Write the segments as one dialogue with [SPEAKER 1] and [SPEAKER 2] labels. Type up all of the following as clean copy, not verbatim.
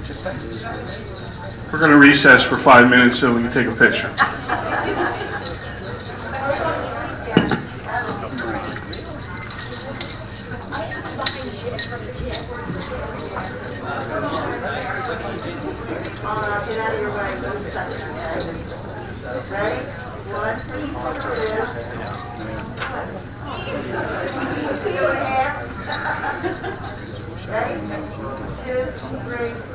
[SPEAKER 1] We're going to recess for 5 minutes so we can take a picture.
[SPEAKER 2] Get out of your way. Ready? 1, 2. Ready? 2, 3,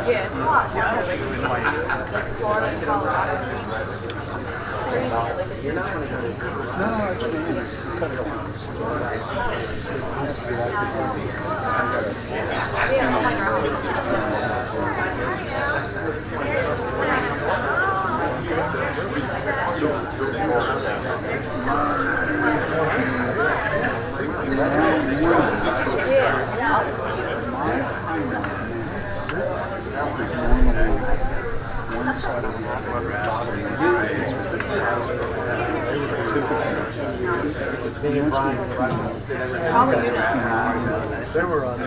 [SPEAKER 3] Yeah, it's hot. Like Florida and Colorado. Probably you know.
[SPEAKER 4] They were on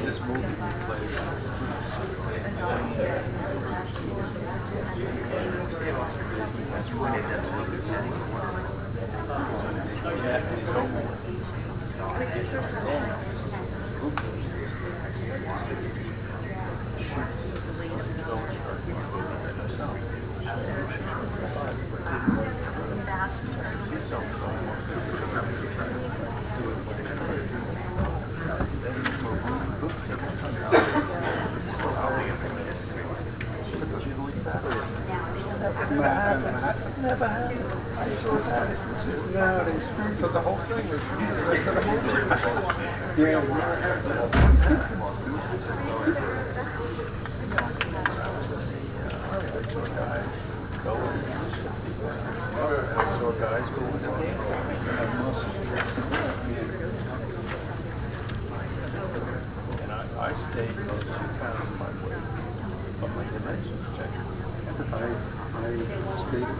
[SPEAKER 4] This movie plays.
[SPEAKER 5] Never happened. I saw that. So the whole thing was the rest of the movie.
[SPEAKER 4] I saw guys go with and I stayed about 2 pounds in my weight, but my dimensions changed.
[SPEAKER 5] I stayed in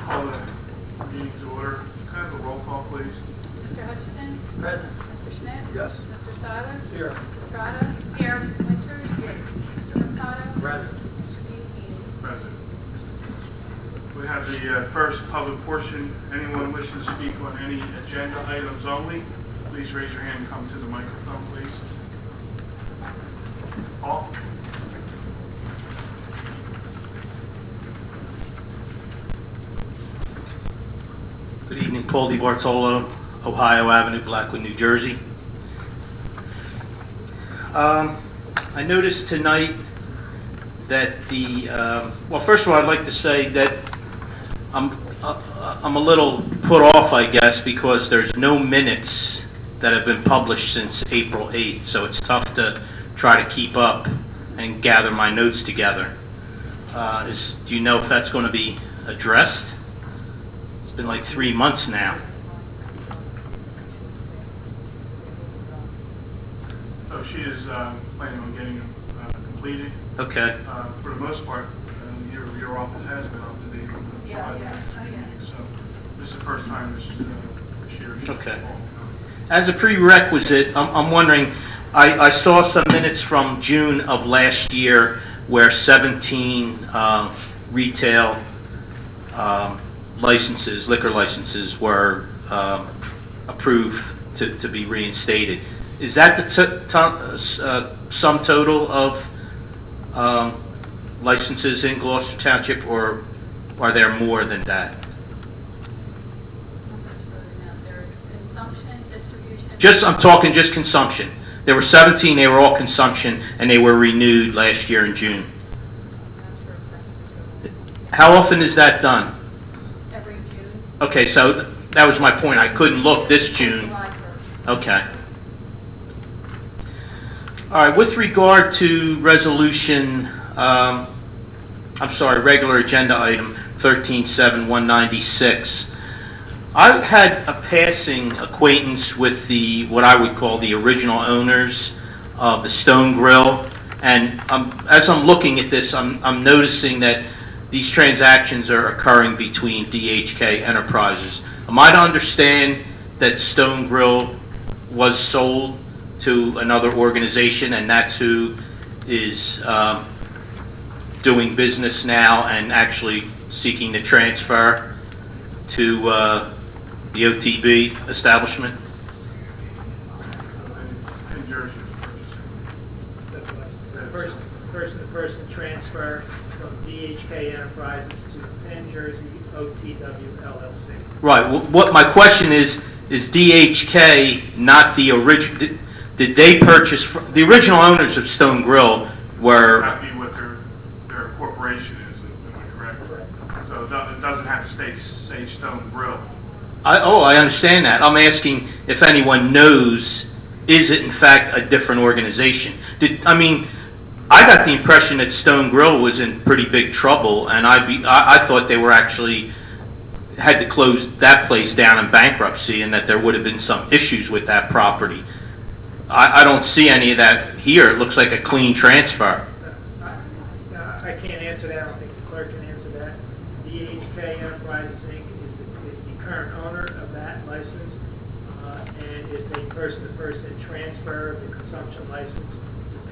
[SPEAKER 1] Call the meeting to order. Can I have a roll call, please?
[SPEAKER 3] Mr. Hutchison?
[SPEAKER 5] Present.
[SPEAKER 3] Mr. Schmidt?
[SPEAKER 5] Yes.
[SPEAKER 3] Mr. Seiler?
[SPEAKER 5] Here.
[SPEAKER 3] Mrs. Prada? Here. Ms. Winters? Here. Mr. Mercado?
[SPEAKER 5] Present.
[SPEAKER 3] Mr. Giacchino?
[SPEAKER 1] Present. We have the first public portion. Anyone wishing to speak on any agenda items only, please raise your hand and come to the microphone, please. Paul?
[SPEAKER 6] Good evening, Paul DiBartolo, Ohio Avenue, Blackwood, New Jersey. I noticed tonight that well, first of all, I'd like to say that I'm a little put off, I guess, because there's no minutes that have been published since April 8th, so it's tough to try to keep up and gather my notes together. Do you know if that's going to be addressed? It's been like 3 months now.
[SPEAKER 1] Oh, she is planning on getting them completed.
[SPEAKER 6] Okay.
[SPEAKER 1] For the most part, your office has been up to date. So this is the first time this year.
[SPEAKER 6] Okay. As a prerequisite, I'm wondering, I saw some minutes from June of last year where 17 retail licenses, liquor licenses, were approve to be reinstated. Is that the sum total of licenses in Gloucester Township, or are there more than that?
[SPEAKER 3] There's consumption, distribution.
[SPEAKER 6] I'm talking just consumption. There were 17, they were all consumption, and they were renewed last year in June. How often is that done?
[SPEAKER 3] Every June.
[SPEAKER 6] Okay, so that was my point. I couldn't look this June.
[SPEAKER 3] July 1st.
[SPEAKER 6] Okay. All right, with regard to regular agenda item 13-7-196, I had a passing acquaintance with what I would call the original owners of the Stone Grill, and as I'm looking at this, I'm noticing that these transactions are occurring between DHK Enterprises. Am I to understand that Stone Grill was sold to another organization, and that's who is doing business now and actually seeking to transfer to the OTB establishment?
[SPEAKER 1] In Jersey.
[SPEAKER 7] Person-to-person transfer from DHK Enterprises to Penn Jersey OTW LLC.
[SPEAKER 6] Right. What my question is DHK not the original? Did they purchase the original owners of Stone Grill were?
[SPEAKER 1] That'd be what their corporation is. Am I correct? So it doesn't have to say Stone Grill.
[SPEAKER 6] I understand that. I'm asking if anyone knows, is it in fact a different organization? I got the impression that Stone Grill was in pretty big trouble, and I thought they were actually had to close that place down in bankruptcy, and that there would have been some issues with that property. I don't see any of that here. It looks like a clean transfer.
[SPEAKER 7] I can't answer that. I don't think the clerk can answer that. DHK Enterprises, Inc. is the current owner of that license, and it's a person-to-person transfer of the consumption license to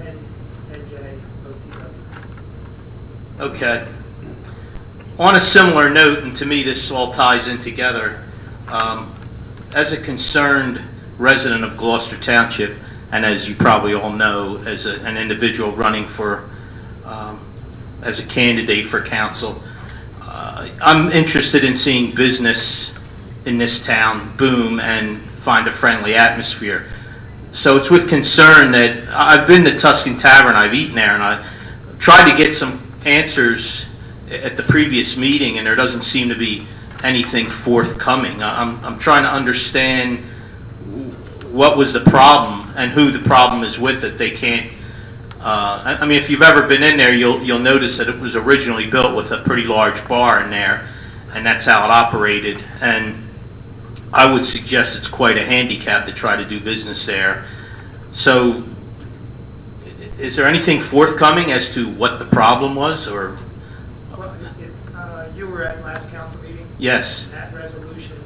[SPEAKER 7] Penn NJ OTW.
[SPEAKER 6] Okay. On a similar note, and to me this all ties in together, as a concerned resident of Gloucester Township, and as you probably all know, as an individual running for, as a candidate for council, I'm interested in seeing business in this town boom and find a friendly atmosphere. So it's with concern that I've been to Tuscan Tavern, I've eaten there, and I tried to get some answers at the previous meeting, and there doesn't seem to be anything forthcoming. I'm trying to understand what was the problem and who the problem is with it. They can't. If you've ever been in there, you'll notice that it was originally built with a pretty large bar in there, and that's how it operated. And I would suggest it's quite a handicap to try to do business there. So, is there anything forthcoming as to what the problem was, or?
[SPEAKER 7] Well, you were at last council meeting.
[SPEAKER 6] Yes.
[SPEAKER 7] That resolution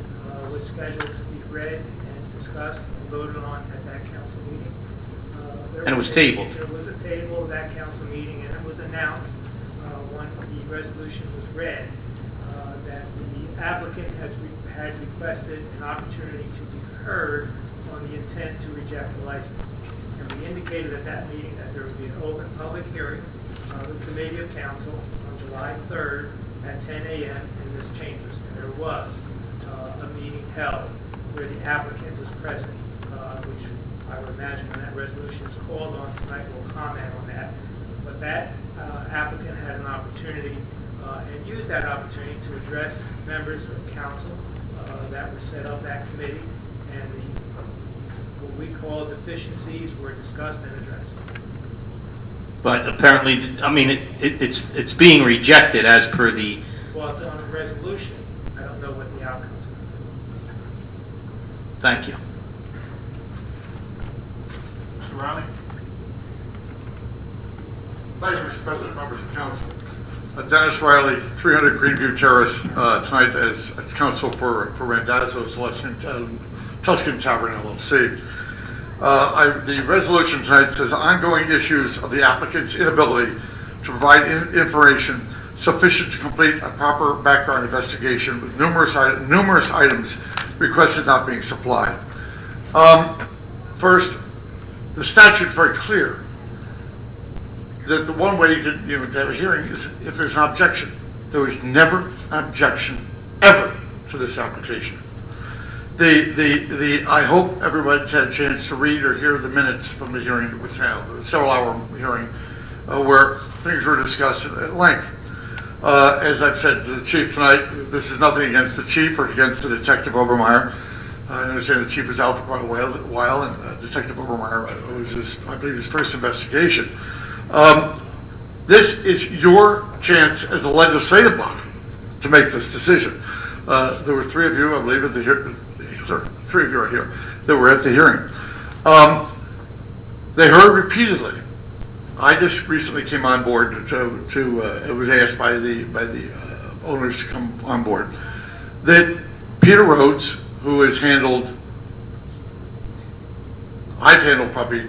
[SPEAKER 7] was scheduled to be read and discussed and voted on at that council meeting.
[SPEAKER 6] And it was tabled.
[SPEAKER 7] There was a table of that council meeting, and it was announced when the resolution was read that the applicant had requested an opportunity to be heard on the intent to reject the license. And we indicated at that meeting that there would be an open public hearing of the Committee of Council on July 3rd at 10 a.m. in this chambers. And there was a meeting held where the applicant was present, which I would imagine when that resolution is called on tonight, we'll comment on that. But that applicant had an opportunity and used that opportunity to address members of council that were set up that committee, and what we call deficiencies were discussed and addressed.
[SPEAKER 6] But apparently, it's being rejected as per the.
[SPEAKER 7] Well, it's on a resolution. I don't know what the outcomes are.
[SPEAKER 6] Thank you.
[SPEAKER 1] Mr. Riley?
[SPEAKER 8] Thank you, Mr. President, members of council. Dennis Riley, 300 Greenview Terrace, tonight as counsel for Randazzo's Tuscan Tavern LLC. The resolution tonight says ongoing issues of the applicant's inability to provide information sufficient to complete a proper background investigation with numerous items requested not being supplied. First, the statute's very clear that the one way you could, to have a hearing is if there's an objection. There was never an objection ever to this application. I hope everybody's had a chance to read or hear the minutes from the hearing that was held, a several-hour hearing where things were discussed at length. As I've said to the chief tonight, this is nothing against the chief or against the Detective Obermeyer. I understand the chief was out for quite a while, and Detective Obermeyer was I believe, his first investigation. This is your chance as a legislative body to make this decision. There were three of you, I believe, at the hearing. Three of you are here that were at the hearing. They heard repeatedly. I just recently came on board it was asked by the owners to come on board that Peter Rhodes, who has I've handled probably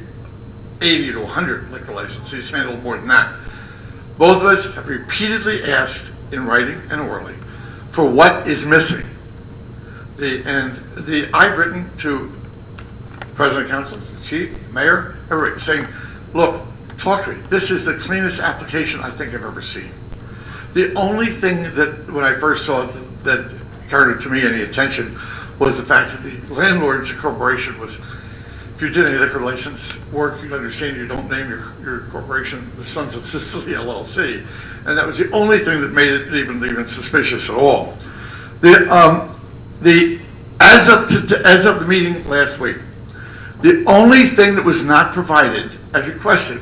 [SPEAKER 8] 80 to 100 liquor licenses. He's handled more than that. Both of us have repeatedly asked in writing and orally for what is missing. I've written to President Council, the Chief, Mayor, everybody saying, look, talk to me. This is the cleanest application I think I've ever seen. The only thing that, when I first saw it, that garnered to me any attention was the fact that the landlord's corporation was, if you did any liquor license work, you'd understand you don't name your corporation the Sons of Sicily LLC. And that was the only thing that made it even suspicious at all. As of the meeting last week, the only thing that was not provided, as requested,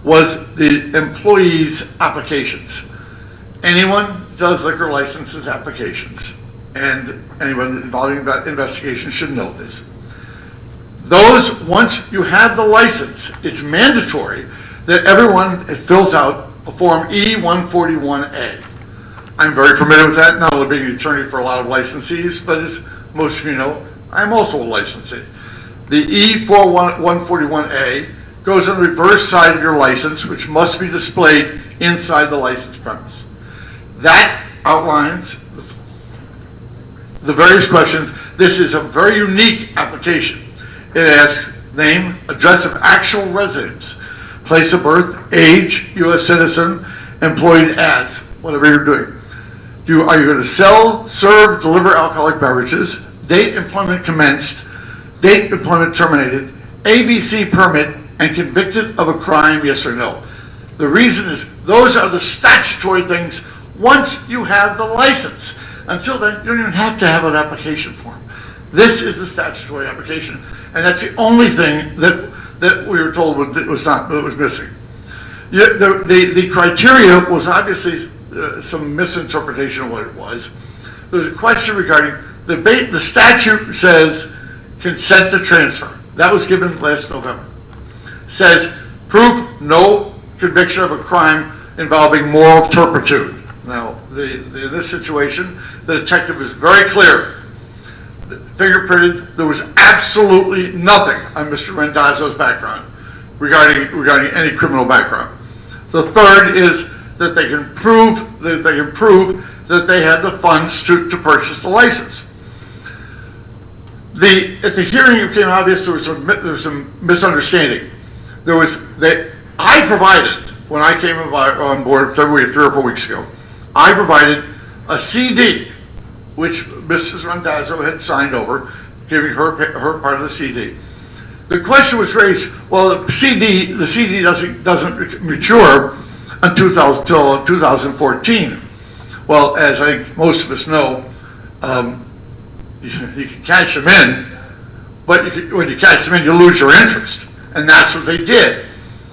[SPEAKER 8] was the employees' applications. Anyone does liquor licenses applications, and anyone involving that investigation should know this. Those, once you have the license, it's mandatory that everyone fills out a Form E-141A. I'm very familiar with that, not only being an attorney for a lot of licensees, but as most of you know, I'm also a licensee. The E-141A goes on the reverse side of your license, which must be displayed inside the license premise. That outlines the various questions. This is a very unique application. It asks name, address of actual residence, place of birth, age, U.S. citizen, employed as, whatever you're doing. Are you going to sell, serve, deliver alcoholic beverages, date employment commenced, date employment terminated, ABC permit, and convicted of a crime, yes or no? The reason is those are the statutory things once you have the license. Until then, you don't even have to have an application form. This is the statutory application, and that's the only thing that we were told was missing. The criteria was obviously some misinterpretation of what it was. There's a question regarding the statute says consent to transfer. That was given last November. Says proof no conviction of a crime involving moral turpitude. Now, in this situation, the detective was very clear. Fingerprinted, there was absolutely nothing on Mr. Randazzo's background regarding any criminal background. The third is that they can prove that they had the funds to purchase the license. At the hearing, it became obvious there was some misunderstanding. I provided, when I came on board 3 or 4 weeks ago, I provided a CD, which Mrs. Randazzo had signed over, giving her part of the CD. The question was raised, well, the CD doesn't mature until 2014. Well, as I think most of us know, you can cash them in, but when you cash them in, you lose your interest, and that's what they did.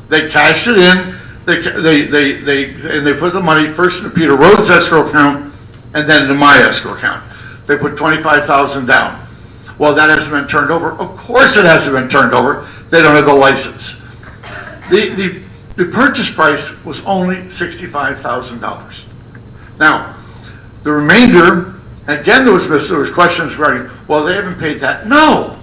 [SPEAKER 8] They cashed it in. They put the money first in the Peter Rhodes escrow account, and then into my escrow account. They put $25,000 down. Well, that hasn't been turned over. Of course, it hasn't been turned over. They don't have the license. The purchase price was only $65,000. Now, the remainder, again, there was questions regarding, well, they haven't paid that. No,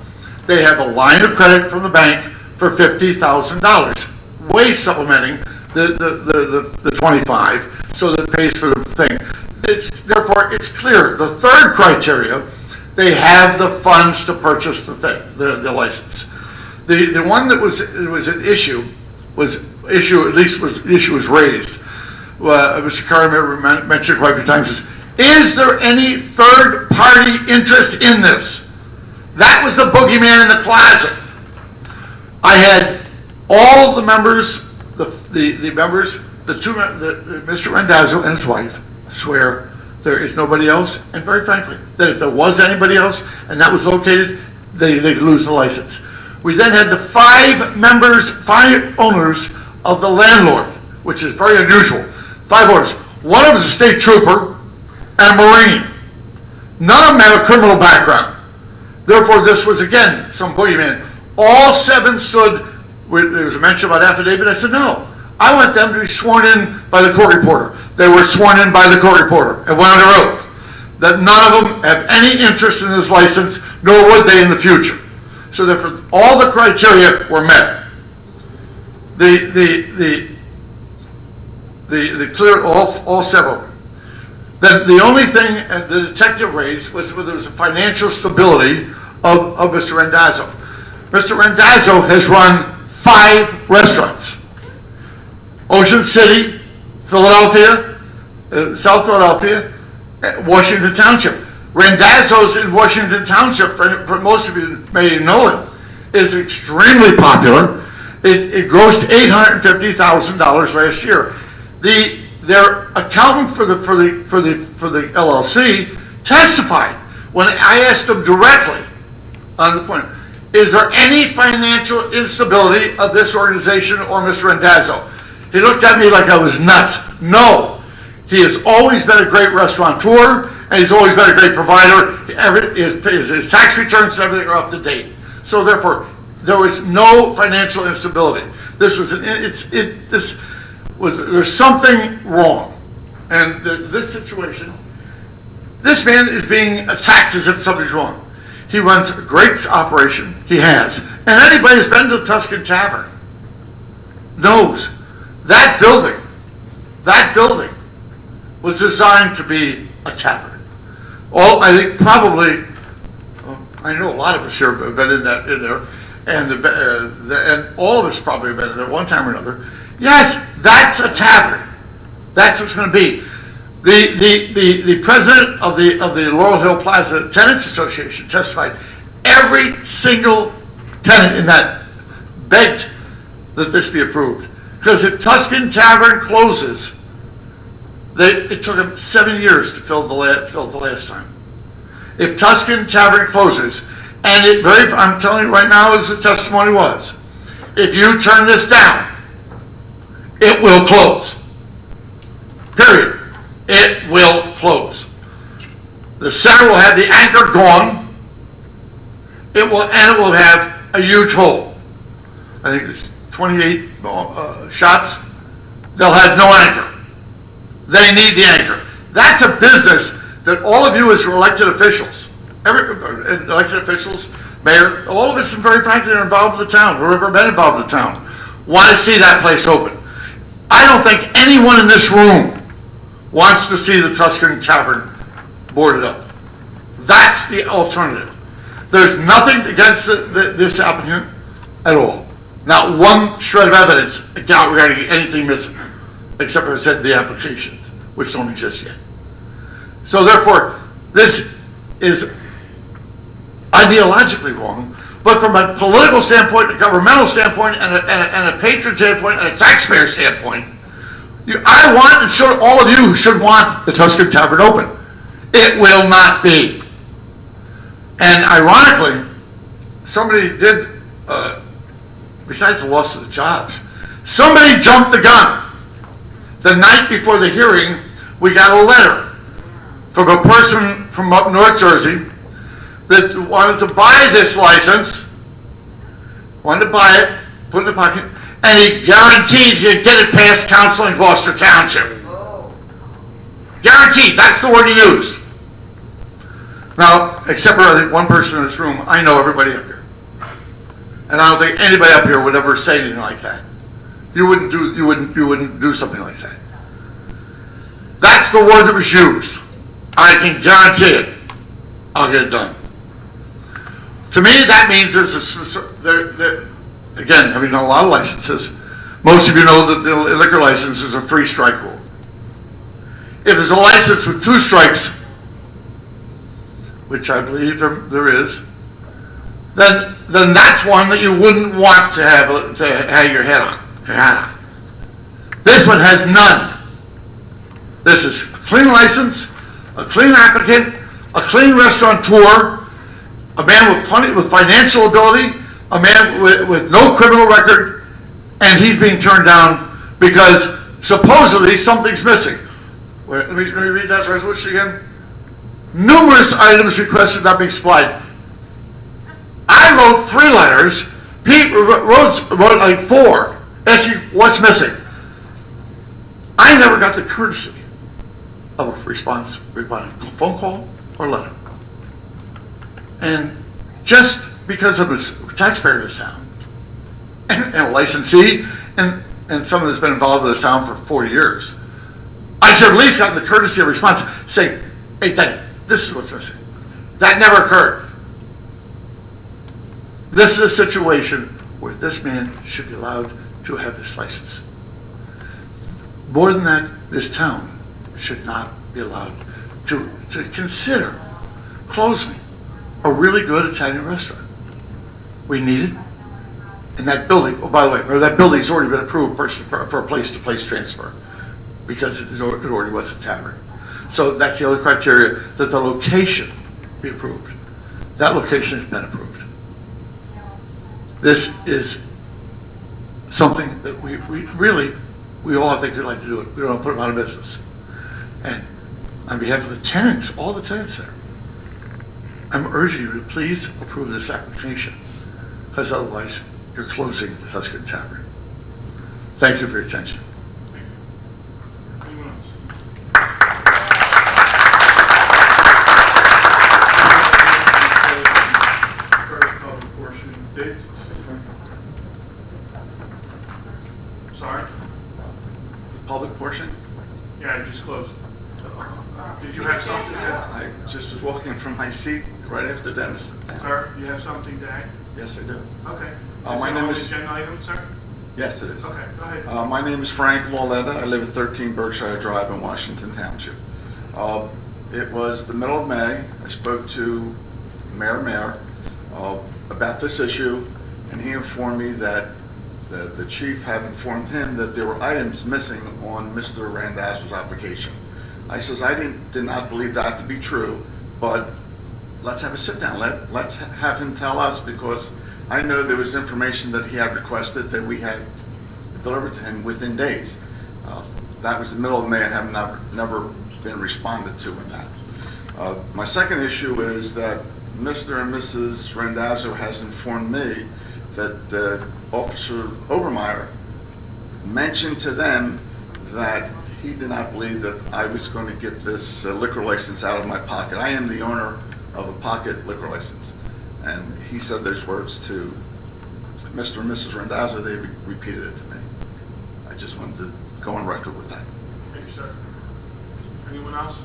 [SPEAKER 8] they have a line of credit from the bank for $50,000, way supplementing the 25, so that it pays for the thing. Therefore, it's clear. The third criteria, They have the funds to purchase the license. The one that was an issue at least the issue was raised. Mr. Carter mentioned quite a few times, is there any third-party interest in this? That was the boogeyman in the closet. I had all the members, Mr. Randazzo and his wife swear there is nobody else, and very frankly, that if there was anybody else and that was located, they'd lose the license. We then had the 5 owners of the landlord, which is very unusual. 5 owners. One of them is a state trooper and a Marine. None of them have a criminal background. Therefore, this was, again, some boogeyman. All 7 stood, there was a mention about affidavit. I said, no. I want them to be sworn in by the court reporter. They were sworn in by the court reporter and went under oath that none of them have any interest in this license, nor would they in the future. So therefore, all the criteria were met. All 7 of them. Then the only thing the detective raised was whether there was a financial stability of Mr. Randazzo. Mr. Randazzo has run 5 restaurants. Ocean City, Philadelphia, South Philadelphia, Washington Township. Randazzo's in Washington Township, for most of you may know it, is extremely popular. It grossed $850,000 last year. Their accountant for the LLC testified when I asked him directly on the point, is there any financial instability of this organization or Mr. Randazzo? He looked at me like I was nuts. No. He has always been a great restaurateur, and he's always been a great provider. His tax returns and everything are up to date. So therefore, there was no financial instability. There's something wrong. And this situation, this man is being attacked as if something's wrong. He runs a great operation. He has. And anybody who's been to the Tuscan Tavern knows that building was designed to be a tavern. I think probably, I know a lot of us here have been in there, and all of us probably have been in there one time or another. Yes, that's a tavern. That's what it's going to be. The president of the Laurel Hill Plaza Tenants Association testified. Every single tenant in that begged that this be approved. Because if Tuscan Tavern closes, it took them 7 years to fill the last time. If Tuscan Tavern closes, and I'm telling you right now, as the testimony was, if you turn this down, it will close. Period. It will close. The center will have the anchor gone. It will have a huge hole. I think it's 28 shops. They'll have no anchor. They need the anchor. That's a business that all of you as elected officials, mayor, all of us, and very frankly, are involved with the town, who've ever been involved with the town, want to see that place open. I don't think anyone in this room wants to see the Tuscan Tavern boarded up. That's the alternative. There's nothing against this applicant at all. Not one shred of evidence regarding anything missing, except for the applications, which don't exist yet. So therefore, this is ideologically wrong, but from a political standpoint, a governmental standpoint, and a patron standpoint, and a taxpayer standpoint, I want, and should, all of you should want the Tuscan Tavern open. It will not be. And ironically, somebody did, besides the loss of the jobs, somebody jumped the gun. The night before the hearing, we got a letter from a person from up North Jersey that wanted to buy this license, wanted to buy it, put it in the pocket, and he guaranteed he'd get it past council in Gloucester Township. Guaranteed, that's the word he used. Now, except for I think one person in this room, I know everybody up here. And I don't think anybody up here would ever say anything like that. You wouldn't do something like that. That's the word that was used. I can guarantee it. I'll get it done. To me, that means there's again, having done a lot of licenses, most of you know that the liquor license is a 3-strike rule. If there's a license with 2 strikes, which I believe there is, then that's one that you wouldn't want to have your hat on. This one has none. This is a clean license, a clean applicant, a clean restaurateur, a man with financial ability, a man with no criminal record, and he's being turned down because supposedly something's missing. Wait, let me read that resolution again. Numerous items requested not being supplied. I wrote 3 letters. Pete wrote like 4, asking what's missing. I never got the courtesy of a response, phone call or letter. And just because I'm a taxpayer in this town, and a licensee, and someone that's been involved in this town for 40 years, I should have at least gotten the courtesy of a response saying, hey, Danny, this is what's missing. That never occurred. This is a situation where this man should be allowed to have this license. More than that, this town should not be allowed to consider closing a really good Italian restaurant. We need it. And that building, oh, by the way, that building's already been approved for a place-to-place transfer because it already was a tavern. So that's the other criteria, that the location be approved. That location has been approved. This is something that we all think we'd like to do it. We don't want to put them out of business. And on behalf of the tenants, all the tenants there, I'm urging you to please approve this application, because otherwise you're closing the Tuscan Tavern. Thank you for your attention.
[SPEAKER 1] Anyone else? First public portion, Dave? Sorry?
[SPEAKER 5] Public portion?
[SPEAKER 1] Yeah, I just closed. Did you have something to add?
[SPEAKER 5] I just was walking from my seat right after Dennis.
[SPEAKER 1] Sir, you have something to add?
[SPEAKER 5] Yes, I do.
[SPEAKER 1] Okay.
[SPEAKER 5] My name is-
[SPEAKER 1] Agenda item, sir?
[SPEAKER 5] Yes, it is.
[SPEAKER 1] Okay, go ahead.
[SPEAKER 5] My name is Frank Lauletta. I live at 13 Berkshire Drive in Washington Township. It was the middle of May. I spoke to Mayor about this issue, and he informed me that the chief had informed him that there were items missing on Mr. Randazzo's application. I says, I did not believe that to be true, but let's have a sit down. Let's have him tell us, because I know there was information that he had requested that we had delivered to him within days. That was the middle of May. I have never been responded to in that. My second issue is that Mr. and Mrs. Randazzo has informed me that Officer Obermeyer mentioned to them that he did not believe that I was going to get this liquor license out of my pocket. I am the owner of a pocket liquor license. And he said those words to Mr. and Mrs. Randazzo. They repeated it to me. I just wanted to go on record with that.
[SPEAKER 1] Thank you, sir. Anyone else?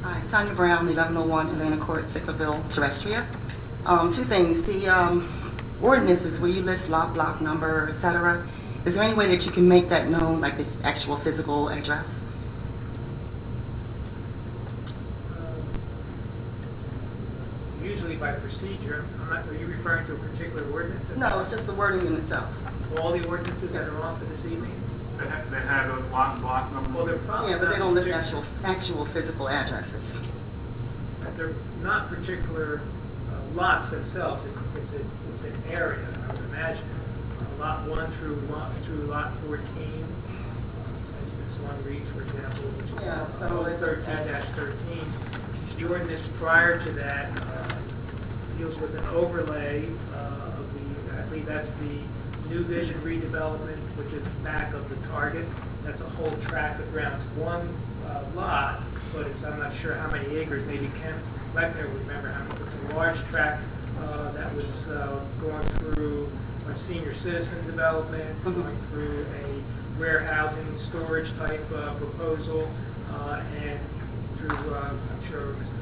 [SPEAKER 9] Hi, Tanya Brown, 1101 Atlantic Court, Sicklerville, Terrestria. 2 things. The ordinances where you list lot, block number, etc., is there any way that you can make that known, like the actual physical address?
[SPEAKER 7] Usually by procedure. Are you referring to a particular ordinance?
[SPEAKER 9] No, it's just the wording in itself.
[SPEAKER 7] All the ordinances that are on for this evening?
[SPEAKER 1] They have a lot and block number?
[SPEAKER 7] Well, they're probably
[SPEAKER 9] Yeah, but they
[SPEAKER 7] not
[SPEAKER 9] don't list
[SPEAKER 7] partic-
[SPEAKER 9] actual physical addresses.
[SPEAKER 7] They're not particular lots themselves. It's an area, I would imagine. Lot 1 through lot 14, as this one reads, for example, which is
[SPEAKER 9] Yeah, so it's a-
[SPEAKER 7] 13-13. The ordinance prior to that deals with an overlay of I believe that's the New Vision redevelopment, which is back of the target. That's a whole tract of grounds. One lot, but I'm not sure how many acres. Maybe Ken Lechner would remember how many. It's a large tract that was going through a senior citizen development, going through a warehousing, storage type proposal, and through, I'm sure Mr.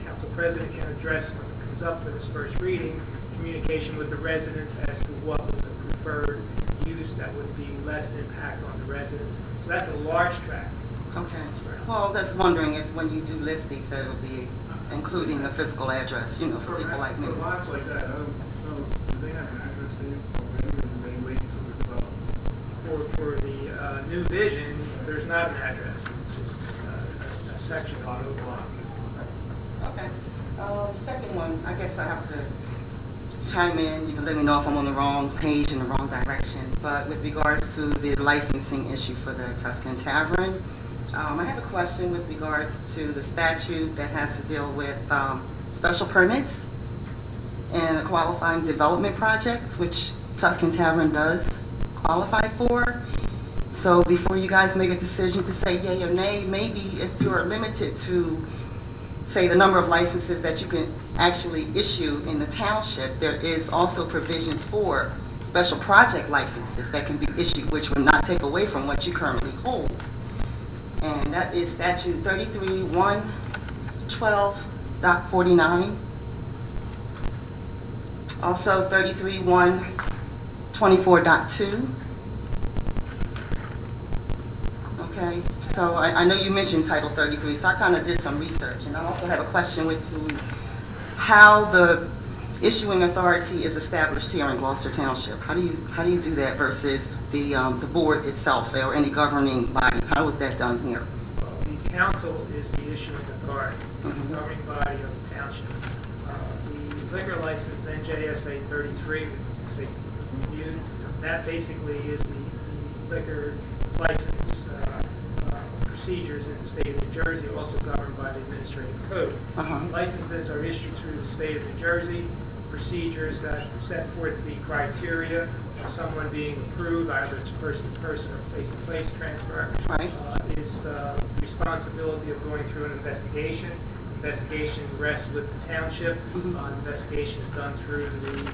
[SPEAKER 7] Council President can address when it comes up for this first reading, communication with the residents as to what was a preferred use that would be less impact on the residents. So that's a large tract.
[SPEAKER 9] Okay. Well, I was just wondering if when you do list these, that it would be including a physical address, you know, for people like me.
[SPEAKER 1] For lots like that, I don't know, do they have an address there already, or do they wait till it's developed?
[SPEAKER 7] For the new vision, there's not an address. It's just a section of the block.
[SPEAKER 9] Okay. Second one, I guess I have to chime in. You can let me know if I'm on the wrong page in the wrong direction. But with regards to the licensing issue for the Tuscan Tavern, I have a question with regards to the statute that has to deal with special permits and qualifying development projects, which Tuscan Tavern does qualify for. So before you guys make a decision to say yay or nay, maybe if you're limited to, say, the number of licenses that you can actually issue in the township, there is also provisions for special project licenses that can be issued, which will not take away from what you currently hold. And that is statute 33.112.49. Also 33.124.2. Okay, so I know you mentioned Title 33, so I kind of did some research. And I also have a question with how the issuing authority is established here in Gloucester Township. How do you do that versus the board itself or any governing body? How is that done here?
[SPEAKER 7] Well, the council is the issuing authority, the governing body of the township. The liquor license, NJSA 33, say, reviewed, that basically is the liquor license procedures in the state of New Jersey, also governed by the administrative code. Licenses are issued through the state of New Jersey. Procedures that set forth the criteria of someone being approved, either it's person-to-person or place-to-place transfer, is the responsibility of going through an investigation. Investigation rests with the township. Investigation is done through the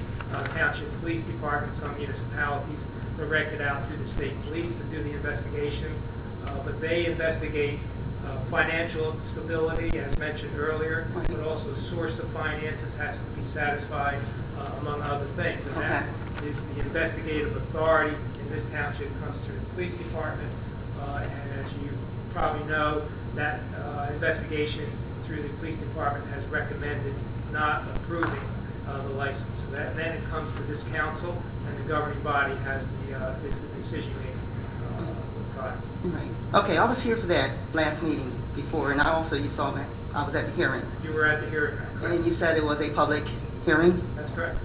[SPEAKER 7] township police department. Some municipalities direct it out through the state police to do the investigation. But they investigate financial stability, as mentioned earlier, but also source of finances has to be satisfied, among other things. And that is the investigative authority in this township comes through the police department. And as you probably know, that investigation through the police department has recommended not approving the license. So that, then it comes to this council, and the governing body has is the decision-making body.
[SPEAKER 9] Right. Okay, I was here for that last meeting before, and you saw that I was at the hearing.
[SPEAKER 7] You were at the hearing, correct?
[SPEAKER 9] And you said it was a public hearing?
[SPEAKER 7] That's correct.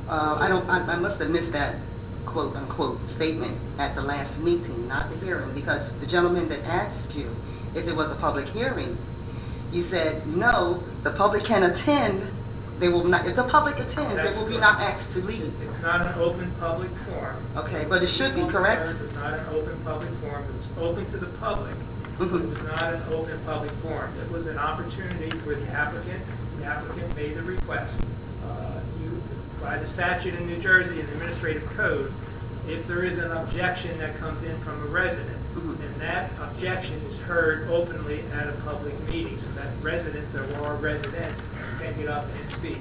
[SPEAKER 9] I must have missed that quote-unquote statement at the last meeting, not the hearing, because the gentleman that asked you if it was a public hearing, you said, no, the public can attend. They will not, if the public attends, they will be not asked to leave.
[SPEAKER 7] It's not an open public forum.
[SPEAKER 9] Okay, but it should be, correct?
[SPEAKER 7] It was not an open public forum. It was open to the public. It was not an open public forum. It was an opportunity for the applicant. The applicant made the request. By the statute in New Jersey and the administrative code, if there is an objection that comes in from a resident, then that objection is heard openly at a public meeting, so that residents or residents can get up and speak.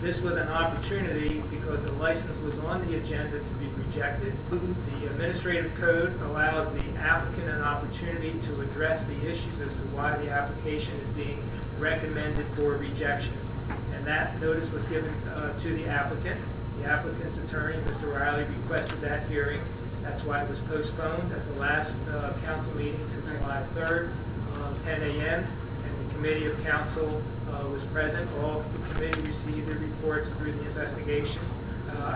[SPEAKER 7] This was an opportunity because the license was on the agenda to be rejected. The administrative code allows the applicant an opportunity to address the issues as to why the application is being recommended for rejection. And that notice was given to the applicant. The applicant's attorney, Mr. Riley, requested that hearing. That's why it was postponed at the last council meeting to July 3rd, 10 a.m. And the committee of council was present. All the committee received the reports through the investigation,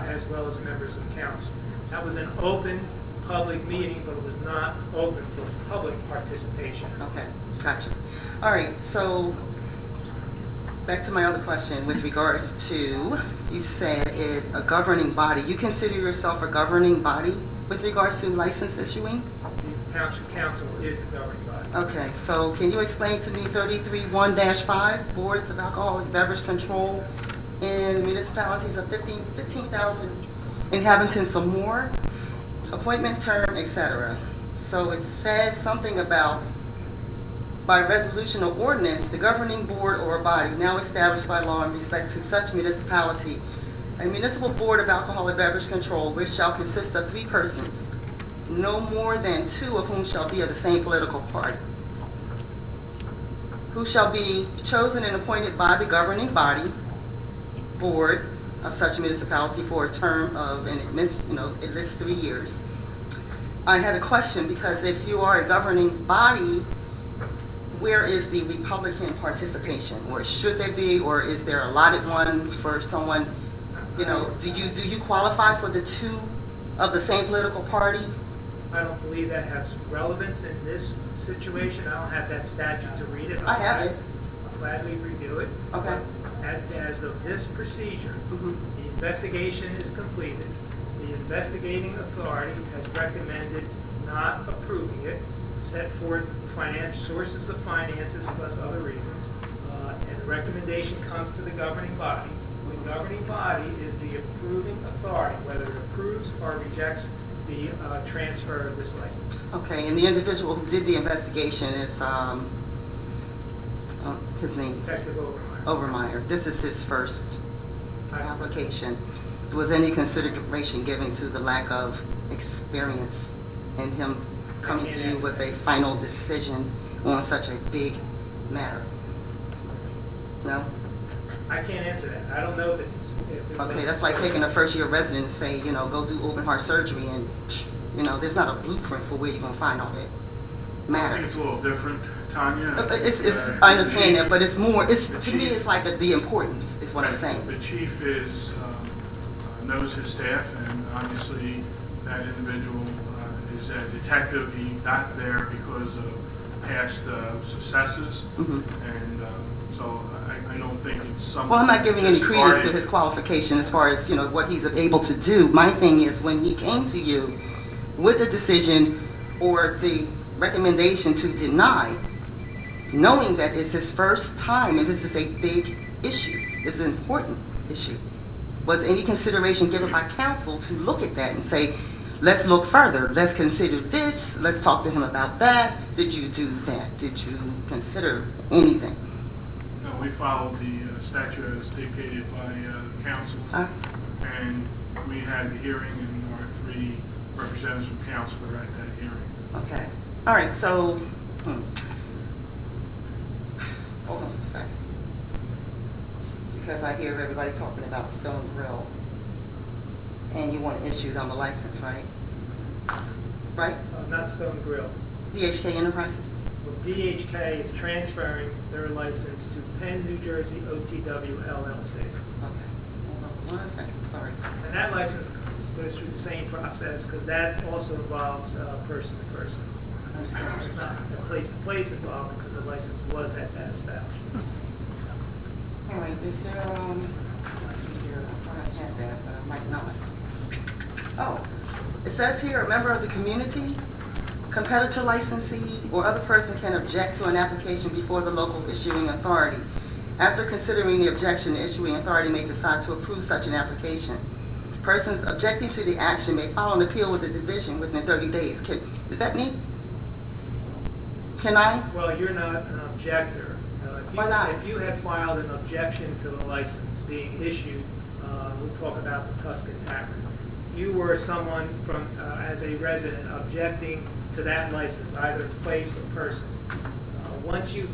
[SPEAKER 7] as well as members of council. That was an open public meeting, but it was not open for public participation.
[SPEAKER 9] Okay, gotcha. All right, so back to my other question with regards to, you said a governing body. You consider yourself a governing body with regards to license issuing?
[SPEAKER 7] The township council is the governing body.
[SPEAKER 9] Okay, so can you explain to me 33.1-5, boards of alcoholic beverage control in municipalities of 15,000 inhabitants or more, appointment term, etc. So it says something about, by resolution or ordinance, the governing board or body now established by law in respect to such municipality, a municipal board of alcoholic beverage control, which shall consist of 3 persons, no more than 2 of whom shall be of the same political party, who shall be chosen and appointed by the governing body, board of such municipality for a term of, and it lists 3 years. I had a question, because if you are a governing body, where is the Republican participation? Or should there be, or is there a allotted one for someone, do you qualify for the 2 of the same political party?
[SPEAKER 7] I don't believe that has relevance in this situation. I don't have that statute to read it.
[SPEAKER 9] I have it.
[SPEAKER 7] I'll gladly review it.
[SPEAKER 9] Okay.
[SPEAKER 7] As of this procedure,
[SPEAKER 9] Mhm.
[SPEAKER 7] the investigation is completed. The investigating authority has recommended not approving it, set forth sources of finances plus other reasons, and the recommendation comes to the governing body. The governing body is the approving authority, whether it approves or rejects the transfer of this license.
[SPEAKER 9] Okay, and the individual who did the investigation is, his name?
[SPEAKER 7] Detective Overmeyer.
[SPEAKER 9] Overmeyer. This is his first application. Was any consideration given to the lack of experience in him coming to you with a final decision on such a big matter? No?
[SPEAKER 7] I can't answer that. I don't know if it's...
[SPEAKER 9] Okay, that's like taking a first-year resident and say, go do open heart surgery, and, there's not a blueprint for where you're going to find all that
[SPEAKER 1] I
[SPEAKER 9] matter.
[SPEAKER 1] think it's a little different, Tanya.
[SPEAKER 9] I understand that, but it's more, to me, it's like the importance, is what I'm saying.
[SPEAKER 1] The chief knows his staff, and obviously that individual is a detective. He got there because of past successes,
[SPEAKER 9] Mhm.
[SPEAKER 1] and so I don't think it's something.
[SPEAKER 9] Well, I'm not giving any
[SPEAKER 1] just
[SPEAKER 9] credence to
[SPEAKER 1] started-
[SPEAKER 9] his qualification as far as, what he's able to do. My thing is, when he came to you with a decision or the recommendation to deny, knowing that it's his first time and this is a big issue, it's an important issue, was any consideration given by council to look at that and say, let's look further, let's consider this, let's talk to him about that? Did you do that? Did you consider anything?
[SPEAKER 1] No, we followed the statute as dictated by the council, and we had the hearing, and our 3 representatives from council were at that hearing.
[SPEAKER 9] Okay. All right, so, hold on a second. Because I hear everybody talking about Stone Grill, and you want to issue them a license, right? Right?
[SPEAKER 7] Not Stone Grill.
[SPEAKER 9] DHK Enterprises?
[SPEAKER 7] Well, DHK is transferring their license to Penn, New Jersey OTW LLC.
[SPEAKER 9] Okay. Hold on one second, sorry.
[SPEAKER 7] And that license goes through the same process, because that also involves person to person. It's not a place-to-place involvement, because the license was at that establishment.
[SPEAKER 9] All right, is there, let's see here, I thought I had that, but I might not. Oh, it says here, a member of the community, competitor licensee, or other person can object to an application before the local issuing authority. After considering the objection, the issuing authority may decide to approve such an application. Persons objecting to the action may file an appeal with the division within 30 days. Is that me? Can I?
[SPEAKER 7] Well, you're not an objector.
[SPEAKER 9] Why not?
[SPEAKER 7] If you had filed an objection to the license being issued, we'll talk about the Tuscan Tavern. You were someone from, as a resident, objecting to that license, either place or person. Once you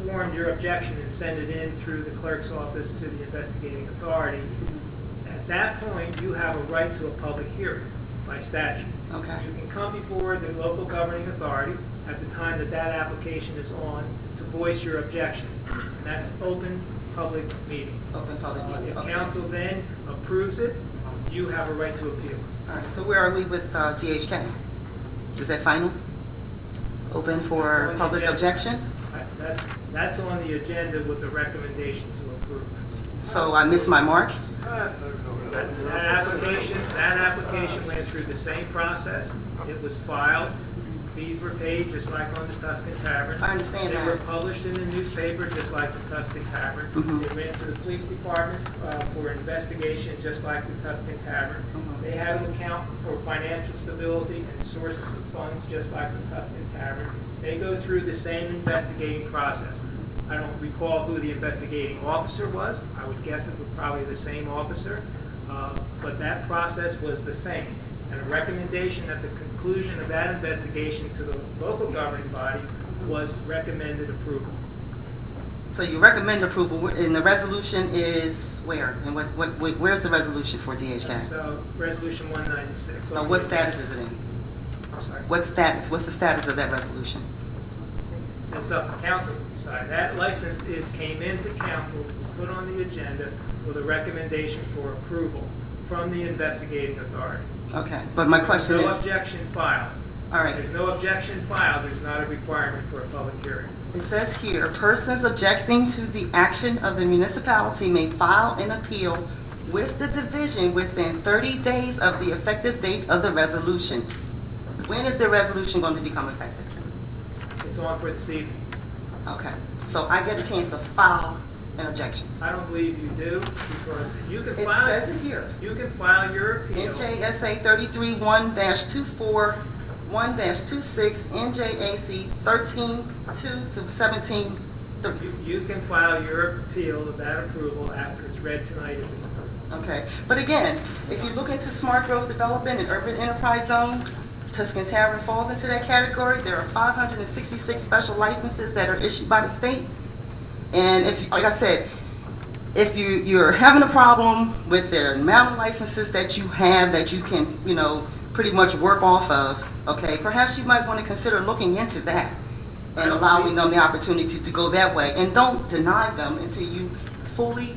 [SPEAKER 7] formed your objection and send it in through the clerk's office to the investigating authority, at that point, you have a right to a public hearing by statute.
[SPEAKER 9] Okay.
[SPEAKER 7] You can come before the local governing authority at the time that that application is on to voice your objection. And that's open public meeting.
[SPEAKER 9] Open public meeting,
[SPEAKER 7] If
[SPEAKER 9] okay.
[SPEAKER 7] council then approves it, you have a right to appeal.
[SPEAKER 9] All right, so where are we with DHK? Is that final? Open for
[SPEAKER 7] That's on the
[SPEAKER 9] public
[SPEAKER 7] agenda.
[SPEAKER 9] objection?
[SPEAKER 7] That's on the agenda with the recommendation to approve.
[SPEAKER 9] So I missed my mark?
[SPEAKER 7] That application went through the same process. It was filed. fees were paid, just like on the Tuscan Tavern.
[SPEAKER 9] I understand
[SPEAKER 7] They were
[SPEAKER 9] that.
[SPEAKER 7] published in the newspaper, just like the Tuscan Tavern.
[SPEAKER 9] Mhm.
[SPEAKER 7] They went to the police department for investigation, just like the Tuscan Tavern.
[SPEAKER 9] Mhm.
[SPEAKER 7] They had to account for financial stability and sources of funds, just like the Tuscan Tavern. They go through the same investigating process. I don't recall who the investigating officer was. I would guess it was probably the same officer, but that process was the same. And a recommendation at the conclusion of that investigation to the local governing body was recommended approval.
[SPEAKER 9] So you recommend approval, and the resolution is where? And where's the resolution for DHK?
[SPEAKER 7] So, Resolution 196.
[SPEAKER 9] So what status is it in?
[SPEAKER 7] I'm sorry.
[SPEAKER 9] What status, what's the status of that resolution?
[SPEAKER 7] It's up to council to decide. That license came into council, put on the agenda with a recommendation for approval from the investigating authority.
[SPEAKER 9] Okay, but my question
[SPEAKER 7] There's no
[SPEAKER 9] is,
[SPEAKER 7] objection filed.
[SPEAKER 9] all right,
[SPEAKER 7] There's no objection filed, there's not a requirement for a public hearing.
[SPEAKER 9] it says here, persons objecting to the action of the municipality may file an appeal with the division within 30 days of the effective date of the resolution. When is the resolution going to become effective?
[SPEAKER 7] It's on for this evening.
[SPEAKER 9] Okay, so I get a chance to file an objection.
[SPEAKER 7] I don't believe you do, because you can
[SPEAKER 9] It
[SPEAKER 7] file,
[SPEAKER 9] says it here.
[SPEAKER 7] you can file your appeal.
[SPEAKER 9] NJSA 33-1-24, 1-26, NJAC 13-2-17.
[SPEAKER 7] You can file your appeal of that approval after it's read tonight if it's approved.
[SPEAKER 9] Okay, but again, if you look into smart growth development and urban enterprise zones, Tuscan Tavern falls into that category. There are 566 special licenses that are issued by the state. And if, like I said, if you're having a problem with the amount of licenses that you have that you can, pretty much work off of, okay, perhaps you might want to consider looking into that and allowing them the opportunity to go that way. And don't deny them until you fully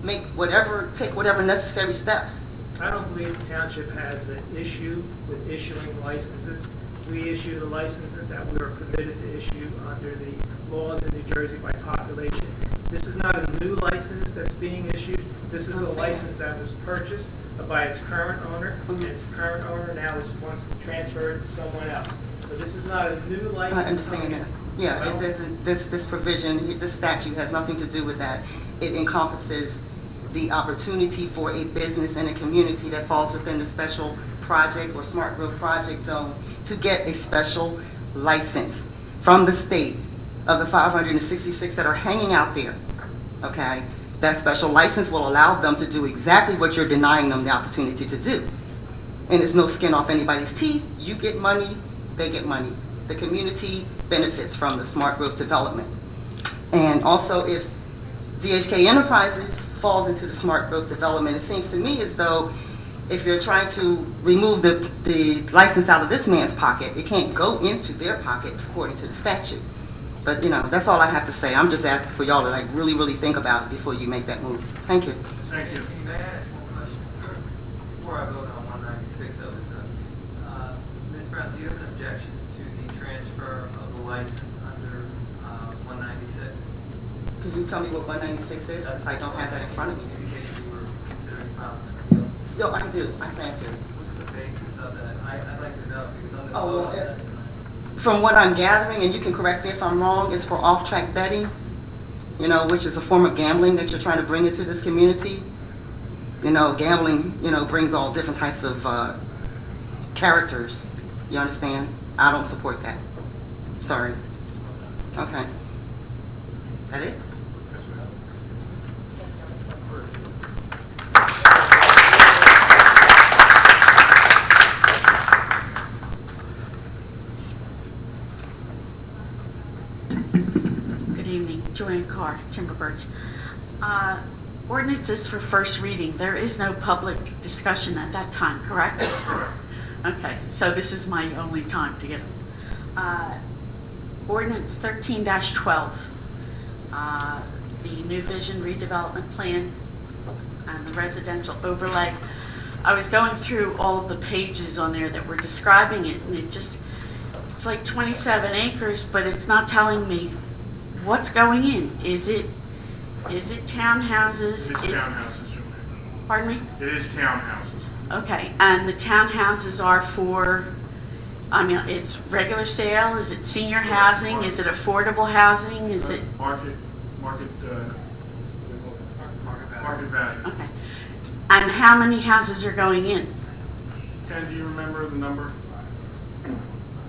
[SPEAKER 9] take whatever necessary steps.
[SPEAKER 7] I don't believe the township has an issue with issuing licenses. We issue the licenses that we are permitted to issue under the laws in New Jersey by population. This is not a new license that's being issued. This is a license that was purchased by its current owner, and its current owner now wants to transfer it to someone else. So this is not a new license.
[SPEAKER 9] I understand that. Yeah, it doesn't, this provision, this statute has nothing to do with that. It encompasses the opportunity for a business in a community that falls within the special project or smart growth project zone to get a special license from the state of the 566 that are hanging out there, okay? That special license will allow them to do exactly what you're denying them the opportunity to do. And it's no skin off anybody's teeth. You get money, they get money. The community benefits from the smart growth development. And also, if DHK Enterprises falls into the smart growth development, it seems to me as though if you're trying to remove the license out of this man's pocket, it can't go into their pocket according to the statute. But, that's all I have to say. I'm just asking for y'all to really, really think about it before you make that move. Thank you.
[SPEAKER 1] Thank you.
[SPEAKER 10] May I ask one question before I vote on 196 of it? Ms. Brown, do you have an objection to the transfer of the license under 196?
[SPEAKER 9] Could you tell me what 196 is? I don't have that in front of me.
[SPEAKER 10] In case you were considering filing an appeal.
[SPEAKER 9] No, I do. I plan to.
[SPEAKER 10] What's the basis of that? I'd like to know because under the
[SPEAKER 9] Oh,
[SPEAKER 10] law,
[SPEAKER 9] well, from what I'm gathering, and you can correct me if I'm wrong, is for off-track betting, which is a form of gambling that you're trying to bring into this community. Gambling, brings all different types of characters. You understand? I don't support that. Sorry. Okay. That it?
[SPEAKER 11] Good evening, Joanne Carr, Timber Birch. Ordinance is for first reading. There is no public discussion at that time, correct? Okay, so this is my only time to get Ordinance 13-12, the New Vision redevelopment plan and the residential overlay. I was going through all of the pages on there that were describing it, and it's like 27 acres, but it's not telling me what's going in. Is it townhouses?
[SPEAKER 1] It is townhouses, Joanne.
[SPEAKER 11] Pardon me?
[SPEAKER 1] It is townhouses.
[SPEAKER 11] Okay, and the townhouses are for I mean, it's regular sale, is it senior housing, is it affordable housing, is it,
[SPEAKER 1] Market value.
[SPEAKER 11] okay. And how many houses are going in?
[SPEAKER 1] Ken, do you remember the number?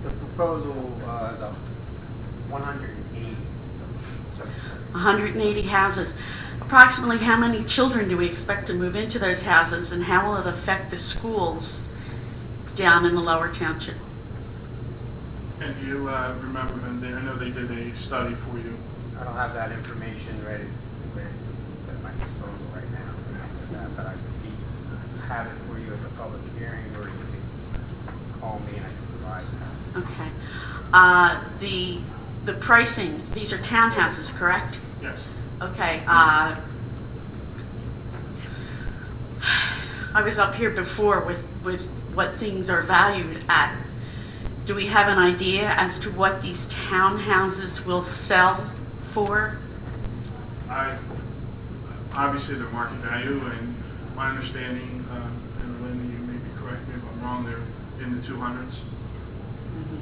[SPEAKER 12] The proposal, the 180.
[SPEAKER 11] 180 houses. Approximately how many children do we expect to move into those houses, and how will it affect the schools down in the lower township?
[SPEAKER 1] And do you remember them? I know they did a study for you.
[SPEAKER 12] I don't have that information ready at my disposal right now, but I could have it for you at the public hearing, or you can call me and I can provide that.
[SPEAKER 11] Okay. The pricing, these are townhouses, correct?
[SPEAKER 1] Yes.
[SPEAKER 11] Okay. I was up here before with what things are valued at. Do we have an idea as to what these townhouses will sell for?
[SPEAKER 1] Obviously, the market value, and my understanding, and Linda, you may be correct me if I'm wrong, they're in the 200s,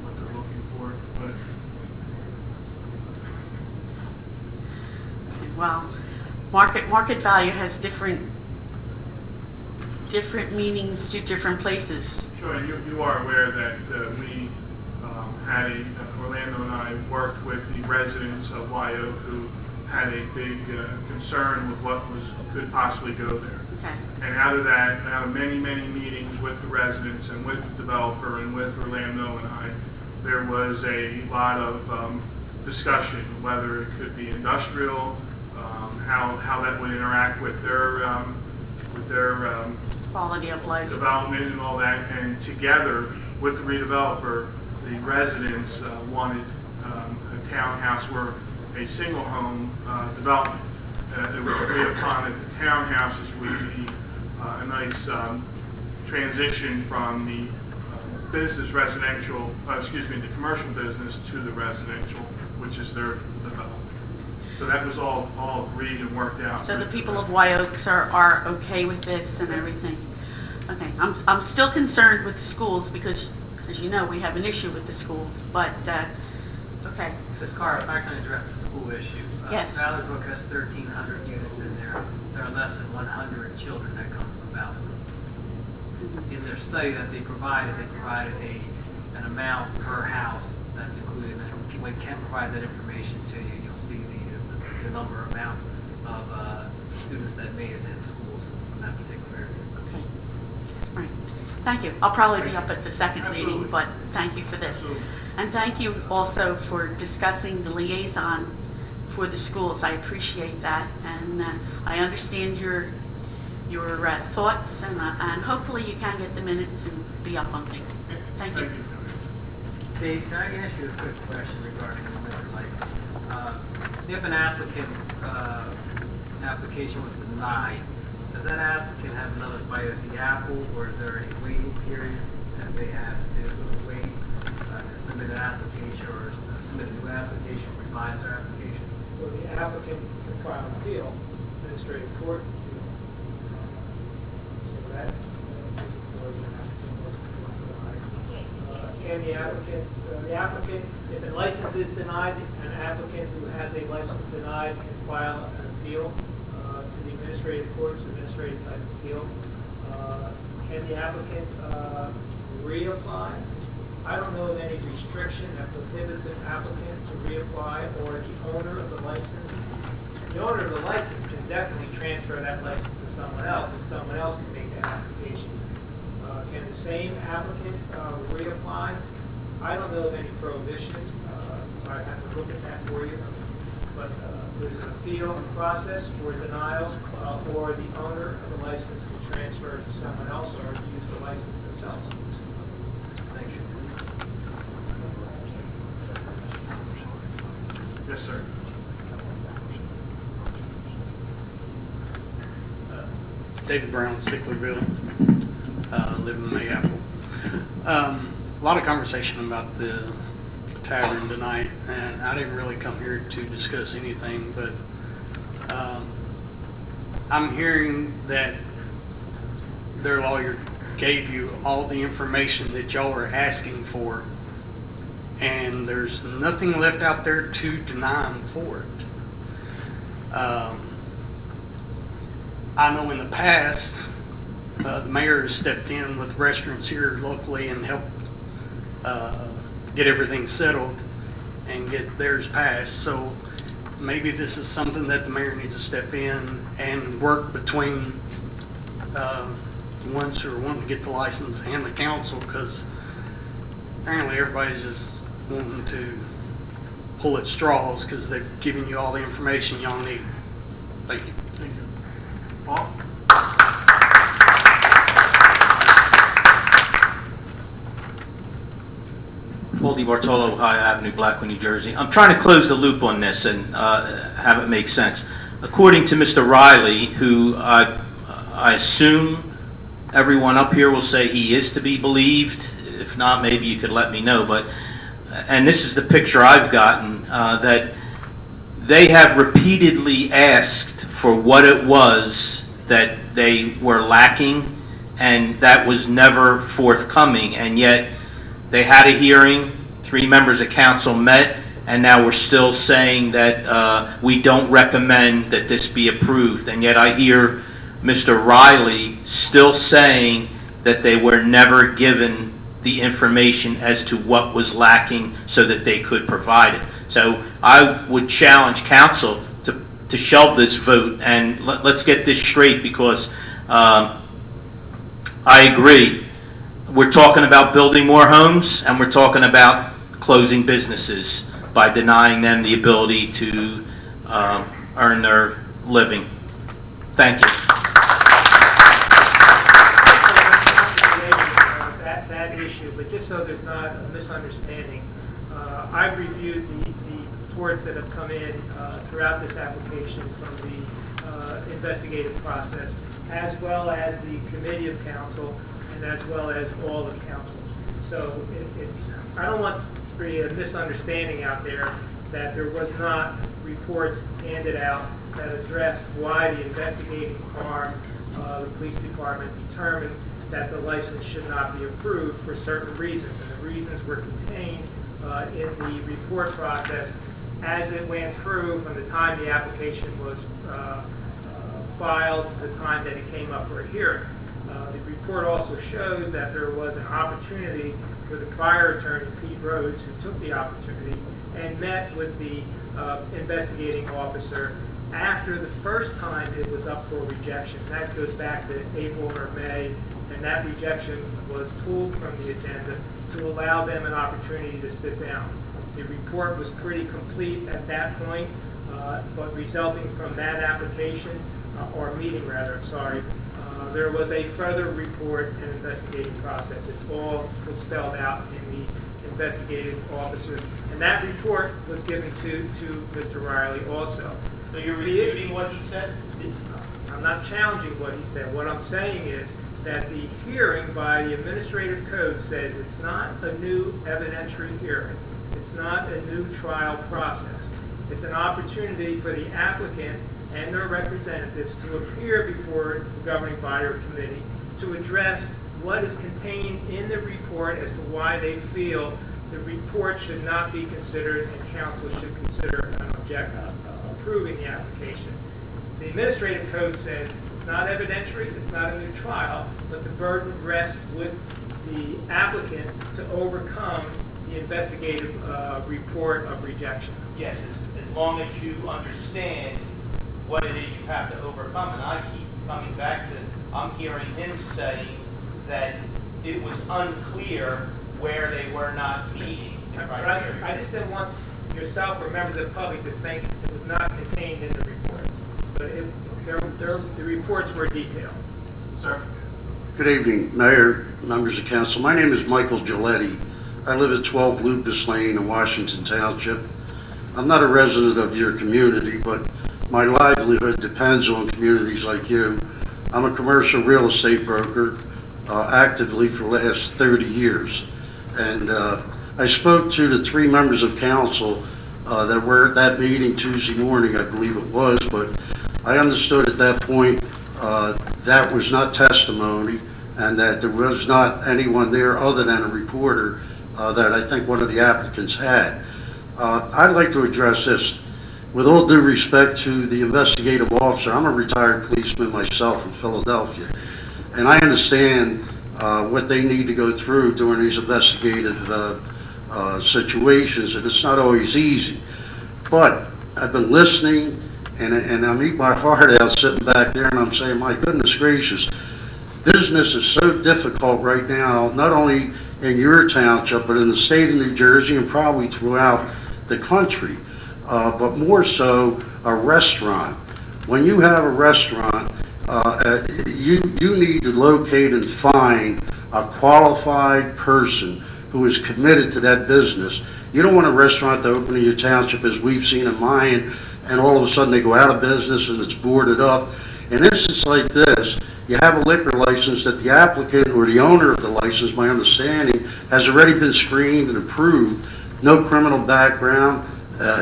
[SPEAKER 1] what they're looking for. But
[SPEAKER 11] Well, market value has different meanings to different places.
[SPEAKER 1] sure, you are aware that we had Orlando and I worked with the residents of Wyoke who had a big concern with what could possibly go there.
[SPEAKER 11] Okay.
[SPEAKER 1] And out of many, many meetings with the residents and with the developer and with Orlando and I, there was a lot of discussion, whether it could be industrial, how that would interact with their
[SPEAKER 11] Quality of life.
[SPEAKER 1] development and all that. And together with the redeveloper, the residents wanted a townhouse or a single home development. It was agreed upon that the townhouses would be a nice transition from the the commercial business to the residential, which is their development. So that was all agreed and worked out.
[SPEAKER 11] So the people of Wyoke are okay with this and everything? Okay, I'm still concerned with the schools because, as you know, we have an issue with the schools, but, okay.
[SPEAKER 10] Ms. Carr, if I can address the school issue.
[SPEAKER 11] Yes.
[SPEAKER 10] Valley Brook has 1,300 units in there. There are less than 100 children that come from Valley Brook. In their study that they provided an amount per house that's included in that. When Ken provides that information to you, you'll see the amount of students that may attend schools in that particular area.
[SPEAKER 11] Okay. All right. Thank you. I'll probably be up at the second
[SPEAKER 1] Absolutely.
[SPEAKER 11] meeting, but thank you for this.
[SPEAKER 1] Absolutely.
[SPEAKER 11] And thank you also for discussing the liaison for the schools. I appreciate that, and I understand your thoughts, and hopefully you can get the minutes and be up on things. Thank you.
[SPEAKER 10] Dave, can I ask you a quick question regarding the liquor license? If an applicant's application was denied, does that applicant have another bite at the apple, or is there a waiting period that they have to wait to submit an application or submit a new application, revise their application?
[SPEAKER 7] Well, the applicant can file an appeal, administrative court appeal. So that is for the applicant was denied. Can the applicant, if a license is denied, an applicant who has a license denied can file an appeal to the administrative court's administrative type appeal. Can the applicant reapply? I don't know of any restriction that prohibits an applicant to reapply or the owner of the license. The owner of the license can definitely transfer that license to someone else if someone else can make that application. Can the same applicant reapply? I don't know of any prohibitions, so I have to look at that for you. But there's an appeal process for denial, or the owner of the license can transfer it to someone else or use the license themselves.
[SPEAKER 10] Thank you.
[SPEAKER 1] Yes, sir.
[SPEAKER 13] David Brown, Sicklerville, live in Mayapple. A lot of conversation about the tavern tonight, and I didn't really come here to discuss anything, but I'm hearing that their lawyer gave you all the information that y'all are asking for, and there's nothing left out there to deny them for it. I know in the past, the mayor has stepped in with restaurants here locally and helped get everything settled and get theirs passed. So maybe this is something that the mayor needs to step in and work between the ones who are wanting to get the license and the council, because apparently everybody's just wanting to pull at straws because they've given you all the information y'all need. Thank you.
[SPEAKER 1] Thank you. Paul?
[SPEAKER 6] Paul DiBartolo, Ohio Avenue, Blackwood, New Jersey. I'm trying to close the loop on this and have it make sense. According to Mr. Riley, who I assume everyone up here will say he is to be believed. If not, maybe you could let me know. And this is the picture I've gotten, that they have repeatedly asked for what it was that they were lacking, and that was never forthcoming. And yet they had a hearing, 3 members of council met, and now we're still saying that we don't recommend that this be approved. And yet I hear Mr. Riley still saying that they were never given the information as to what was lacking so that they could provide it. So I would challenge council to shelve this vote, and let's get this straight, because I agree. We're talking about building more homes, and we're talking about closing businesses by denying them the ability to earn their living. Thank you.
[SPEAKER 7] That issue, but just so there's not a misunderstanding, I've reviewed the reports that have come in throughout this application from the investigative process, as well as the committee of council, and as well as all of council. So I don't want to be a misunderstanding out there that there was not reports handed out that addressed why the investigating arm, the police department, determined that the license should not be approved for certain reasons. And the reasons were contained in the report process as it went through from the time the application was filed to the time that it came up for a hearing. The report also shows that there was an opportunity for the prior attorney, Pete Rhodes, who took the opportunity and met with the investigating officer after the first time it was up for rejection. That goes back to April or May, and that rejection was pulled from the agenda to allow them an opportunity to sit down. The report was pretty complete at that point, but resulting from that application, or meeting rather, I'm sorry, there was a further report and investigating process. It's all was spelled out in the investigating officers, and that report was given to Mr. Riley also.
[SPEAKER 6] So you're refuting what he said?
[SPEAKER 7] I'm not challenging what he said. What I'm saying is that the hearing by the administrative code says it's not a new evidentiary hearing. It's not a new trial process. It's an opportunity for the applicant and their representatives to appear before the governing body or committee to address what is contained in the report as to why they feel the report should not be considered and council should consider approving the application. The administrative code says it's not evidentiary, it's not a new trial, but the burden rests with the applicant to overcome the investigative report of rejection.
[SPEAKER 6] Yes, as long as you understand what it is you have to overcome. And I keep coming back to, I'm hearing him saying that it was unclear where they were not meeting the criteria.
[SPEAKER 7] I just didn't want yourself or members of the public to think it was not contained in the report. But the reports were detailed.
[SPEAKER 1] Sir?
[SPEAKER 14] Good evening, Mayor, members of council. My name is Michael Giletti. I live at 12 Lupus Lane in Washington Township. I'm not a resident of your community, but my livelihood depends on communities like you. I'm a commercial real estate broker, actively for the last 30 years. And I spoke to the 3 members of council that were at that meeting Tuesday morning, I believe it was, but I understood at that point that was not testimony. and that there was not anyone there other than a reporter that I think one of the applicants had. I'd like to address this. With all due respect to the investigative officer, I'm a retired policeman myself from Philadelphia, and I understand what they need to go through during these investigative situations, and it's not always easy. But I've been listening, and I'm eating my heart out sitting back there, and I'm saying, my goodness gracious, business is so difficult right now, not only in your township, but in the state of New Jersey and probably throughout the country. But more so a restaurant. When you have a restaurant, you need to locate and find a qualified person who is committed to that business. You don't want a restaurant to open in your township, as we've seen in mine, and all of a sudden they go out of business and it's boarded up. In instances like this, you have a liquor license that the applicant or the owner of the license, my understanding, has already been screened and approved, no criminal background.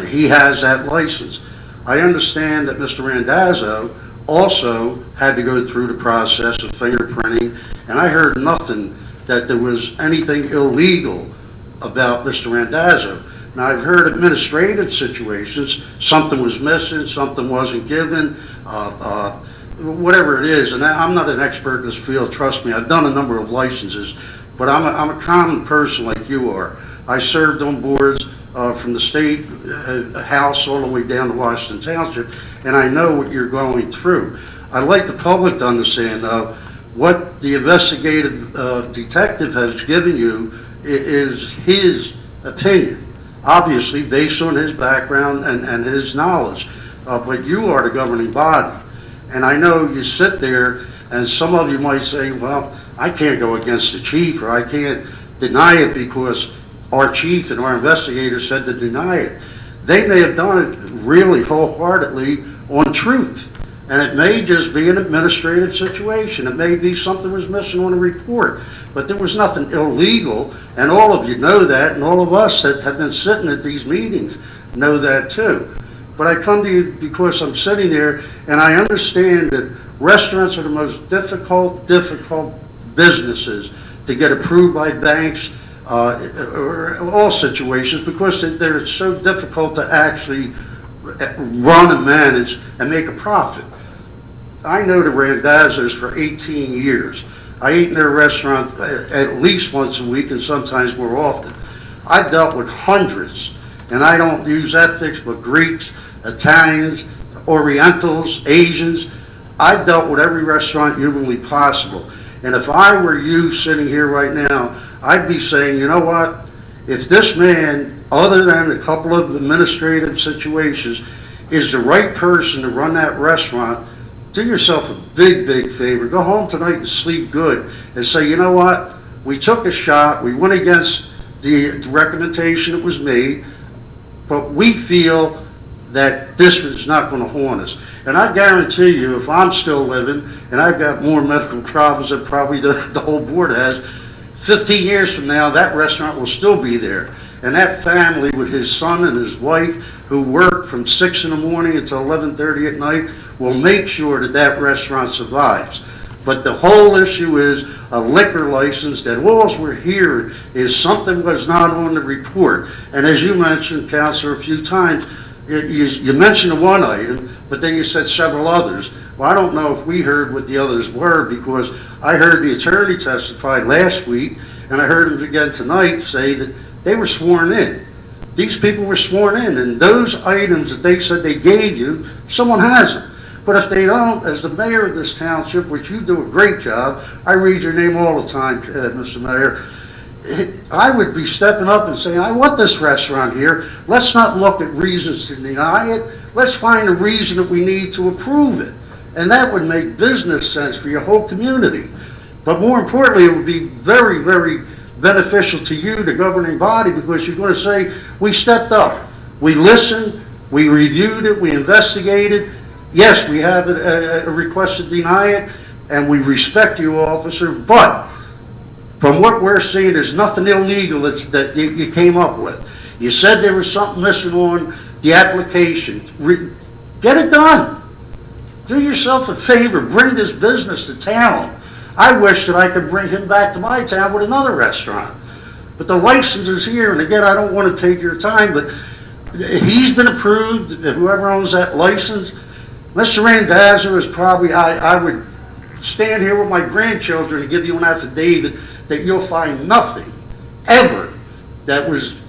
[SPEAKER 14] He has that license. I understand that Mr. Randazzo also had to go through the process of fingerprinting, and I heard nothing that there was anything illegal about Mr. Randazzo. Now, I've heard administrative situations, something was missing, something wasn't given, whatever it is, and I'm not an expert in this field, trust me. I've done a number of licenses, but I'm a common person like you are. I served on boards from the state house all the way down to Washington Township, and I know what you're going through. I'd like the public to understand, though, what the investigative detective has given you is his opinion, obviously based on his background and his knowledge, but you are the governing body. And I know you sit there, and some of you might say, well, I can't go against the chief, or I can't deny it because our chief and our investigators said to deny it. They may have done it really wholeheartedly on truth, and it may just be an administrative situation. It may be something was missing on a report, but there was nothing illegal, and all of you know that, and all of us that have been sitting at these meetings know that too. But I come to you because I'm sitting there, and I understand that restaurants are the most difficult businesses to get approved by banks, or all situations, because they're so difficult to actually run and manage and make a profit. I know the Randazzos for 18 years. I eat in their restaurant at least once a week and sometimes more often. I've dealt with hundreds, and I don't use ethnics, but Greeks, Italians, Orientals, Asians. I've dealt with every restaurant humanly possible. And if I were you sitting here right now, I'd be saying, you know what? If this man, other than a couple of administrative situations, is the right person to run that restaurant, do yourself a big favor. Go home tonight and sleep good and say, you know what? We took a shot. We went against the recommendation that was made, but we feel that this is not going to haunt us. And I guarantee you, if I'm still living, and I've got more medical troubles than probably the whole board has, 15 years from now, that restaurant will still be there. And that family with his son and his wife, who work from 6 in the morning until 11:30 at night, will make sure that that restaurant survives. But the whole issue is a liquor license, that all we're hearing is something was not on the report. And as you mentioned, Counselor, a few times, you mentioned the one item, but then you said several others. Well, I don't know if we heard what the others were, because I heard the attorney testify last week, and I heard him again tonight say that they were sworn in. These people were sworn in, and those items that they said they gave you, someone has them. But if they don't, as the mayor of this township, which you do a great job, I read your name all the time, Mr. Mayor, I would be stepping up and saying, I want this restaurant here. Let's not look at reasons to deny it. Let's find a reason that we need to approve it. And that would make business sense for your whole community. But more importantly, it would be very beneficial to you, the governing body, because you're going to say, we stepped up. We listened. We reviewed it. We investigated. Yes, we have a request to deny it, and we respect you, officer, but from what we're seeing, there's nothing illegal that you came up with. You said there was something missing on the application. Get it done. Do yourself a favor. Bring this business to town. I wish that I could bring him back to my town with another restaurant. But the license is here, and again, I don't want to take your time, but he's been approved, whoever owns that license. Mr. Randazzo is probably, I would stand here with my grandchildren and give you an affidavit that you'll find nothing ever that was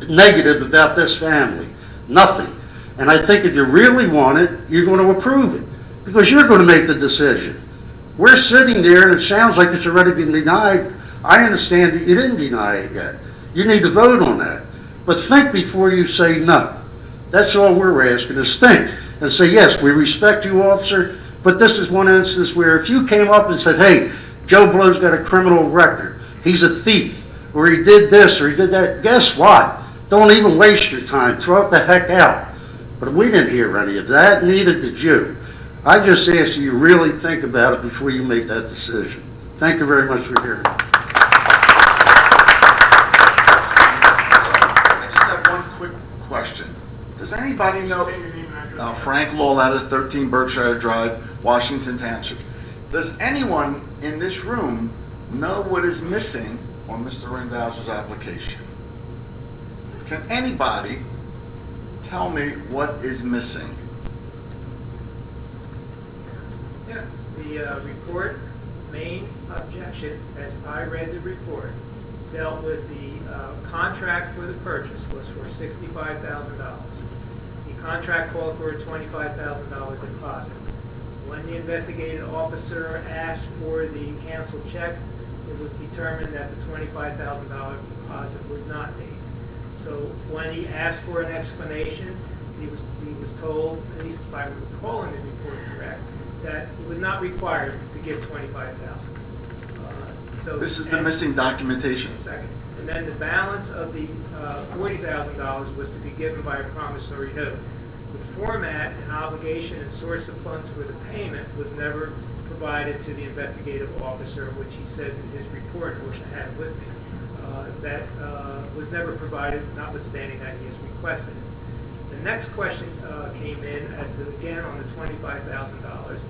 [SPEAKER 14] negative about this family. Nothing. And I think if you really want it, you're going to approve it, because you're going to make the decision. We're sitting there, and it sounds like it's already been denied. I understand that you didn't deny it yet. You need to vote on that. But think before you say no. That's all we're asking, is think and say, yes, we respect you, officer, but this is one instance where if you came up and said, hey, Joe Blow's got a criminal record, he's a thief, or he did this, or he did that, guess what? Don't even waste your time. Throw it the heck out. But we didn't hear any of that, neither did you. I just ask you really think about it before you make that decision. Thank you very much for hearing.
[SPEAKER 5] I just have one quick question. Does anybody know, Frank Lawletta, 13 Berkshire Drive, Washington Township. Does anyone in this room know what is missing on Mr. Randazzo's application? Can anybody tell me what is missing?
[SPEAKER 7] Yeah, the report, main objection, as I read the report, dealt with the contract for the purchase was for $65,000. The contract called for a $25,000 deposit. When the investigative officer asked for the canceled check, it was determined that the $25,000 deposit was not made. So when he asked for an explanation, he was told, at least if I'm recalling the report correct, that he was not required to give $25,000.
[SPEAKER 5] This is the missing documentation.
[SPEAKER 7] Second. And then the balance of the $40,000 was to be given by a promissory note. The format and obligation and source of funds for the payment was never provided to the investigative officer, which he says in his report, which I have with me. That was never provided, notwithstanding that he has requested it. The next question came in as to, again, on the $25,000.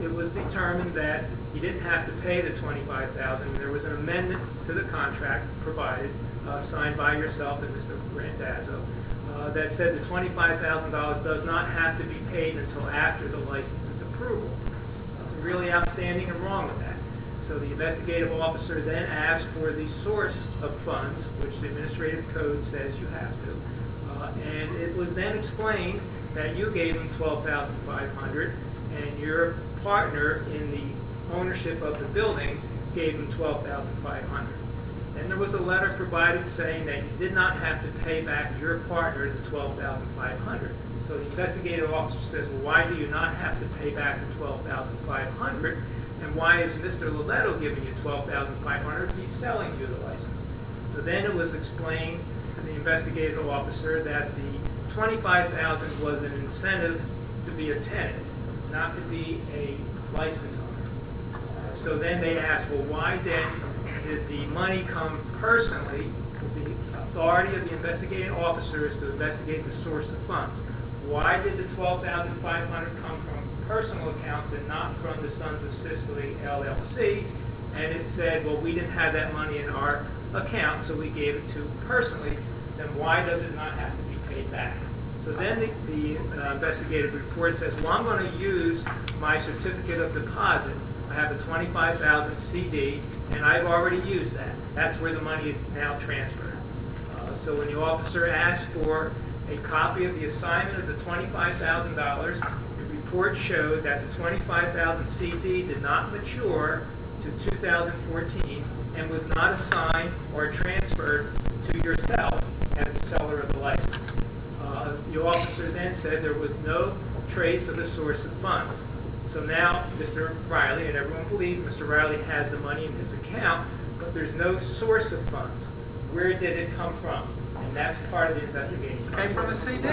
[SPEAKER 7] It was determined that he didn't have to pay the $25,000. There was an amendment to the contract provided, signed by yourself and Mr. Randazzo, that said the $25,000 does not have to be paid until after the license's approval. Nothing really outstanding and wrong with that. So the investigative officer then asked for the source of funds, which the administrative code says you have to. And it was then explained that you gave him $12,500 and your partner in the ownership of the building gave him $12,500. Then there was a letter provided saying that you did not have to pay back your partner the $12,500. So the investigative officer says, well, why do you not have to pay back the $12,500? And why is Mr. Loletto giving you $12,500 if he's selling you the license? So then it was explained to the investigative officer that the $25,000 was an incentive to be a tenant, not to be a license owner. So then they asked, well, why then did the money come personally? Because the authority of the investigating officer is to investigate the source of funds. Why did the $12,500 come from personal accounts and not from the Sons of Sicily LLC? And it said, well, we didn't have that money in our account, so we gave it to personally. Then why does it not have to be paid back? So then the investigative report says, well, I'm going to use my certificate of deposit. I have a $25,000 CD, and I've already used that. That's where the money is now transferred. So when the officer asked for a copy of the assignment of the $25,000, the report showed that the $25,000 CD did not mature to 2014 and was not assigned or transferred to yourself as the seller of the license. The officer then said there was no trace of the source of funds. So now Mr. Riley, and everyone believes Mr. Riley has the money in his account, but there's no source of funds. Where did it come from? And that's part of the investigating process.
[SPEAKER 4] Came from the CD.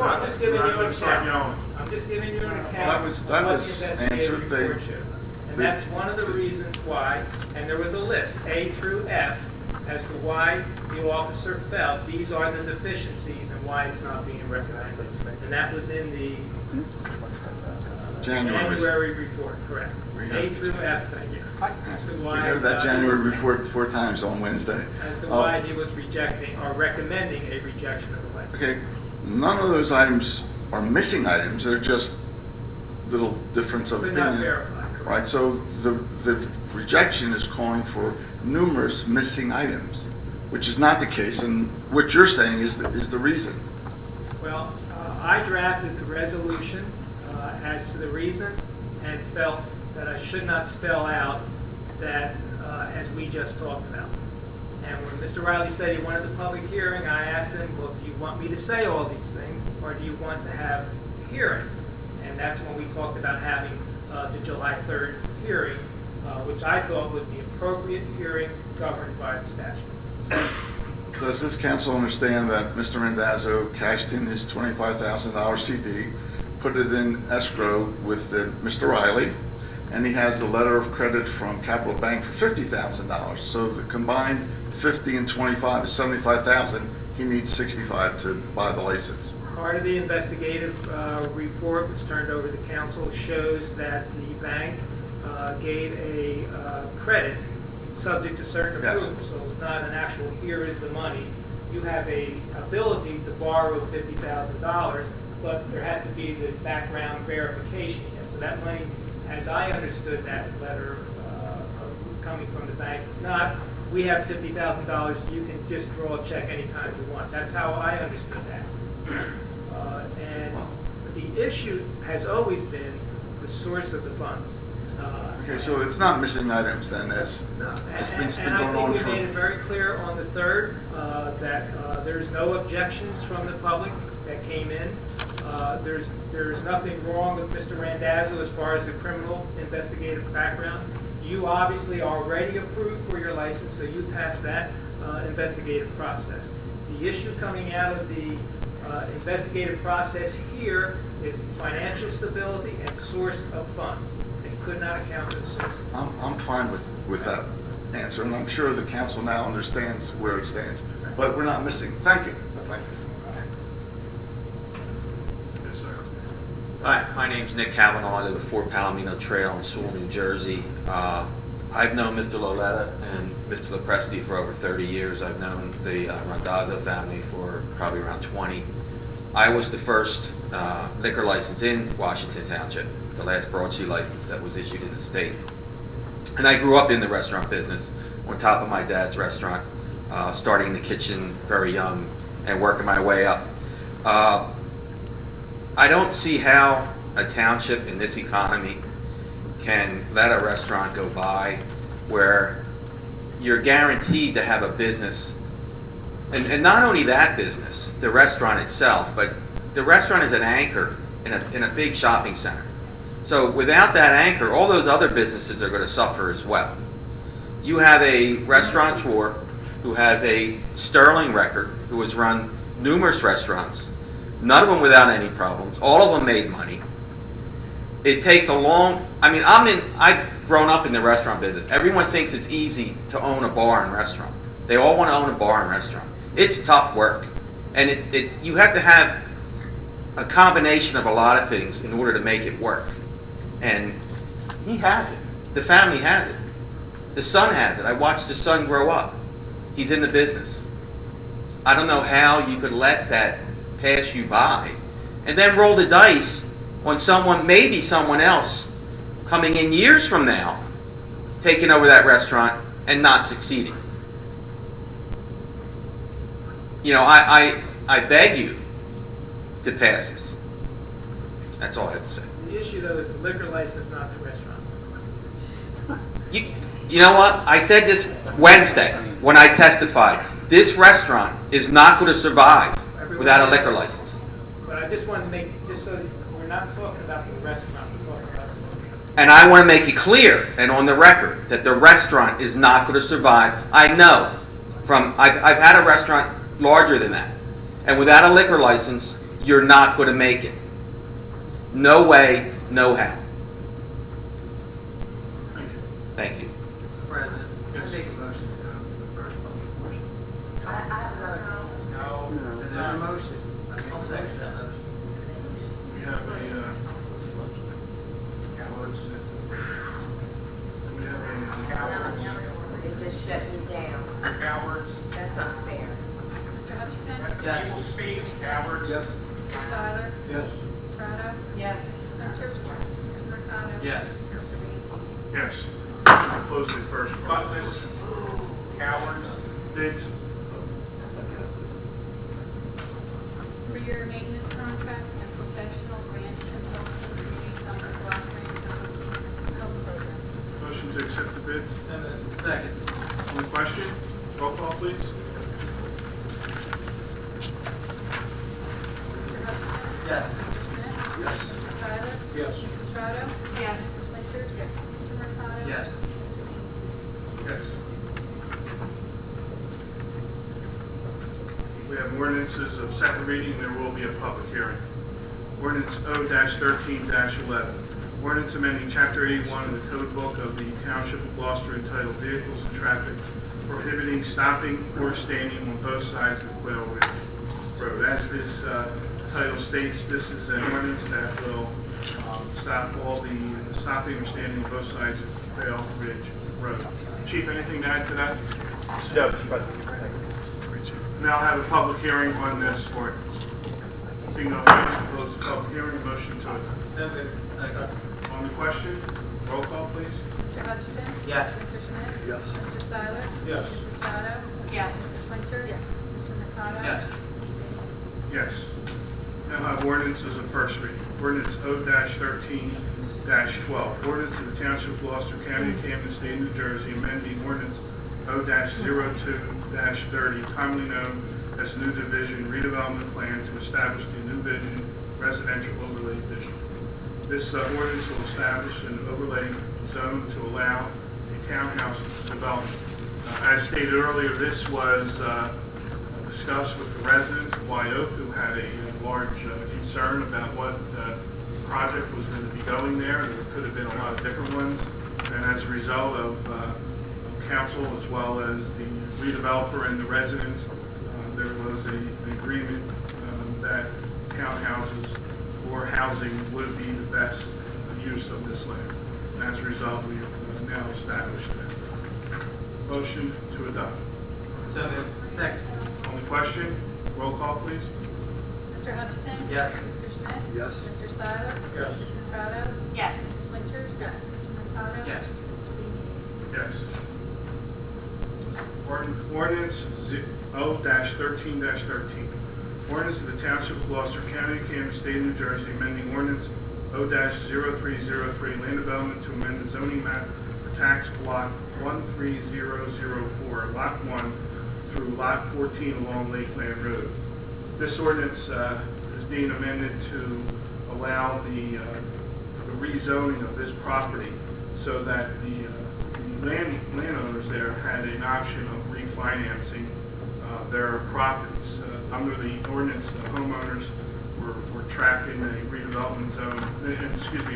[SPEAKER 7] I'm just giving you an account. I'm just giving you an account.
[SPEAKER 5] That was answered.
[SPEAKER 7] And that's one of the reasons why, and there was a list, A through F, as to why the officer felt these are the deficiencies and why it's not being recommended. And that was in the January report, correct.
[SPEAKER 5] We
[SPEAKER 7] A
[SPEAKER 5] have-
[SPEAKER 7] through F, thank you. As to
[SPEAKER 5] We
[SPEAKER 7] why,
[SPEAKER 5] heard that January report 4 times on Wednesday.
[SPEAKER 7] As to why he was rejecting or recommending a rejection of the license.
[SPEAKER 5] Okay, none of those items are missing items, they're just little difference of
[SPEAKER 7] Could
[SPEAKER 5] opinion.
[SPEAKER 7] not verify, correct.
[SPEAKER 5] Right, so the rejection is calling for numerous missing items, which is not the case, and what you're saying is the reason.
[SPEAKER 7] Well, I drafted the resolution as to the reason and felt that I should not spell out that, as we just talked about. And when Mr. Riley said he wanted the public hearing, I asked him, well, do you want me to say all these things, or do you want to have a hearing? And that's when we talked about having the July 3rd hearing, which I thought was the appropriate hearing governed by the statute.
[SPEAKER 5] Does this council understand that Mr. Randazzo cashed in his $25,000 CD, put it in escrow with Mr. Riley, and he has the letter of credit from Capital Bank for $50,000. So the combined 50 and 25 is $75,000. He needs 65 to buy the license.
[SPEAKER 7] Part of the investigative report, which turned over to the council, shows that the bank gave a credit subject to certain
[SPEAKER 5] Yes.
[SPEAKER 7] approvals. So it's not an actual, here is the money. You have a ability to borrow $50,000, but there has to be the background verification. And so that money, as I understood that letter coming from the bank, was not, we have $50,000, you can just draw a check anytime you want. That's how I understood that. And the issue has always been the source of the funds.
[SPEAKER 5] Okay, so it's not missing items then, as it's been
[SPEAKER 7] And I
[SPEAKER 5] going on
[SPEAKER 7] think we made it
[SPEAKER 5] for...
[SPEAKER 7] very clear on the 3rd that there's no objections from the public that came in. There's nothing wrong with Mr. Randazzo as far as the criminal investigative background. You obviously are already approved for your license, so you passed that investigative process. The issue coming out of the investigative process here is financial stability and source of funds. They could not account for the source of funds.
[SPEAKER 5] I'm fine with that answer, and I'm sure the council now understands where it stands, but we're not missing. Thank you. Thank you. Yes, sir.
[SPEAKER 15] Hi, my name's Nick Cavanaugh. I live at 4 Palomino Trail in Sewell, New Jersey. I've known Mr. Loletta and Mr. Lopresti for over 30 years. I've known the Randazzo family for probably around 20. I was the first liquor license in Washington Township, the last broadsheet license that was issued in the state. And I grew up in the restaurant business on top of my dad's restaurant, starting in the kitchen very young and working my way up. I don't see how a township in this economy can let a restaurant go by where you're guaranteed to have a business, and not only that business, the restaurant itself, but the restaurant is an anchor in a big shopping center. So without that anchor, all those other businesses are going to suffer as well. You have a restaurateur who has a sterling record, who has run numerous restaurants, none of them without any problems, all of them made money. It takes a long, I've grown up in the restaurant business. Everyone thinks it's easy to own a bar and restaurant. They all want to own a bar and restaurant. It's tough work. And you have to have a combination of a lot of things in order to make it work. And he has it. The family has it. The son has it. I watched the son grow up. He's in the business. I don't know how you could let that pass you by and then roll the dice on someone, maybe someone else, coming in years from now, taking over that restaurant and not succeeding. You know, I beg you to pass this. That's all I have to say.
[SPEAKER 7] The issue, though, is the liquor license, not the restaurant.
[SPEAKER 15] You know what? I said this Wednesday when I testified. This restaurant is not going to survive without a liquor license.
[SPEAKER 7] But I just wanted to make, just so that we're not talking about the restaurant, we're talking about the liquor license.
[SPEAKER 15] And I want to make it clear and on the record that the restaurant is not going to survive. I know I've had a restaurant larger than that. And without a liquor license, you're not going to make it. No way, no how. Thank you.
[SPEAKER 10] Mr. President, I make a motion to close the first public portion. No. There's a motion. I make a second that motion.
[SPEAKER 1] We have
[SPEAKER 10] Yes.
[SPEAKER 1] Evil speak, cowards.
[SPEAKER 10] Yes.
[SPEAKER 3] Mr. Seiler.
[SPEAKER 10] Yes.
[SPEAKER 3] Mrs. Estrada.
[SPEAKER 11] Yes.
[SPEAKER 3] Mrs. Winters. Mr. Mercado.
[SPEAKER 10] Yes.
[SPEAKER 3] Mr. Bean.
[SPEAKER 1] Yes. I'll close it first. Gutless, cowards, bids.
[SPEAKER 3] For your maintenance contract and professional grant consulting duties under Gloucester Health Program.
[SPEAKER 1] Motion to accept the bids.
[SPEAKER 10] Second.
[SPEAKER 1] On the question, roll call, please.
[SPEAKER 3] Mr. Hudson.
[SPEAKER 10] Yes.
[SPEAKER 3] Mr. Smith.
[SPEAKER 14] Yes.
[SPEAKER 3] Mr. Seiler.
[SPEAKER 10] Yes.
[SPEAKER 3] Mrs. Estrada.
[SPEAKER 11] Yes.
[SPEAKER 3] Mrs. Winters. Mr. Mercado.
[SPEAKER 10] Yes.
[SPEAKER 1] Yes. We have ordinances of second reading, there will be a public hearing. Ordinance O-13-11. Ordinance amending Chapter 81 of the Code Book of the Township of Gloucester entitled Vehicles and Traffic, prohibiting stopping or standing on both sides of Quail Ridge Road. As this title states, this is an ordinance that will stop all the stopping or standing on both sides of Quail Ridge Road. Chief, anything to add to that?
[SPEAKER 4] No, Mr. President.
[SPEAKER 1] Now have a public hearing on this ordinance. Seeing no objection, close the public hearing. Motion to adopt.
[SPEAKER 10] Second.
[SPEAKER 1] On the question, roll call, please.
[SPEAKER 3] Mr. Hutchison.
[SPEAKER 10] Yes.
[SPEAKER 3] Mr. Smith.
[SPEAKER 14] Yes.
[SPEAKER 3] Mr. Seiler.
[SPEAKER 10] Yes.
[SPEAKER 3] Mrs. Estrada.
[SPEAKER 11] Yes.
[SPEAKER 3] Mrs. Winters. Mr. Mercado.
[SPEAKER 10] Yes.
[SPEAKER 1] Yes. Now have ordinances of first reading. Ordinance O-13-12. Ordinance of the Township of Gloucester County, Camden State, New Jersey, amending ordinance O-02-30, commonly known as New Division Redevelopment Plan to establish the New Vision Residential Overlay District. This ordinance will establish an overlay zone to allow a townhouse development. As stated earlier, this was discussed with the residents of White Oak, who had a large concern about what project was going to be going there. There could have been a lot of different ones. And as a result of council as well as the redeveloper and the residents, there was an agreement that townhouses or housing would be the best use of this land. And as a result, we have now established that. Motion to adopt.
[SPEAKER 10] Second.
[SPEAKER 1] On the question, roll call, please.
[SPEAKER 3] Mr. Hutchison.
[SPEAKER 10] Yes.
[SPEAKER 3] Mr. Smith.
[SPEAKER 14] Yes.
[SPEAKER 3] Mr. Seiler.
[SPEAKER 10] Yes.
[SPEAKER 3] Mrs. Estrada.
[SPEAKER 11] Yes.
[SPEAKER 3] Mrs. Winters. Mr. Mercado.
[SPEAKER 10] Yes.
[SPEAKER 3] Mr. Bean.
[SPEAKER 1] Yes. Ordinance O-13-13. Ordinance of the Township of Gloucester County, Camden State, New Jersey, amending ordinance O-0303, land development to amend the zoning map for tax block 13004, lot 1 through lot 14 along Lakeland Road. This ordinance is being amended to allow the rezoning of this property so that the landowners there had an option of refinancing their properties. Under the ordinance, the homeowners were trapped in a redevelopment zone, in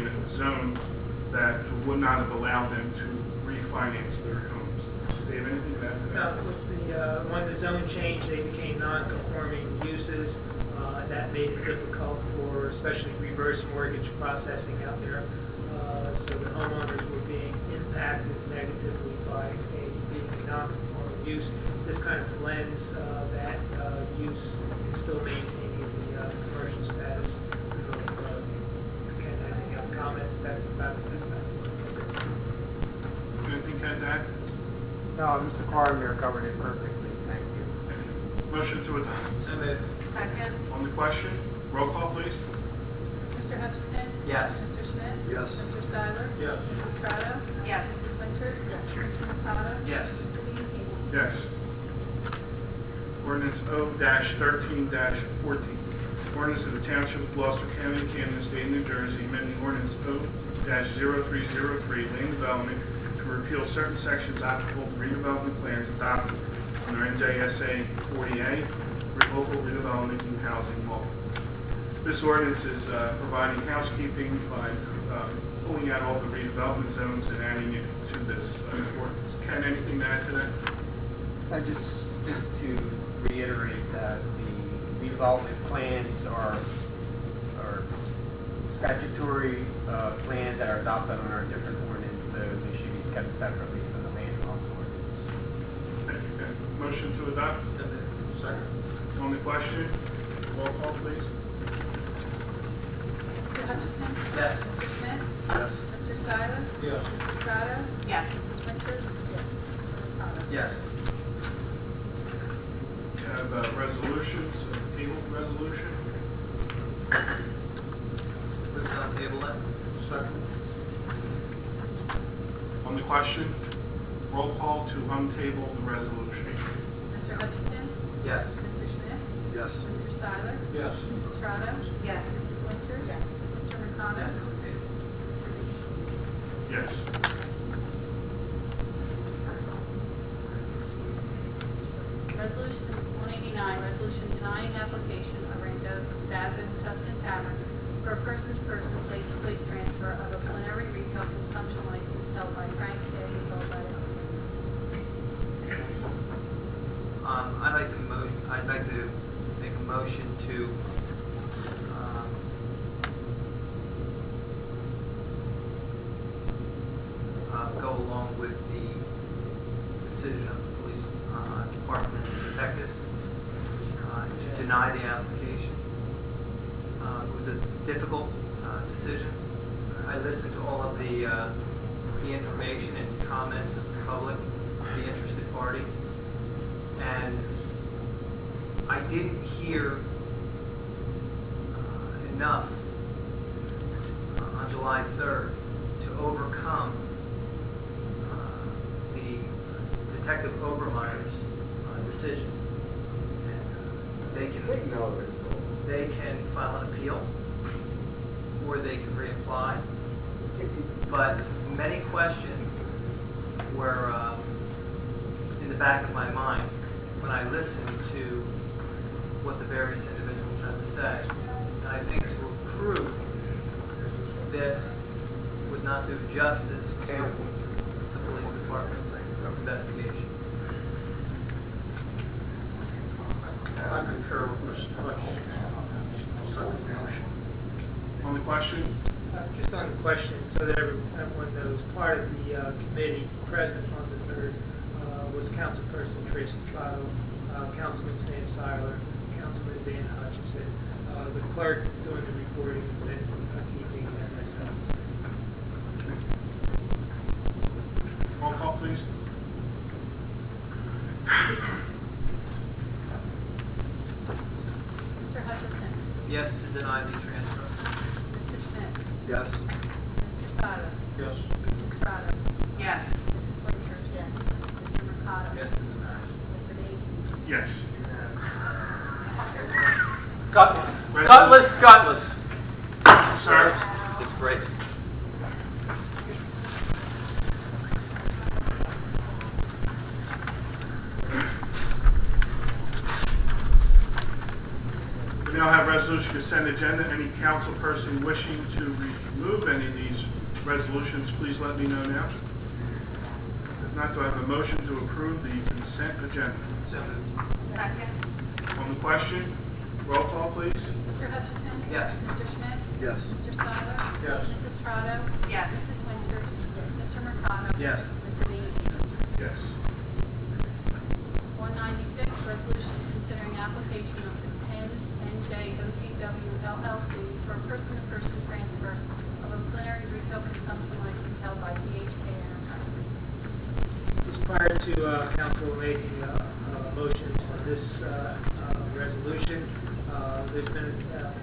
[SPEAKER 1] a zone that would not have allowed them to refinance their homes. Dave, anything to add to that?
[SPEAKER 7] With when the zone changed, they became non-conforming uses. That made it difficult for especially reverse mortgage processing out there. So the homeowners were being impacted negatively by being a non-conforming use. This kind of blends that use and still maintaining the commercial status. Ken has any other comments? That's about it.
[SPEAKER 1] Anything to add to that?
[SPEAKER 12] No, Mr. Carter covered it perfectly. Thank you.
[SPEAKER 1] Motion to adopt.
[SPEAKER 11] Second.
[SPEAKER 1] On the question, roll call, please.
[SPEAKER 3] Mr. Hutchison.
[SPEAKER 10] Yes.
[SPEAKER 3] Mr. Smith.
[SPEAKER 14] Yes.
[SPEAKER 3] Mr. Seiler.
[SPEAKER 10] Yes.
[SPEAKER 3] Mrs. Estrada.
[SPEAKER 11] Yes.
[SPEAKER 3] Mrs. Winters. Mr. Mercado.
[SPEAKER 10] Yes.
[SPEAKER 3] Mr. Bean.
[SPEAKER 1] Yes. Ordinance O-13-14. Ordinance of the Township of Gloucester County, Camden State, New Jersey, amending ordinance O-0303, land development to repeal certain sections applicable to redevelopment plans adopted under NJSA 40A, local redevelopment and housing law. This ordinance is providing housekeeping by pulling out all the redevelopment zones and adding it to this ordinance. Ken, anything to add to that?
[SPEAKER 12] Just to reiterate that the redevelopment plans are statutory plans that are adopted under a different ordinance, so they should be kept separately from the land development ordinance.
[SPEAKER 1] Thank you, Ken. Motion to adopt?
[SPEAKER 10] Second.
[SPEAKER 1] On the question, roll call, please.
[SPEAKER 3] Mr. Hutchison?
[SPEAKER 10] Yes.
[SPEAKER 3] Mr. Schmidt?
[SPEAKER 14] Yes.
[SPEAKER 3] Mr. Seiler?
[SPEAKER 10] Yes.
[SPEAKER 3] Mrs. Estrada?
[SPEAKER 11] Yes.
[SPEAKER 3] Mrs. Winters? Mr. Mercado?
[SPEAKER 10] Yes.
[SPEAKER 1] We have resolutions, table resolution.
[SPEAKER 10] Move on table that.
[SPEAKER 1] Second. On the question, roll call to untable the resolution.
[SPEAKER 3] Mr. Hutchison?
[SPEAKER 10] Yes.
[SPEAKER 3] Mr. Schmidt?
[SPEAKER 14] Yes.
[SPEAKER 3] Mr. Seiler?
[SPEAKER 10] Yes.
[SPEAKER 3] Mrs. Estrada?
[SPEAKER 11] Yes.
[SPEAKER 3] Mrs. Winters?
[SPEAKER 11] Yes.
[SPEAKER 3] Mr. Mercado?
[SPEAKER 10] Yes.
[SPEAKER 3] Mr. Bean?
[SPEAKER 1] Yes.
[SPEAKER 3] Resolution 189, resolution denying application of Randazzo's Tuscan Tavern for a person-to-person, place-to-place transfer of a plenary retail consumption license held by Frank A. Bowlett.
[SPEAKER 10] I'd like to make a motion to, go along with the decision of the police, department detectives, to deny the application. It was a difficult, decision. I listened to all of the information and comments of the public, the interested parties, and I didn't hear enough on July 3rd to overcome the Detective Obermeyer's decision. And, they can file an appeal, or they can reapply. But many questions were in the back of my mind when I listened to what the various individuals had to say. And I think to approve this would not do justice to the police department's investigation.
[SPEAKER 8] I concur with Mr. Hutchison.
[SPEAKER 1] On the question,
[SPEAKER 7] Just on the question, so that everyone knows, part of the committee present on the 3rd was Councilperson Tracy Trotto, Councilman Sam Seiler, Councilman Dan Hutchison, the clerk doing the reporting, and then keeping and myself.
[SPEAKER 1] roll call, please.
[SPEAKER 3] Mr. Hutchison?
[SPEAKER 10] Yes to deny the transfer.
[SPEAKER 3] Mr. Schmidt?
[SPEAKER 14] Yes.
[SPEAKER 3] Mr. Seiler?
[SPEAKER 10] Yes.
[SPEAKER 3] Mrs. Estrada?
[SPEAKER 11] Yes.
[SPEAKER 3] Mrs. Winters? Yes. Mr. Mercado?
[SPEAKER 10] Yes to deny.
[SPEAKER 3] Mr. Bean?
[SPEAKER 1] Yes.
[SPEAKER 13] Gutless. Gutless, gutless.
[SPEAKER 1] Sir,
[SPEAKER 15] Disgrace.
[SPEAKER 1] we now have resolution consent agenda. Any council person wishing to remove any of these resolutions, please let me know now. If not, do I have a motion to approve the consent agenda?
[SPEAKER 10] So moved.
[SPEAKER 11] Second.
[SPEAKER 1] On the question, roll call, please.
[SPEAKER 3] Mr. Hutchison?
[SPEAKER 10] Yes.
[SPEAKER 3] Mr. Schmidt?
[SPEAKER 14] Yes.
[SPEAKER 3] Mr. Seiler?
[SPEAKER 10] Yes.
[SPEAKER 3] Mrs. Estrada?
[SPEAKER 11] Yes.
[SPEAKER 3] Mrs. Winters? Mr. Mercado?
[SPEAKER 10] Yes.
[SPEAKER 3] Mr. Bean?
[SPEAKER 1] Yes.
[SPEAKER 3] 196, resolution considering application of NJOTW LLC for a person-to-person transfer of a plenary retail consumption license held by DHK Enterprises.
[SPEAKER 7] Just prior to council making motions on this resolution, there's been,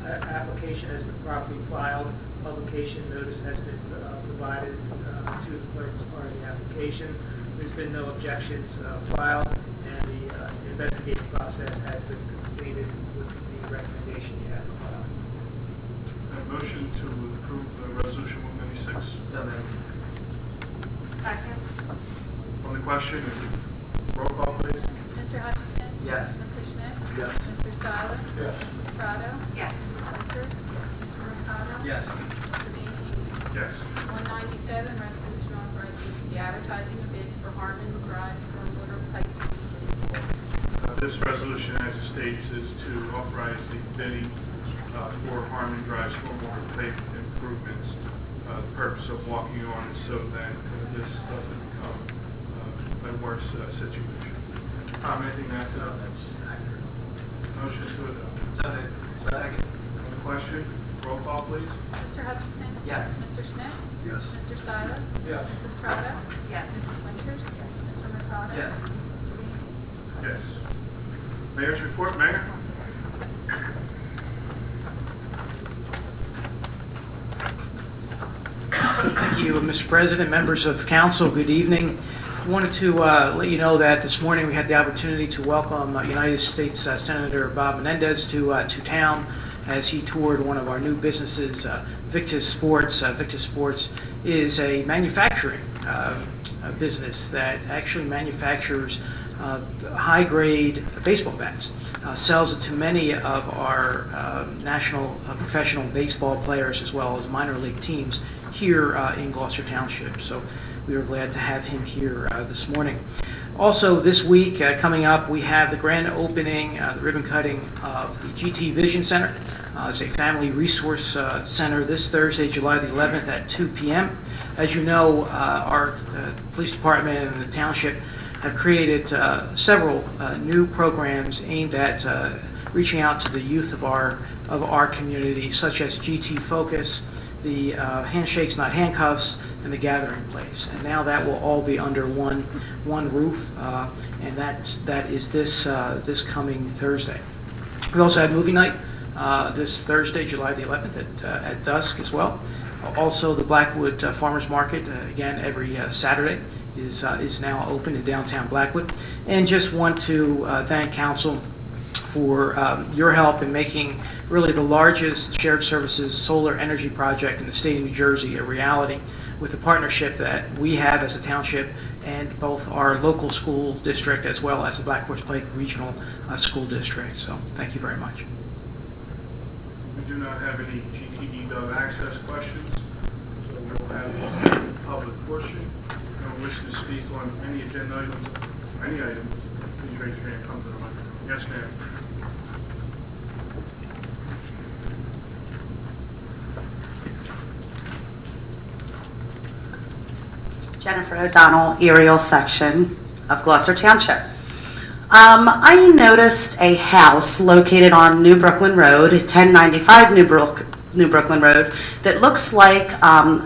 [SPEAKER 7] application has been properly filed, publication notice has been provided to the clerk as part of the application. There's been no objections filed, and the investigative process has been completed with the recommendation you have filed.
[SPEAKER 1] A motion to approve resolution 196.
[SPEAKER 10] So moved.
[SPEAKER 11] Second.
[SPEAKER 1] On the question, roll call, please.
[SPEAKER 3] Mr. Hutchison?
[SPEAKER 10] Yes.
[SPEAKER 3] Mr. Schmidt?
[SPEAKER 14] Yes.
[SPEAKER 3] Mr. Seiler?
[SPEAKER 10] Yes.
[SPEAKER 3] Mrs. Estrada?
[SPEAKER 11] Yes.
[SPEAKER 3] Mrs. Winters? Mr. Mercado?
[SPEAKER 10] Yes.
[SPEAKER 3] Mr. Bean?
[SPEAKER 1] Yes.
[SPEAKER 3] 197, resolution authorizing the advertising of bids for Harmon Drive stormwater pipe.
[SPEAKER 1] This resolution, as it states, is to authorize the bidding for Harmon Drive stormwater pipe improvements. The purpose of walking on is so that this doesn't become a worse situation. Tom, anything to add to that?
[SPEAKER 10] That's accurate.
[SPEAKER 1] Motion to adopt.
[SPEAKER 12] Second.
[SPEAKER 1] On the question, roll call, please.
[SPEAKER 3] Mr. Hutchison?
[SPEAKER 12] Yes.
[SPEAKER 3] Mr. Schmidt?
[SPEAKER 14] Yes.
[SPEAKER 3] Mr. Seiler?
[SPEAKER 1] Yes.
[SPEAKER 3] Mrs. Trotta?
[SPEAKER 11] Yes.
[SPEAKER 3] Mrs. Winters? Mr. Mercado?
[SPEAKER 12] Yes.
[SPEAKER 3] Mr. Beatty?
[SPEAKER 1] Yes. Mayor's report, Mayor?
[SPEAKER 16] Thank you, Mr. President, members of council, good evening. I wanted to let you know that this morning we had the opportunity to welcome United States Senator Bob Menendez to town as he toured one of our new businesses, Victus Sports. Victus Sports is a manufacturing business that actually manufactures high-grade baseball bats, sells it to many of our national professional baseball players as well as minor league teams here in Gloucester Township. So we are glad to have him here this morning. Also this week, coming up, we have the grand opening, the ribbon cutting of the GT Vision Center. It's a family resource center this Thursday, July the 11th at 2 p.m. As you know, our police department and the township have created several new programs aimed at reaching out to the youth of our community, such as GT Focus, the Handshakes Not Handcuffs, and the Gathering Place. And now that will all be under one roof, and that is this coming Thursday. We also have movie night this Thursday, July the 11th at dusk as well. Also, the Blackwood Farmers Market, again, every Saturday is now open in downtown Blackwood. And just want to thank council for your help in making really the largest shared services solar energy project in the state of New Jersey a reality with the partnership that we have as a township and both our local school district as well as the Black Horse Pike Regional School District. So thank you very much.
[SPEAKER 1] We do not have any GTE Gov access questions, so we'll have the second public portion. If anyone wishes to speak on any agenda items, any item, please raise your hand, come to the microphone. Yes, ma'am.
[SPEAKER 17] Jennifer O'Donnell, aerial section of Gloucester Township. I noticed a house located on New Brooklyn Road, 1095 New Brooklyn Road, that looks like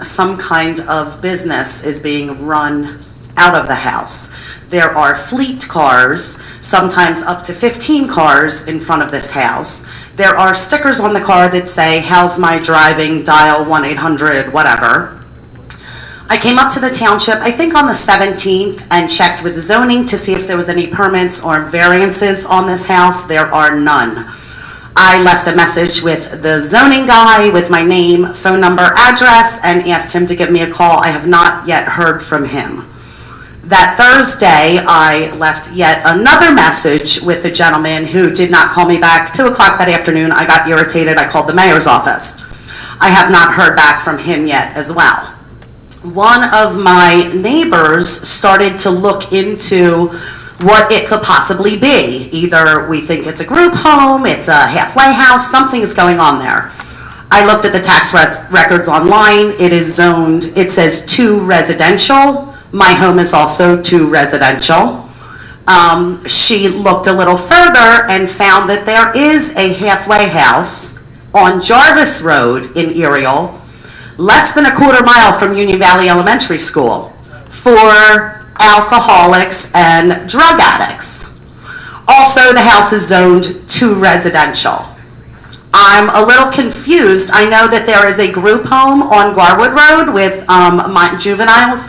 [SPEAKER 17] some kind of business is being run out of the house. There are fleet cars, sometimes up to 15 cars in front of this house. There are stickers on the car that say, "How's my driving? Dial 1-800, whatever." I came up to the township, I think on the 17th, and checked with zoning to see if there was any permits or variances on this house. There are none. I left a message with the zoning guy with my name, phone number, address, and asked him to give me a call. I have not yet heard from him. That Thursday, I left yet another message with the gentleman who did not call me back. 2 o'clock that afternoon, I got irritated. I called the mayor's office. I have not heard back from him yet as well. One of my neighbors started to look into what it could possibly be. Either we think it's a group home, it's a halfway house, something is going on there. I looked at the tax records online. It is zoned, it says 2 residential. My home is also 2 residential. She looked a little further and found that there is a halfway house on Jarvis Road in Ariel, less than a quarter mile from Union Valley Elementary School, for alcoholics and drug addicts. Also, the house is zoned 2 residential. I'm a little confused. I know that there is a group home on Garwood Road with juveniles.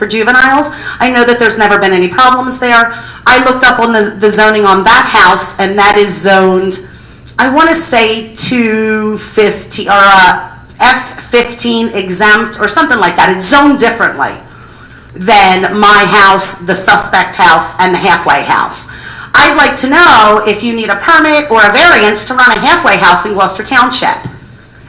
[SPEAKER 17] I know that there's never been any problems there. I looked up on the zoning on that house, and that is zoned, I want to say 250 or F15 exempt or something like that. It's zoned differently than my house, the suspect house, and the halfway house. I'd like to know if you need a permit or a variance to run a halfway house in Gloucester Township.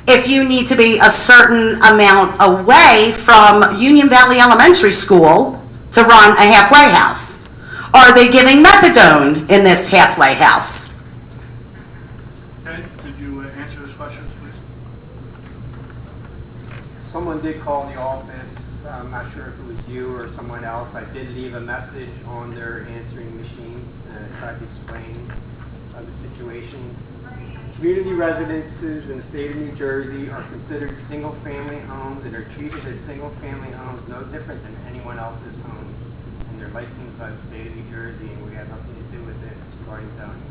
[SPEAKER 17] If you need to be a certain amount away from Union Valley Elementary School to run a halfway house. Are they giving methadone in this halfway house?
[SPEAKER 1] Ed, could you answer this question, please?
[SPEAKER 12] Someone did call the office. I'm not sure if it was you or someone else. I did leave a message on their answering machine and I tried to explain the situation. Community residences in the state of New Jersey are considered single-family homes and are treated as single-family homes, no different than anyone else's homes. And they're licensed by the state of New Jersey, and we have nothing to do with it regarding zoning.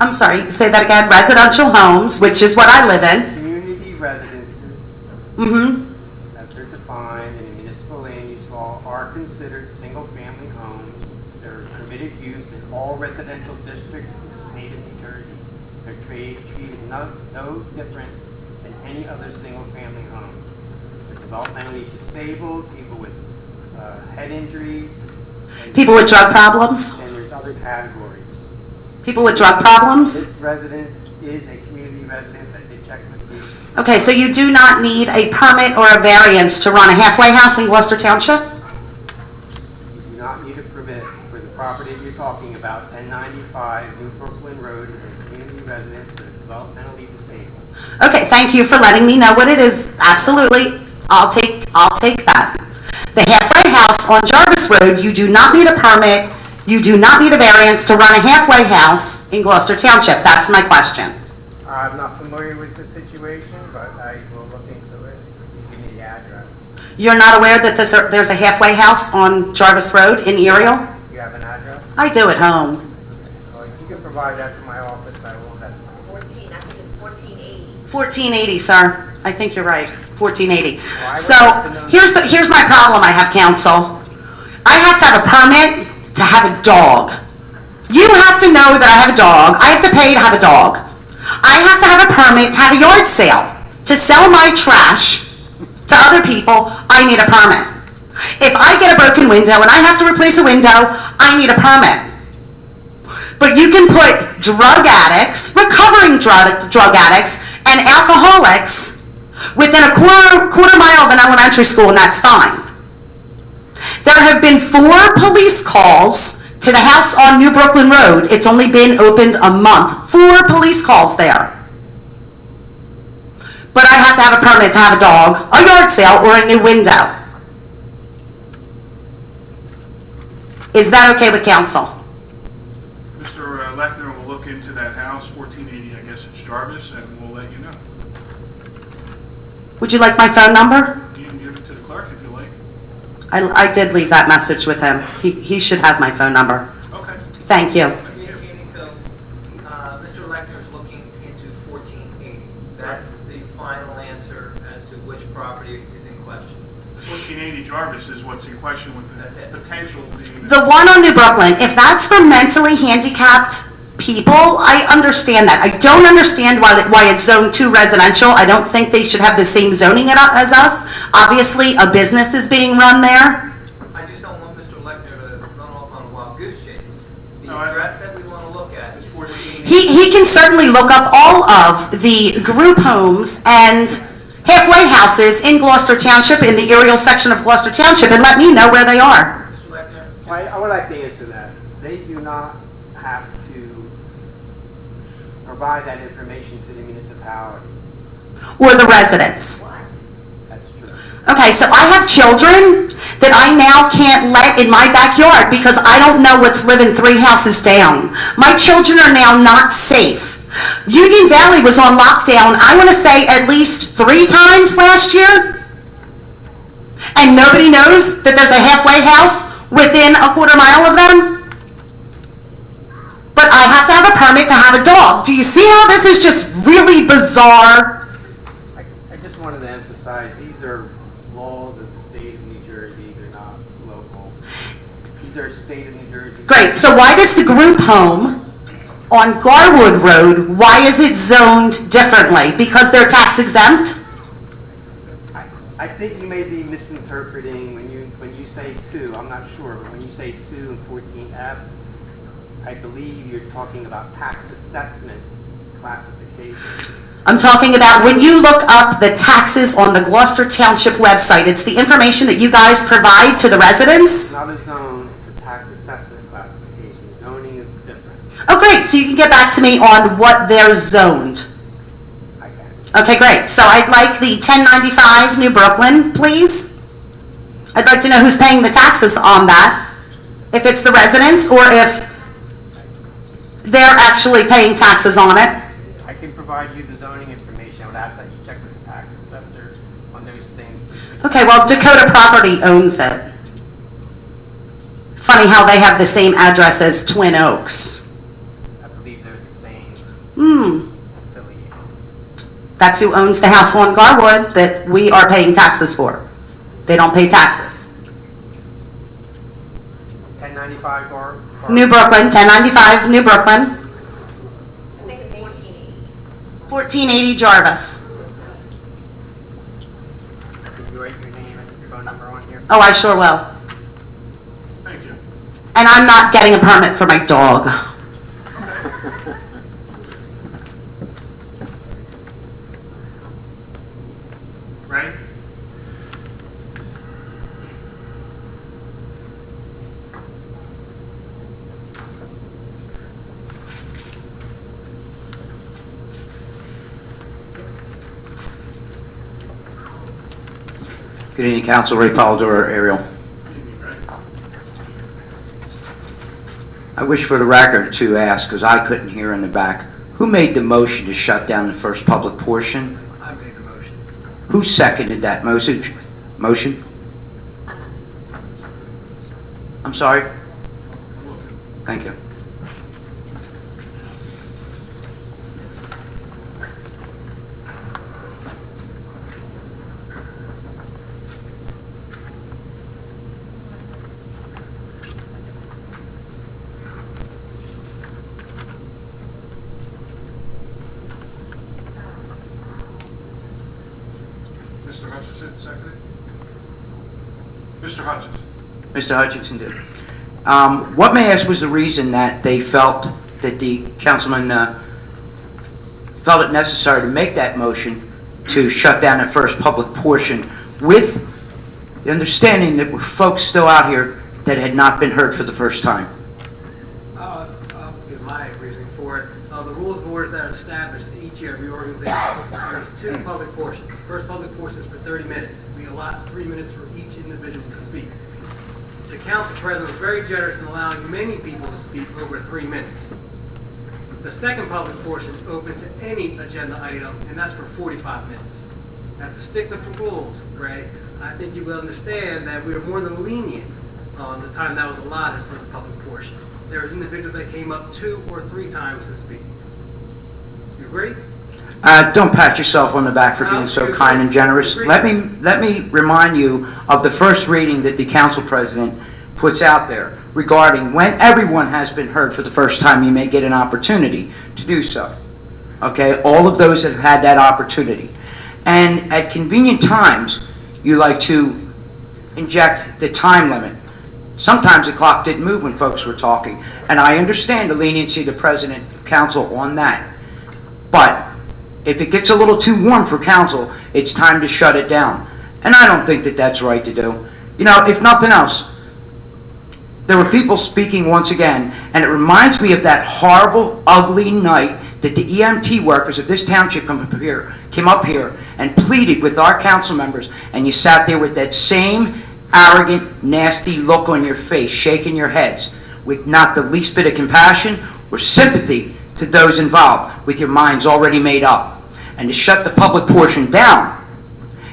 [SPEAKER 17] I'm sorry, say that again. Residential homes, which is what I live in.
[SPEAKER 12] Community residences,
[SPEAKER 17] Mm-hmm.
[SPEAKER 12] as they're defined in the municipal land use law, are considered single-family homes. They're permitted use in all residential districts in the state of New Jersey. They're treated no different than any other single-family home. They're developmentally disabled, people with head injuries. And
[SPEAKER 17] People with drug problems?
[SPEAKER 12] And there's other categories.
[SPEAKER 17] People with drug problems?
[SPEAKER 12] This residence is a community residence. I did check with you.
[SPEAKER 17] Okay, so you do not need a permit or a variance to run a halfway house in Gloucester Township?
[SPEAKER 12] You do not need a permit for the property you're talking about. 1095 New Brooklyn Road is a community residence for the developmentally disabled.
[SPEAKER 17] Okay, thank you for letting me know what it is. Absolutely. I'll take that. The halfway house on Jarvis Road, you do not need a permit, you do not need a variance to run a halfway house in Gloucester Township. That's my question.
[SPEAKER 12] I'm not familiar with the situation, but I will look into it. Give me the address.
[SPEAKER 17] You're not aware that there's a halfway house on Jarvis Road in Ariel?
[SPEAKER 12] You have an address?
[SPEAKER 17] I do at home.
[SPEAKER 12] Well, if you can provide that to my office, I will have.
[SPEAKER 2] 14, I think it's 1480.
[SPEAKER 17] 1480, sir. I think you're right. 1480.
[SPEAKER 12] I would
[SPEAKER 17] So
[SPEAKER 12] like to know-
[SPEAKER 17] here's my problem I have, counsel. I have to have a permit to have a dog. You have to know that I have a dog. I have to pay to have a dog. I have to have a permit to have a yard sale. To sell my trash to other people, I need a permit. If I get a broken window and I have to replace a window, I need a permit. But you can put drug addicts, recovering drug addicts, and alcoholics within a quarter mile of an elementary school, and that's fine. There have been 4 police calls to the house on New Brooklyn Road. It's only been opened a month. 4 police calls there. But I have to have a permit to have a dog, a yard sale, or a new window. Is that okay with council?
[SPEAKER 1] Mr. Lechner will look into that house, 1480, I guess it's Jarvis, and we'll let you know.
[SPEAKER 17] Would you like my phone number?
[SPEAKER 1] You can give it to the clerk if you like.
[SPEAKER 17] I did leave that message with him. He should have my phone number.
[SPEAKER 1] Okay.
[SPEAKER 17] Thank you.
[SPEAKER 18] Katie, so Mr. Lechner is looking into 1480. That's the final answer as to which property is in question.
[SPEAKER 1] 1480 Jarvis is what's in question with the potential being...
[SPEAKER 17] The one on New Brooklyn, if that's for mentally handicapped people, I understand that. I don't understand why it's zone 2 residential. I don't think they should have the same zoning as us. Obviously, a business is being run there.
[SPEAKER 18] I just don't want Mr. Lechner to run off on a wild goose chase. The address that we want to look at is 1480.
[SPEAKER 17] He can certainly look up all of the group homes and halfway houses in Gloucester Township, in the aerial section of Gloucester Township, and let me know where they are.
[SPEAKER 18] Mr. Lechner?
[SPEAKER 12] I would like to answer that. They do not have to provide that information to the municipality.
[SPEAKER 17] Or the residents.
[SPEAKER 12] That's true.
[SPEAKER 17] Okay, so I have children that I now can't let in my backyard because I don't know what's living 3 houses down. My children are now not safe. Union Valley was on lockdown, I want to say at least 3 times last year. And nobody knows that there's a halfway house within a quarter mile of them. But I have to have a permit to have a dog. Do you see how this is just really bizarre?
[SPEAKER 12] I just wanted to emphasize, these are laws of the state of New Jersey. They're not local. These are state of New Jersey.
[SPEAKER 17] Great, so why does the group home on Garwood Road, why is it zoned differently? Because they're tax exempt?
[SPEAKER 12] I think you may be misinterpreting when you say 2. I'm not sure, but when you say 2 and 14F, I believe you're talking about tax assessment classification.
[SPEAKER 17] I'm talking about when you look up the taxes on the Gloucester Township website, it's the information that you guys provide to the residents?
[SPEAKER 12] It's not a zone, it's a tax assessment classification. Zoning is different.
[SPEAKER 17] Oh, great, so you can get back to me on what they're zoned.
[SPEAKER 12] I can.
[SPEAKER 17] Okay, great. So I'd like the 1095 New Brooklyn, please. I'd like to know who's paying the taxes on that. If it's the residents or if they're actually paying taxes on it.
[SPEAKER 12] I can provide you the zoning information. I would ask that you check with the tax assessor on those things.
[SPEAKER 17] Okay, well, Dakota Property owns it. Funny how they have the same address as Twin Oaks.
[SPEAKER 12] I believe they're the same affiliate.
[SPEAKER 17] That's who owns the house on Garwood that we are paying taxes for. They don't pay taxes.
[SPEAKER 12] 1095 or
[SPEAKER 17] New Brooklyn, 1095 New Brooklyn,
[SPEAKER 2] I think it's 1480.
[SPEAKER 17] 1480 Jarvis.
[SPEAKER 12] Can you write your name and your phone number on here?
[SPEAKER 17] Oh, I sure will.
[SPEAKER 1] Thank you.
[SPEAKER 17] And I'm not getting a permit for my dog.
[SPEAKER 1] Right?
[SPEAKER 19] Good evening, Council. Ray Polidoro, Ariel. I wish for the record to ask, because I couldn't hear in the back, who made the motion to shut down the first public portion?
[SPEAKER 10] I made the motion.
[SPEAKER 19] Who seconded that motion? I'm sorry? Thank you.
[SPEAKER 1] Mr. Hutchinson, seconded? Mr. Hutchinson?
[SPEAKER 19] Mr. Hutchinson did. What, may I ask, was the reason that they felt that the councilman felt it necessary to make that motion to shut down the first public portion with the understanding that there were folks still out here that had not been heard for the first time?
[SPEAKER 10] I'll give my reasoning for it. The rules of order that are established each year, reorganization, there's two public portions. First public portion is for 30 minutes. We allot 3 minutes for each individual to speak. The council president was very generous in allowing many people to speak over 3 minutes. The second public portion is open to any agenda item, and that's for 45 minutes. That's a stick to the rules, Ray. I think you will understand that we are more than lenient on the time that was allotted for the public portion. There was individuals that came up 2 or 3 times to speak. You agree?
[SPEAKER 19] Don't pat yourself on the back for being so kind and generous. Let me remind you of the first reading that the council president puts out there regarding when everyone has been heard for the first time, you may get an opportunity to do so. Okay, all of those that have had that opportunity. And at convenient times, you like to inject the time limit. Sometimes the clock didn't move when folks were talking, and I understand the leniency of the president, council on that. But if it gets a little too warm for council, it's time to shut it down. And I don't think that that's right to do. You know, if nothing else, there were people speaking once again, and it reminds me of that horrible, ugly night that the EMT workers of this township came up here and pleaded with our council members, and you sat there with that same arrogant, nasty look on your face, shaking your heads, with not the least bit of compassion or sympathy to those involved, with your minds already made up. And to shut the public portion down,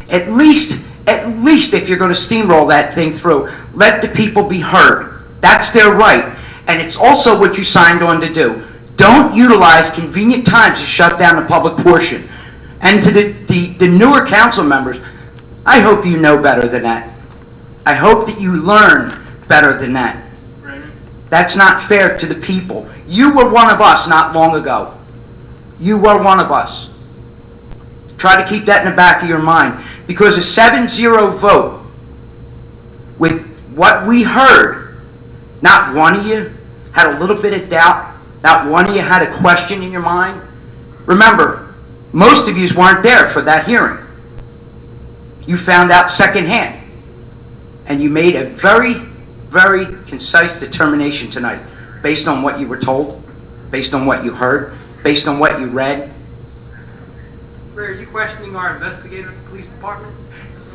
[SPEAKER 19] at least if you're going to steamroll that thing through, let the people be heard. That's their right. And it's also what you signed on to do. Don't utilize convenient times to shut down the public portion. And to the newer council members, I hope you know better than that. I hope that you learn better than that. That's not fair to the people. You were one of us not long ago. You were one of us. Try to keep that in the back of your mind. Because a 7-0 vote, with what we heard, not one of you had a little bit of doubt, not one of you had a question in your mind. Remember, most of you weren't there for that hearing. You found out secondhand. And you made a very, very concise determination tonight, based on what you were told, based on what you heard, based on what you read.
[SPEAKER 10] Ray, are you questioning our investigator at the police department?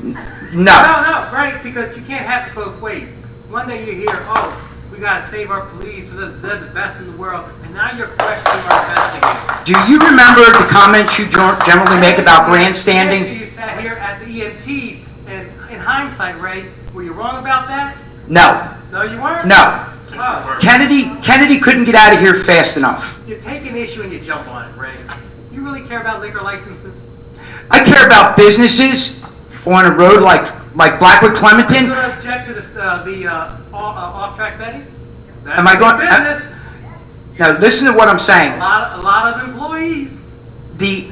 [SPEAKER 19] No.
[SPEAKER 10] No, right? Because you can't have it both ways. One day you hear, oh, we gotta save our police, they're the best in the world, and now you're questioning our investigators.
[SPEAKER 19] Do you remember the comments you generally make about grandstanding?
[SPEAKER 10] Actually, you sat here at the EMTs, and in hindsight, Ray, were you wrong about that?
[SPEAKER 19] No.
[SPEAKER 10] No, you weren't?
[SPEAKER 19] No.
[SPEAKER 10] Oh.
[SPEAKER 19] Kennedy couldn't get out of here fast enough.
[SPEAKER 10] You take an issue and you jump on it, Ray. You really care about liquor licenses?
[SPEAKER 19] I care about businesses on a road like Blackwood
[SPEAKER 10] Are you
[SPEAKER 19] Clementon.
[SPEAKER 10] going to object to the off-track betting? That's
[SPEAKER 19] Am I going?
[SPEAKER 10] business.
[SPEAKER 19] Now listen to what I'm saying.
[SPEAKER 10] A lot of employees.
[SPEAKER 19] The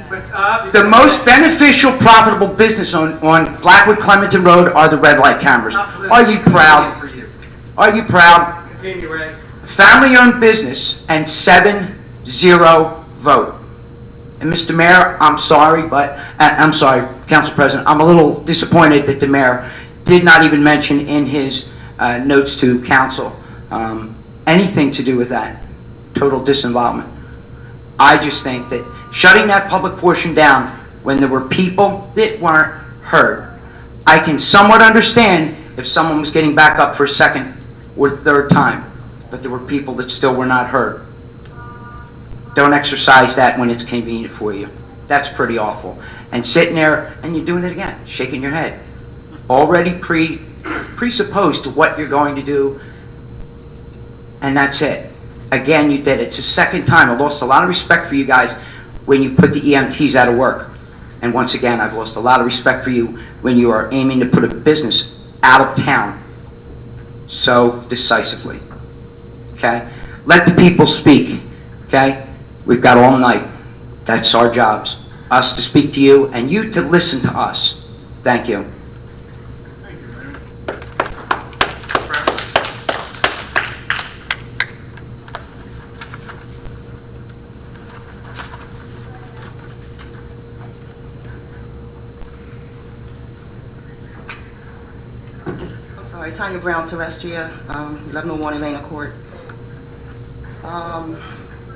[SPEAKER 19] most beneficial, profitable business on Blackwood Clementon Road are the red light cameras. Are you proud? Are you proud?
[SPEAKER 10] Continue, Ray.
[SPEAKER 19] Family-owned business and 7-0 vote. And Mr. Mayor, I'm sorry, but I'm sorry, Council President. I'm a little disappointed that the mayor did not even mention in his notes to council anything to do with that. Total disinvolvement. I just think that shutting that public portion down when there were people that weren't heard. I can somewhat understand if someone was getting back up for a second or third time, but there were people that still were not heard. Don't exercise that when it's convenient for you. That's pretty awful. And sitting there and you're doing it again, shaking your head. Already presupposed to what you're going to do, and that's it. Again, you did it. It's the second time. I lost a lot of respect for you guys when you put the EMTs out of work. And once again, I've lost a lot of respect for you when you are aiming to put a business out of town so decisively. Okay? Let the people speak. Okay? We've got all night. That's our jobs. Us to speak to you and you to listen to us. Thank you.
[SPEAKER 1] Thank you, Mayor.
[SPEAKER 9] I'm sorry, Tanya Brown, Terrestria, 1101 Elena Court.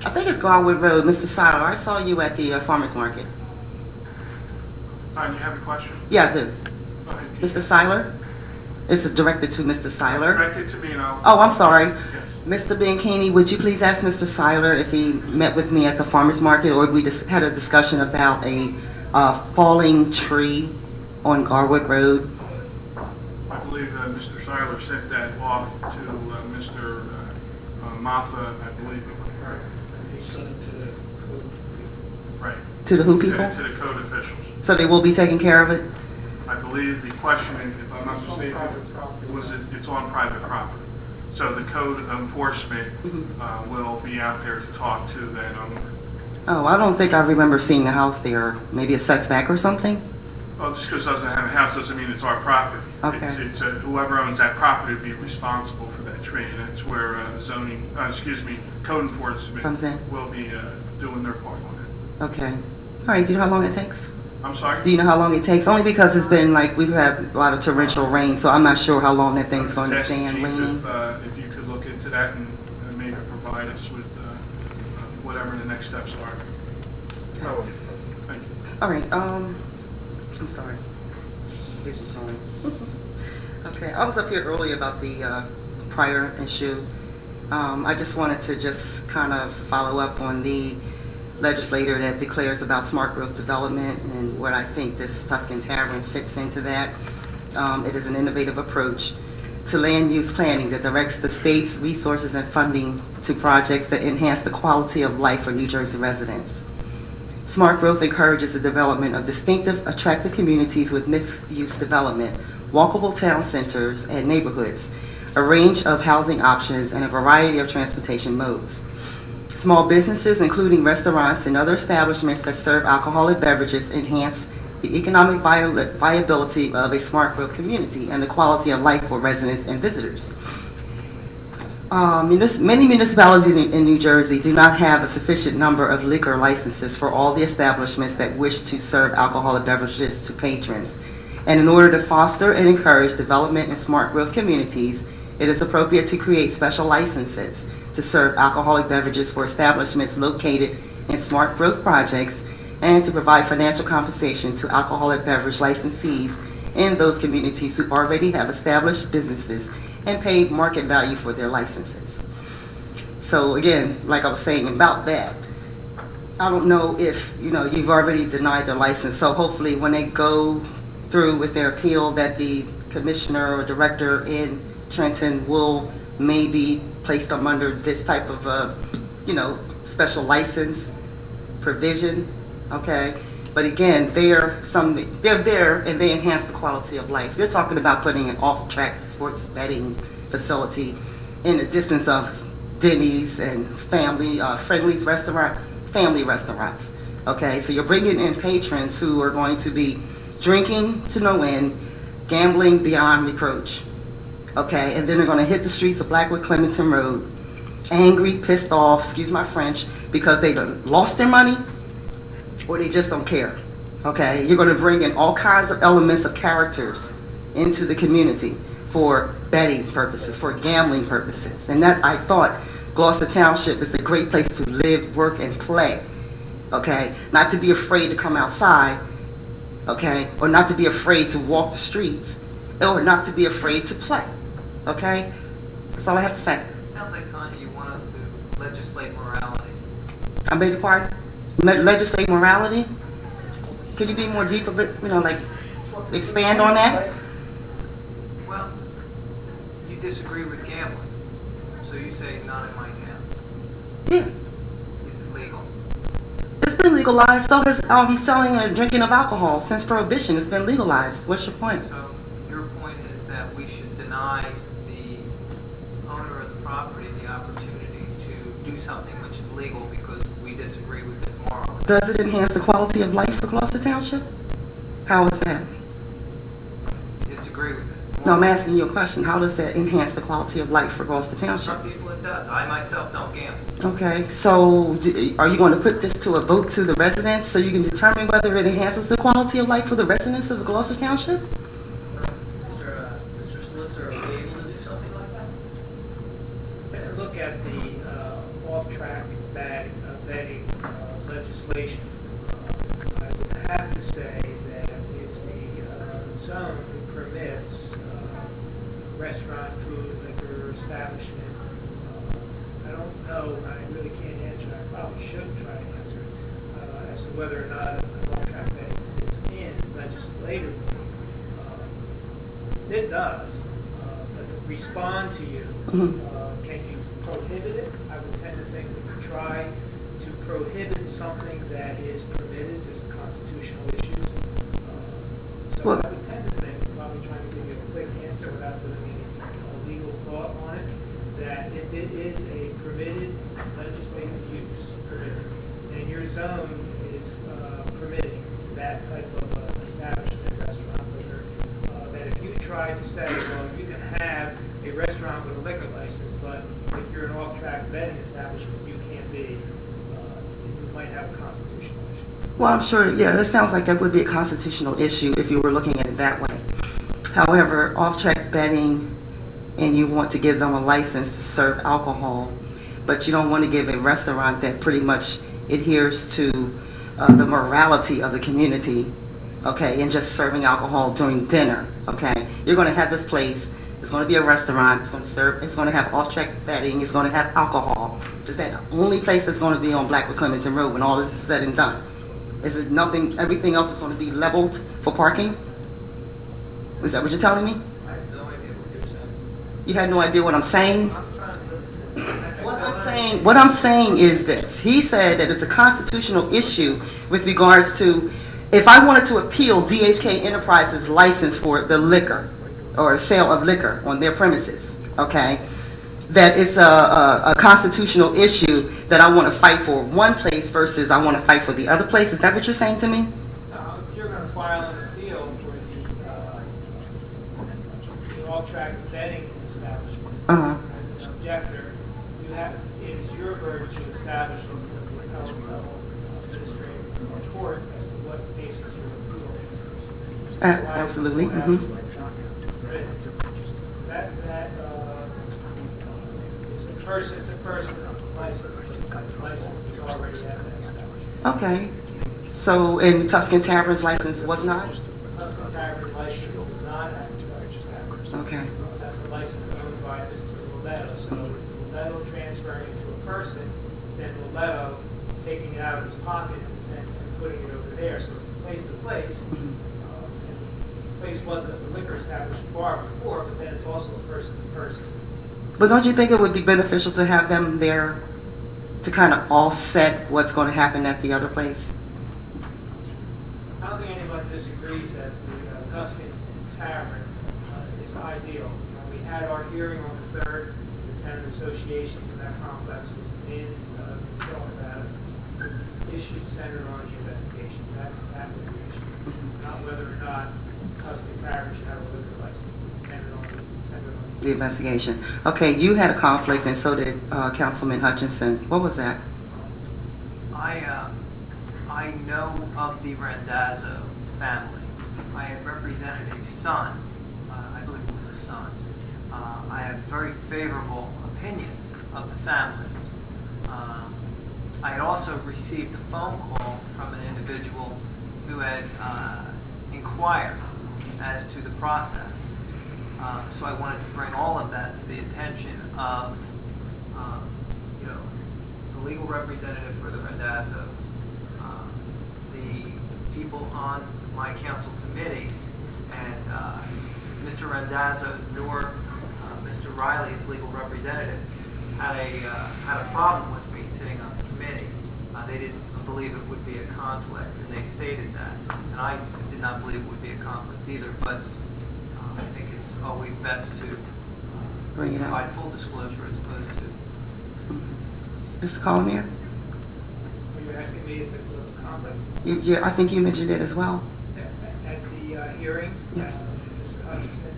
[SPEAKER 9] I think it's Garwood Road, Mr. Seiler. I saw you at the farmer's market.
[SPEAKER 1] You have a question?
[SPEAKER 9] Yeah, I do.
[SPEAKER 1] Go ahead.
[SPEAKER 9] Mr. Seiler? It's directed to Mr. Seiler.
[SPEAKER 1] Directed to me and I'll...
[SPEAKER 9] Oh, I'm sorry. Mr. Bianchini, would you please ask Mr. Seiler if he met with me at the farmer's market, or we just had a discussion about a falling tree on Garwood Road?
[SPEAKER 1] I believe Mr. Seiler sent that off to Mr. Maffa, I believe.
[SPEAKER 13] He sent it to the code people.
[SPEAKER 1] Right.
[SPEAKER 9] To the who people?
[SPEAKER 1] To the code officials.
[SPEAKER 9] So they will be taking care of it?
[SPEAKER 1] I believe the question, if I'm not mistaken, it's on private property. So the code enforcement will be out there to talk to that owner.
[SPEAKER 9] Oh, I don't think I remember seeing the house there. Maybe it sets back or something?
[SPEAKER 1] Well, just because it doesn't have a house doesn't mean it's our property.
[SPEAKER 9] Okay.
[SPEAKER 1] It's whoever owns that property would be responsible for that tree, and that's where code enforcement
[SPEAKER 9] Comes in.
[SPEAKER 1] will be doing their part on it.
[SPEAKER 9] Okay. All right, do you know how long it takes?
[SPEAKER 1] I'm sorry?
[SPEAKER 9] Do you know how long it takes? Only because it's been like, we've had a lot of torrential rain, so I'm not sure how long that thing's going to
[SPEAKER 1] Ask the
[SPEAKER 9] stand
[SPEAKER 1] chief
[SPEAKER 9] leaning.
[SPEAKER 1] If you could look into that and maybe provide us with whatever the next steps are. Oh, thank you.
[SPEAKER 9] All right, I'm sorry. Busy phone. Okay, I was up here earlier about the prior issue. I just wanted to just kind of follow up on the legislator that declares about smart growth development and what I think this Tuscan Tavern fits into that. It is an innovative approach to land use planning that directs the state's resources and funding to projects that enhance the quality of life for New Jersey residents. Smart growth encourages the development of distinctive, attractive communities with mixed-use development, walkable town centers and neighborhoods, a range of housing options, and a variety of transportation modes. Small businesses, including restaurants and other establishments that serve alcoholic beverages, enhance the economic viability of a smart growth community and the quality of life for residents and visitors. Many municipalities in New Jersey do not have a sufficient number of liquor licenses for all the establishments that wish to serve alcoholic beverages to patrons. And in order to foster and encourage development in smart growth communities, it is appropriate to create special licenses to serve alcoholic beverages for establishments located in smart growth projects and to provide financial compensation to alcoholic beverage licensees in those communities who already have established businesses and paid market value for their licenses. So again, like I was saying about that, I don't know if, you've already denied their license, so hopefully when they go through with their appeal that the commissioner or director in Trenton will maybe place them under this type of, special license provision, okay? But again, they're there and they enhance the quality of life. You're talking about putting an off-track sports betting facility in the distance of Denny's and Friendly's family restaurants, okay? So you're bringing in patrons who are going to be drinking to no end, gambling beyond reproach, okay? And then they're going to hit the streets of Blackwood Clementon Road, angry, pissed off, excuse my French, because they done lost their money or they just don't care, okay? You're going to bring in all kinds of elements of characters into the community for betting purposes, for gambling purposes. And that, I thought, Gloucester Township is a great place to live, work, and play, okay? Not to be afraid to come outside, okay? Or not to be afraid to walk the streets, or not to be afraid to play, okay? That's all I have to say.
[SPEAKER 18] Sounds like, Tanya, you want us to legislate morality.
[SPEAKER 9] I beg your pardon? Legislate morality? Could you be more deep a bit, expand on that?
[SPEAKER 18] Well, you disagree with gambling, so you say not in my town.
[SPEAKER 9] Yeah.
[SPEAKER 18] Is it legal?
[SPEAKER 9] It's been legalized. So has selling or drinking of alcohol since Prohibition. It's been legalized. What's your point?
[SPEAKER 18] So your point is that we should deny the owner of the property the opportunity to do something which is legal because we disagree with it morally.
[SPEAKER 9] Does it enhance the quality of life for Gloucester Township? How is that?
[SPEAKER 18] Disagree with it.
[SPEAKER 9] No, I'm asking you a question. How does that enhance the quality of life for Gloucester Township?
[SPEAKER 18] Some people it does. I myself don't gamble.
[SPEAKER 9] Okay, so are you going to put this to a vote to the residents so you can determine whether it enhances the quality of life for the residents of Gloucester Township?
[SPEAKER 18] Mr. Solicitor, are we able to do something like that?
[SPEAKER 7] Better look at the off-track betting legislation. I would have to say that if the zone permits restaurant, food, liquor establishment, I don't know, I really can't answer, I probably should try to answer as to whether or not an off-track betting fits in legislatively. It does, but to respond to you, can you prohibit it? I would tend to think that you try to prohibit something that is permitted, there's constitutional issues. So I would tend to think, probably trying to give you a quick answer without putting any legal thought on it, that if it is a permitted legislative use, and your zone is permitting that type of establishment, restaurant, liquor, that if you try to say, well, you can have a restaurant with a liquor license, but if you're an off-track betting establishment, you can't be, you might have a constitutional issue.
[SPEAKER 9] Well, I'm sure, yeah, that sounds like that would be a constitutional issue if you were looking at it that way. However, off-track betting, and you want to give them a license to serve alcohol, but you don't want to give a restaurant that pretty much adheres to the morality of the community, okay, and just serving alcohol during dinner, okay? You're going to have this place, it's going to be a restaurant, it's going to serve, it's going to have off-track betting, it's going to have alcohol. Is that the only place that's going to be on Blackwood Clementon Road when all this is said and done? Is it nothing, everything else is going to be leveled for parking? Is that what you're telling me?
[SPEAKER 18] I have no idea what you're saying.
[SPEAKER 9] You have no idea what I'm saying?
[SPEAKER 18] I'm trying to listen.
[SPEAKER 9] What I'm saying is this. He said that it's a constitutional issue with regards to if I wanted to appeal DHK Enterprises' license for the liquor or sale of liquor on their premises, okay, that it's a constitutional issue that I want to fight for one place versus I want to fight for the other place. Is that what you're saying to me?
[SPEAKER 7] If you're going to file an appeal for the off-track betting establishment, as an objector, it is your burden to establish with the appellate level administrative court as to what basis your appeal is.
[SPEAKER 9] Absolutely.
[SPEAKER 7] That is the person license, but the license is already at that establishment.
[SPEAKER 9] Okay. So, and Tuscan Tavern's license was not?
[SPEAKER 7] Tuscan Tavern license was not at Tuscan Tavern.
[SPEAKER 9] Okay.
[SPEAKER 7] That's a license owned by Mr. Loletto. So it's Loletto transferring it to a person, then Loletto taking it out of his pocket in a sense and putting it over there. So it's place to place. And the place wasn't a liquor establishment bar before, but then it's also a person to person.
[SPEAKER 9] But don't you think it would be beneficial to have them there to kind of offset what's going to happen at the other place?
[SPEAKER 7] I don't think anyone disagrees that the Tuscan Tavern is ideal. We had our hearing on the 3rd. The tenant association for that complex was in, talking about issues centered on the investigation. That was the issue. Not whether or not Tuscan Tavern should have a liquor license, centered on
[SPEAKER 9] The investigation. Okay, you had a conflict, and so did Councilman Hutchinson. What was that?
[SPEAKER 18] I know of the Randazzo family. I had represented a son, I believe it was a son. I have very favorable opinions of the family. I had also received a phone call from an individual who had inquired as to the process. So I wanted to bring all of that to the attention of, the legal representative for the Randazzos, the people on my council committee, and Mr. Randazzo nor Mr. Riley, his legal representative, had a problem with me sitting on the committee. They didn't believe it would be a conflict, and they stated that. And I did not believe it would be a conflict either, but I think it's always best to
[SPEAKER 9] Bring it out.
[SPEAKER 18] provide full disclosure as opposed to.
[SPEAKER 9] Mr. Colomier?
[SPEAKER 7] Were you asking me if it was a conflict?
[SPEAKER 9] Yeah, I think you mentioned it as well.
[SPEAKER 7] At the hearing,
[SPEAKER 9] Yes.
[SPEAKER 7] Mr. Hutchinson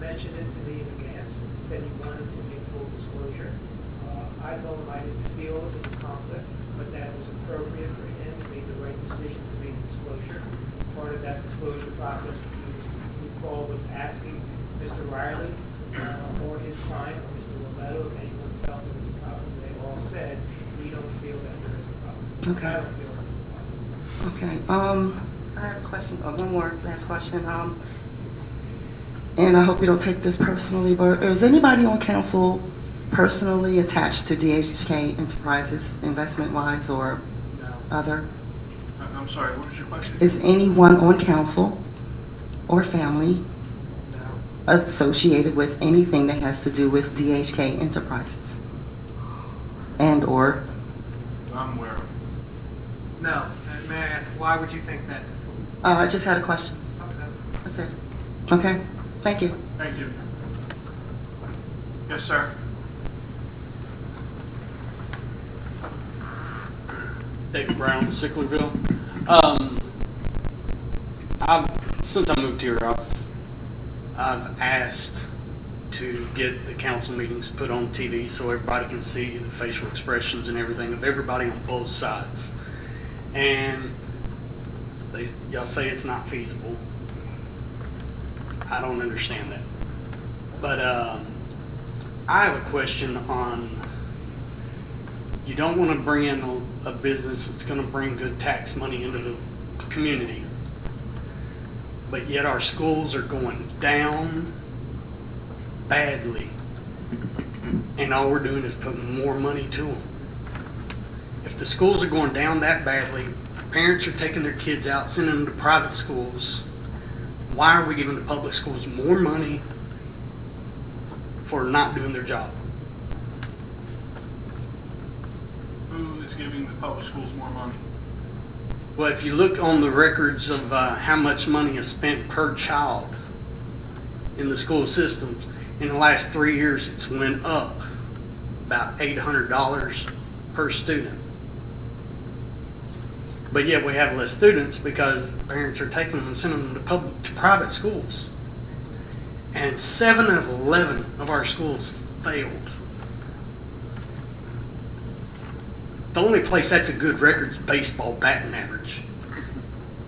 [SPEAKER 7] mentioned it to me in advance, said he wanted to make full disclosure. I told him I didn't feel it was a conflict, but that it was appropriate for him to make the right decision to make disclosure. Part of that disclosure process, if you recall, was asking Mr. Riley or his client, or Mr. Loletto, if anyone felt there was a problem. They all said, we don't feel that there is a problem.
[SPEAKER 9] Okay.
[SPEAKER 7] I don't feel there is a problem.
[SPEAKER 9] Okay. I have a question, one more last question. And I hope you don't take this personally, but is anybody on council personally attached to DHK Enterprises, investment-wise or other?
[SPEAKER 1] I'm sorry, what was your question?
[SPEAKER 9] Is anyone on council or family associated with anything that has to do with DHK Enterprises? And or?
[SPEAKER 1] I'm aware of.
[SPEAKER 10] No. May I ask, why would you think that?
[SPEAKER 9] I just had a question.
[SPEAKER 10] Okay.
[SPEAKER 9] That's it. Okay, thank you.
[SPEAKER 1] Thank you. Yes, sir.
[SPEAKER 13] David Brown, Sicklerville. Since I moved here, I've asked to get the council meetings put on TV so everybody can see the facial expressions and everything of everybody on both sides. And y'all say it's not feasible. I don't understand that. But I have a question on, you don't want to bring in a business that's going to bring good tax money into the community, but yet our schools are going down badly, and all we're doing is putting more money to them. If the schools are going down that badly, parents are taking their kids out, sending them to private schools, why are we giving the public schools more money for not doing their job?
[SPEAKER 1] Who is giving the public schools more money?
[SPEAKER 13] Well, if you look on the records of how much money is spent per child in the school systems, in the last 3 years, it's went up about $800 per student. But yet we have less students because parents are taking them and sending them to private schools. And 7 of 11 of our schools failed. The only place that's a good record is baseball batting average.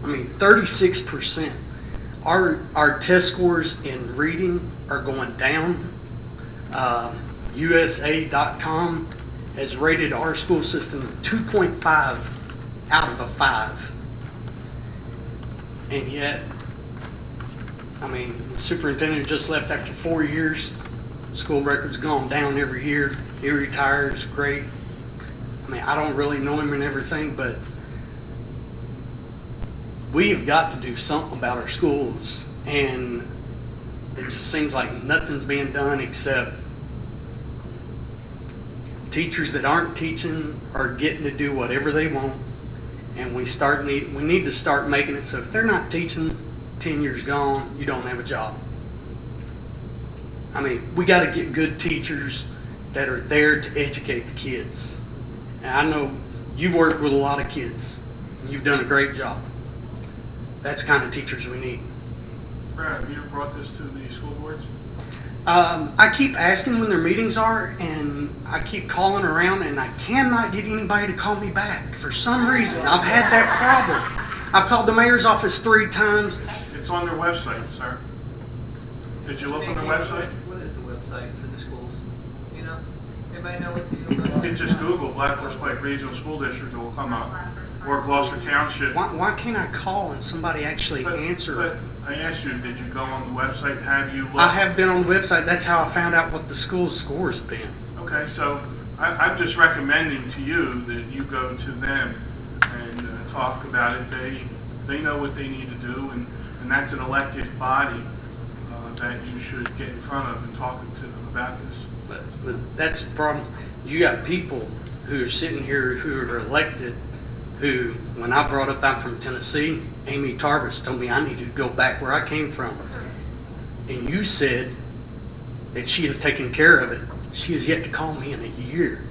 [SPEAKER 13] I mean, 36%. Our test scores in reading are going down. USA.com has rated our school system 2.5 out of a 5. And yet, I mean, the superintendent just left after 4 years. School record's gone down every year. He retires, great. I mean, I don't really know him and everything, but we have got to do something about our schools. And it just seems like nothing's being done except teachers that aren't teaching are getting to do whatever they want. And we need to start making it so if they're not teaching, 10 years gone, you don't have a job. I mean, we got to get good teachers that are there to educate the kids. And I know you've worked with a lot of kids. And you've done a great job. That's the kind of teachers we need.
[SPEAKER 1] Brad, have you brought this to the school boards?
[SPEAKER 13] I keep asking when their meetings are, and I keep calling around, and I cannot get anybody to call me back. For some reason, I've had that problem. I've called the mayor's office 3 times.
[SPEAKER 1] It's on their website, sir. Did you look on their website?
[SPEAKER 18] What is the website for the schools? You know? Everybody know what
[SPEAKER 1] You can just Google Black Horse Pike Regional School District, it will come up. Or Gloucester Township.
[SPEAKER 13] Why can't I call and somebody actually answer?
[SPEAKER 1] But I asked you, did you go on the website? Have you looked?
[SPEAKER 13] I have been on the website. That's how I found out what the school scores have been.
[SPEAKER 1] Okay, so I'm just recommending to you that you go to them and talk about it. They know what they need to do, and that's an elected body that you should get in front of and talk to them about this.
[SPEAKER 13] But that's the problem. You got people who are sitting here who are elected who, when I brought up I'm from Tennessee, Amy Tarvis told me I needed to go back where I came from. And you said that she has taken care of it. She has yet to call me in a year.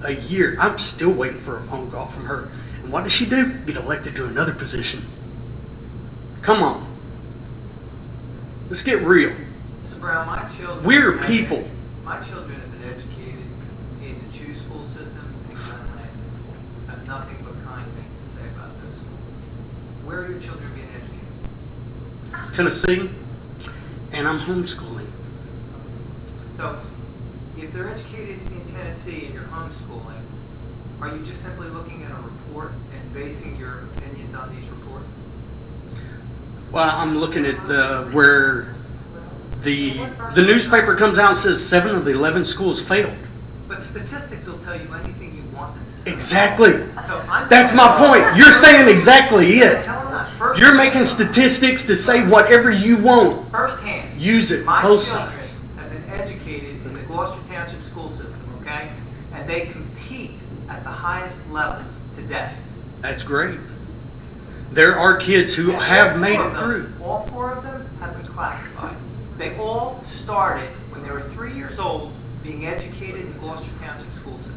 [SPEAKER 13] A year. I'm still waiting for a phone call from her. And what does she do? Get elected to another position. Come on. Let's get real.
[SPEAKER 18] Mr. Brown, my children...
[SPEAKER 13] We're people.
[SPEAKER 18] My children have been educated in the Chew school system and Glenland school. I have nothing but kind things to say about those schools. Where are your children being educated?
[SPEAKER 13] Tennessee, and I'm homeschooling.
[SPEAKER 18] So, if they're educated in Tennessee and you're homeschooling, are you just simply looking at a report and basing your opinions on these reports?
[SPEAKER 13] Well, I'm looking at where the newspaper comes out and says 7 of the 11 schools failed.
[SPEAKER 18] But statistics will tell you anything you want them to tell.
[SPEAKER 13] Exactly.
[SPEAKER 18] So I'm
[SPEAKER 13] That's my point. You're saying exactly it.
[SPEAKER 18] Tell them that first.
[SPEAKER 13] You're making statistics to say whatever you want.
[SPEAKER 18] Firsthand.
[SPEAKER 13] Use it,
[SPEAKER 18] My
[SPEAKER 13] both
[SPEAKER 18] children
[SPEAKER 13] sides.
[SPEAKER 18] have been educated in the Gloucester Township school system, okay? And they compete at the highest levels today.
[SPEAKER 13] That's great. There are kids who
[SPEAKER 18] And
[SPEAKER 13] have
[SPEAKER 18] all
[SPEAKER 13] made
[SPEAKER 18] four
[SPEAKER 13] it
[SPEAKER 18] of them-
[SPEAKER 13] through.
[SPEAKER 18] All 4 of them have been classified. They all started when they were 3 years old being educated in the Gloucester Township school system.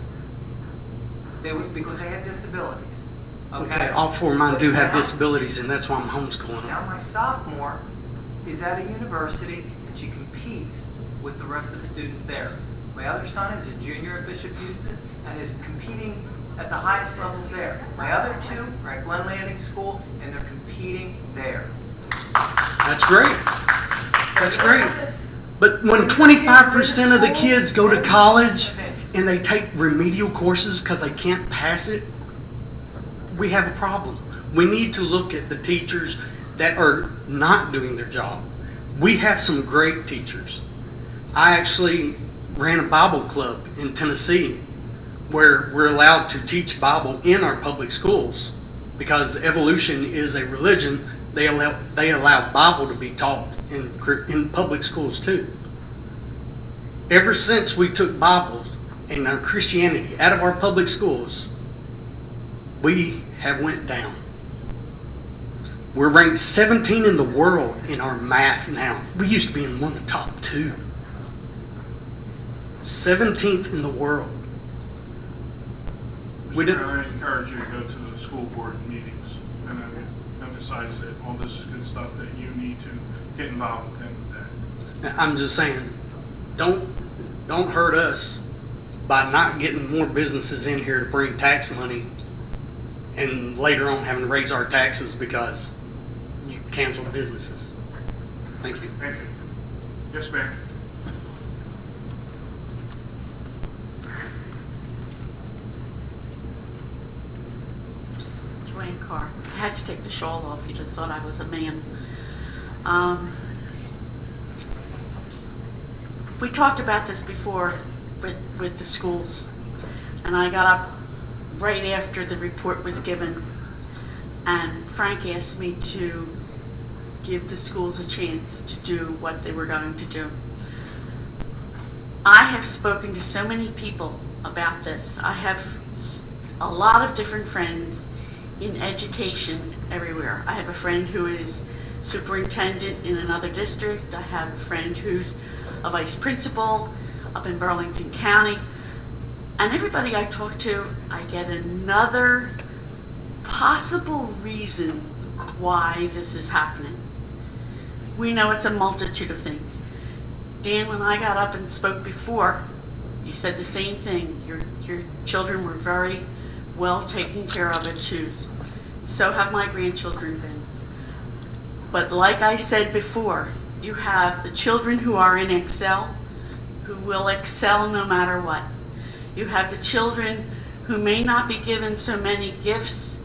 [SPEAKER 18] Because they had disabilities.
[SPEAKER 13] Okay, all 4 of mine do have
[SPEAKER 18] Now-
[SPEAKER 13] disabilities, and that's why I'm homeschooling them.
[SPEAKER 18] Now my sophomore is at a university and she competes with the rest of the students there. My other son is a junior at Bishop Eustace and is competing at the highest levels there. My other 2 are at Glen Landing School and they're competing there.
[SPEAKER 13] That's great. That's great. But when 25% of the kids go to college and they take remedial courses because they can't pass it, we have a problem. We need to look at the teachers that are not doing their job. We have some great teachers. I actually ran a Bible club in Tennessee where we're allowed to teach Bible in our public schools because evolution is a religion. They allow Bible to be taught in public schools too. Ever since we took Bible and our Christianity out of our public schools, we have went down. We're ranked 17 in the world in our math now. We used to be in one of the top 2. 17th in the world. We didn't.
[SPEAKER 1] I encourage you to go to the school board meetings and I would emphasize that all this is good stuff that you need to get involved with them with that.
[SPEAKER 13] I'm just saying, don't hurt us by not getting more businesses in here to bring tax money and later on having to raise our taxes because you canceled businesses. Thank you.
[SPEAKER 1] Thank you. Yes, ma'am.
[SPEAKER 11] Joanne Carr. I had to take the shawl off. You'd have thought I was a man. we talked about this before with the schools, and I got up right after the report was given, and Frank asked me to give the schools a chance to do what they were going to do. I have spoken to so many people about this. I have a lot of different friends in education everywhere. I have a friend who is superintendent in another district. I have a friend who's a vice principal up in Burlington County. And everybody I talk to, I get another possible reason why this is happening. We know it's a multitude of things. Dan, when I got up and spoke before, you said the same thing. Your children were very well taken care of at Shoes. So have my grandchildren been. But like I said before, you have the children who are in Excel, who will excel no matter what. You have the children who may not be given so many gifts,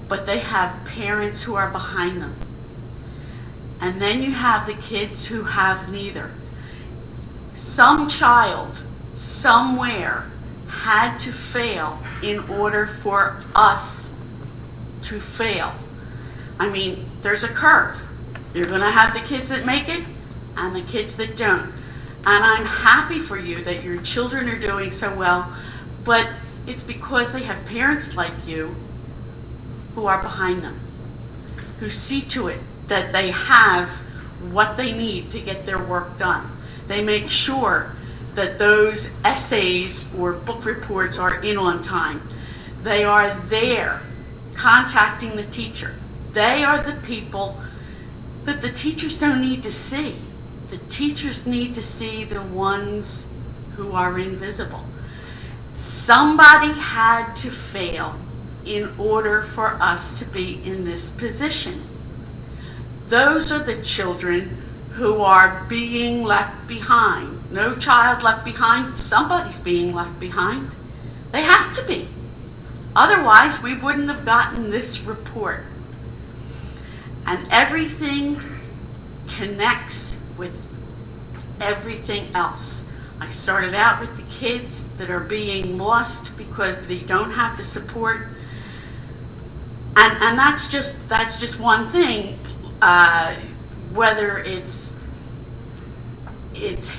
[SPEAKER 11] but they have parents who are behind them. And then you have the kids who have neither. Some child somewhere had to fail in order for us to fail. I mean, there's a curve. You're going to have the kids that make it and the kids that don't. And I'm happy for you that your children are doing so well, but it's because they have parents like you who are behind them, who see to it that they have what they need to get their work done. They make sure that those essays or book reports are in on time. They are there contacting the teacher. They are the people that the teachers don't need to see. The teachers need to see the ones who are invisible. Somebody had to fail in order for us to be in this position. Those are the children who are being left behind. No child left behind. Somebody's being left behind. They have to be. Otherwise, we wouldn't have gotten this report. And everything connects with everything else. I started out with the kids that are being lost because they don't have the support. And that's just one thing. Whether it's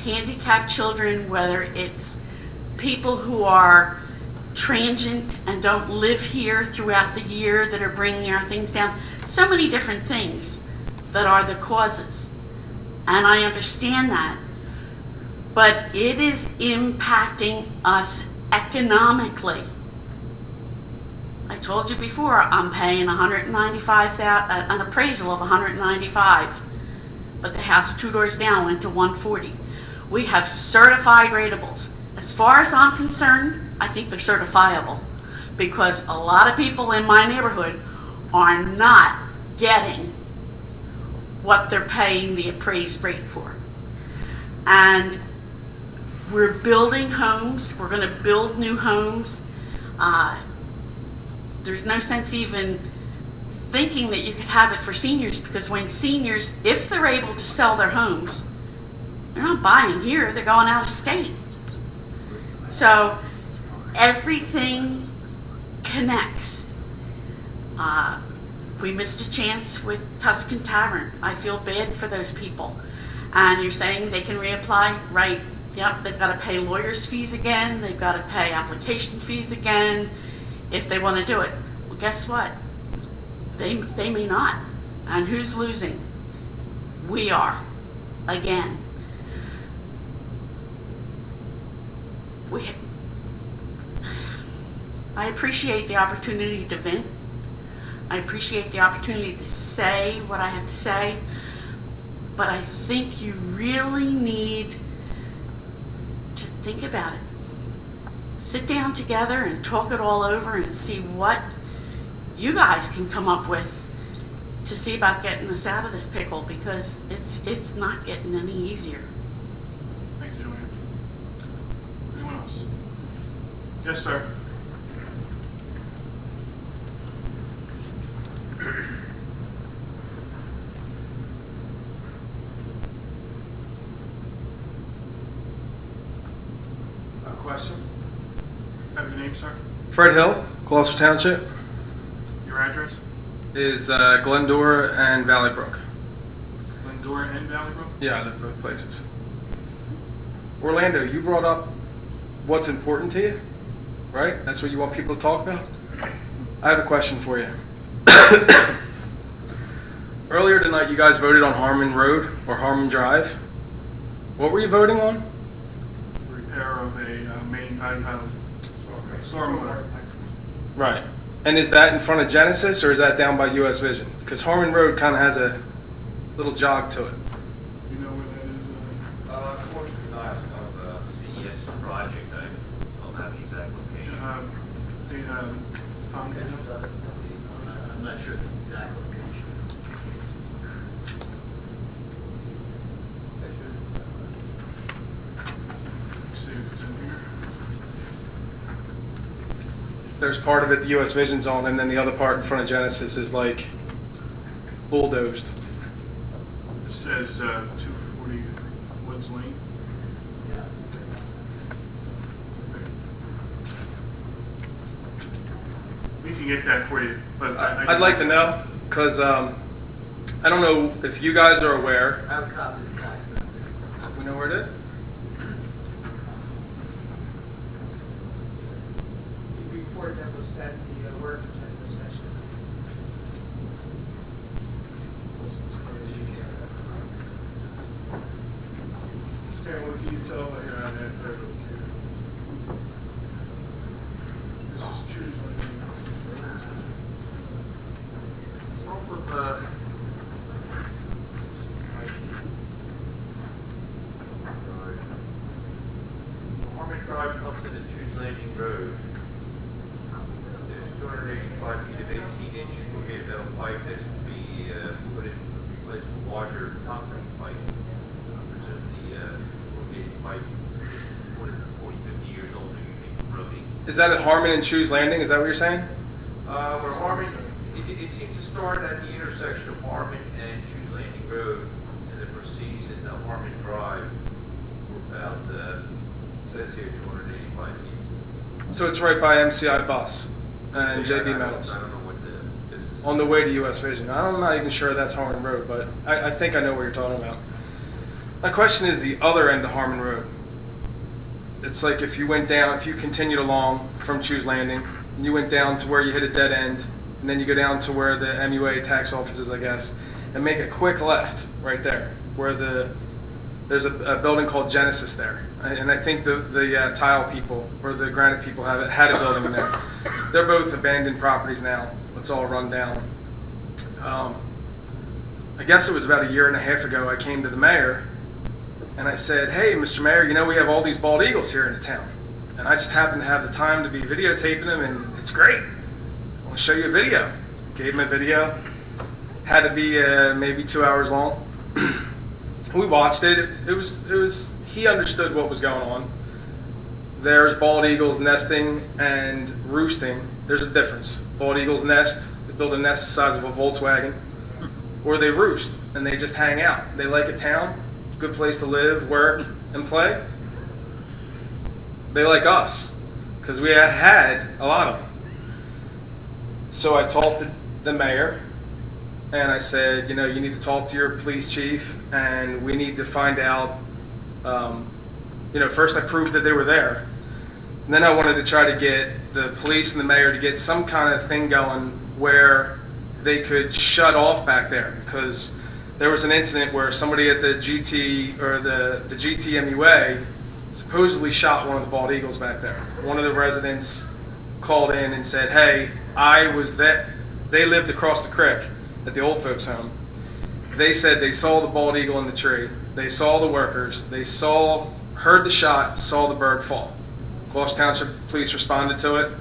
[SPEAKER 11] handicapped children, whether it's people who are transient and don't live here throughout the year that are bringing our things down. So many different things that are the causes. And I understand that. But it is impacting us economically. I told you before, I'm paying $195,000, an appraisal of $195, but the house 2 doors down went to $140. We have certified rateables. As far as I'm concerned, I think they're certifiable because a lot of people in my neighborhood are not getting what they're paying the appraised rate for. And we're building homes. We're going to build new homes. There's no sense even thinking that you could have it for seniors because when seniors, if they're able to sell their homes, they're not buying here, they're going out of state. So everything connects. We missed a chance with Tuscan Tavern. I feel bad for those people. And you're saying they can reapply? Right. Yep, they've got to pay lawyers' fees again. They've got to pay application fees again if they want to do it. Well, guess what? They may not. And who's losing? We are. Again. I appreciate the opportunity to vent. I appreciate the opportunity to say what I have to say. But I think you really need to think about it. Sit down together and talk it all over and see what you guys can come up with to see about getting us out of this pickle because it's not getting any easier.
[SPEAKER 1] Thank you, Joanne. Anyone else? Yes, sir. question. Have your name, sir?
[SPEAKER 20] Fred Hill, Gloucester Township,
[SPEAKER 1] Your address?
[SPEAKER 20] is Glendora and Valley Brook.
[SPEAKER 1] Glendora and Valley Brook?
[SPEAKER 20] Yeah, I live both places. Orlando, you brought up what's important to you, right? That's what you want people to talk about? I have a question for you. Earlier tonight, you guys voted on Harmon Road or Harmon Drive. What were you voting on?
[SPEAKER 1] Repair of a main stormwater.
[SPEAKER 20] Right. And is that in front of Genesis or is that down by US Vision? Because Harmon Road kind of has a little jog to it.
[SPEAKER 1] You know where that is?
[SPEAKER 4] Unfortunately not of the CES project, I don't have the exact location.
[SPEAKER 1] Tom, do you know?
[SPEAKER 4] I'm not sure the exact location.
[SPEAKER 1] See if it's in here.
[SPEAKER 20] There's part of it the US Vision's on, and then the other part in front of Genesis is like bulldozed.
[SPEAKER 1] It says 240 Woods Lane. We can get that for you, but
[SPEAKER 20] I'd like to know, because I don't know if you guys are aware.
[SPEAKER 18] I have a copy of the tax map.
[SPEAKER 20] We know where it is?
[SPEAKER 7] The report that was sent, the work agenda session.
[SPEAKER 1] Okay, what can you tell here on that? This is choose
[SPEAKER 18] Off of,
[SPEAKER 4] Harmon Drive comes to the Choose Landing Road. There's 285 feet of 18-inch corrugated metal pipe that should be put in place with larger concrete pipe. Presumably, corrugated pipe is more than 40, 50 years old, and you think corroding.
[SPEAKER 20] Is that at Harmon and Choose Landing? Is that what you're saying?
[SPEAKER 4] Where Harmon, it seems to start at the intersection of Harmon and Choose Landing Road, and then proceeds into Harmon Drive for about, says here 285 feet.
[SPEAKER 20] So it's right by MCI Bus and
[SPEAKER 4] Yeah,
[SPEAKER 20] JB
[SPEAKER 4] I
[SPEAKER 20] Metals.
[SPEAKER 4] don't know what this is.
[SPEAKER 20] On the way to US Vision. I'm not even sure that's Harmon Road, but I think I know what you're talking about. My question is the other end of Harmon Road. It's like if you went down, if you continued along from Choose Landing, and you went down to where you hit a dead end, and then you go down to where the MUA tax office is, I guess, and make a quick left right there, where there's a building called Genesis there. And I think the tile people, or the granite people had a building in there. They're both abandoned properties now. It's all run down. I guess it was about a year and a half ago I came to the mayor and I said, hey, Mr. Mayor, you know we have all these bald eagles here in the town. And I just happen to have the time to be videotaping them, and it's great. I want to show you a video. Gave him a video. Had to be maybe 2 hours long. We watched it. It was. He understood what was going on. There's bald eagles nesting and roosting. There's a difference. Bald eagles nest. They build a nest the size of a Volkswagen, or they roost and they just hang out. They like a town, good place to live, work, and play. They like us, because we had a lot of them. So I talked to the mayor, and I said, you know, you need to talk to your police chief, and we need to find out, you know, first I proved that they were there. And then I wanted to try to get the police and the mayor to get some kind of thing going where they could shut off back there, because there was an incident where somebody at the GT, or the GTMUA, supposedly shot one of the bald eagles back there. One of the residents called in and said, hey, I was there. They lived across the creek at the old folks home. They said they saw the bald eagle in the tree. They saw the workers. They heard the shot, saw the bird fall. Gloucester Township police responded to it.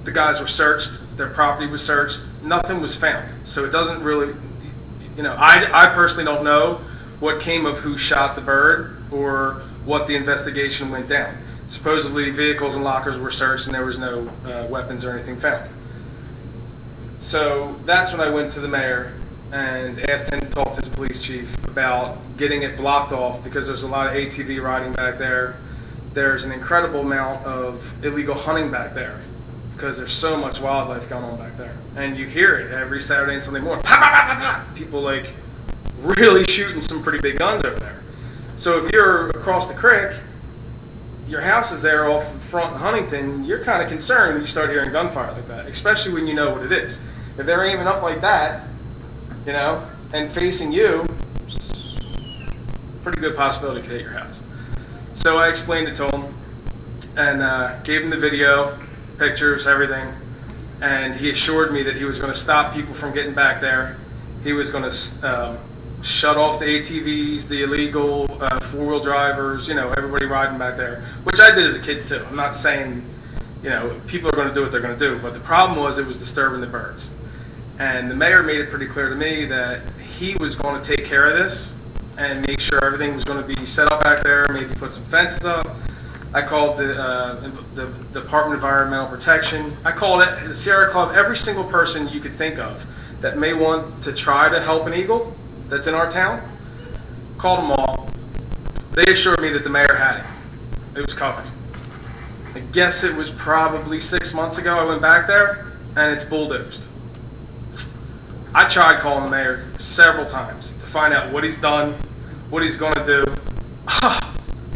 [SPEAKER 20] The guys were searched. Their property was searched. Nothing was found. So it doesn't really, you know, I personally don't know what came of who shot the bird or what the investigation went down. Supposedly vehicles and lockers were searched and there was no weapons or anything found. So that's when I went to the mayor and asked him to talk to his police chief about getting it blocked off because there's a lot of ATV riding back there. There's an incredible amount of illegal hunting back there because there's so much wildlife going on back there. And you hear it every Saturday and Sunday morning. Pop, pop, pop, pop, pop. People like really shooting some pretty big guns over there. So if you're across the creek, your house is there off in front in Huntington, you're kind of concerned when you start hearing gunfire like that, especially when you know what it is. If they're aiming up like that, you know, and facing you, pretty good possibility to hit your house. So I explained it to him and gave him the video, pictures, everything, and he assured me that he was going to stop people from getting back there. He was going to shut off the ATVs, the illegal four-wheel drivers, you know, everybody riding back there, which I did as a kid too. I'm not saying, you know, people are going to do what they're going to do, but the problem was it was disturbing the birds. And the mayor made it pretty clear to me that he was going to take care of this and make sure everything was going to be set up back there, maybe put some fences up. I called the Department of Environmental Protection. I called it the Sierra Club, every single person you could think of that may want to try to help an eagle that's in our town. Called them all. They assured me that the mayor had it. It was covered. I guess it was probably 6 months ago I went back there and it's bulldozed. I tried calling the mayor several times to find out what he's done, what he's going to do.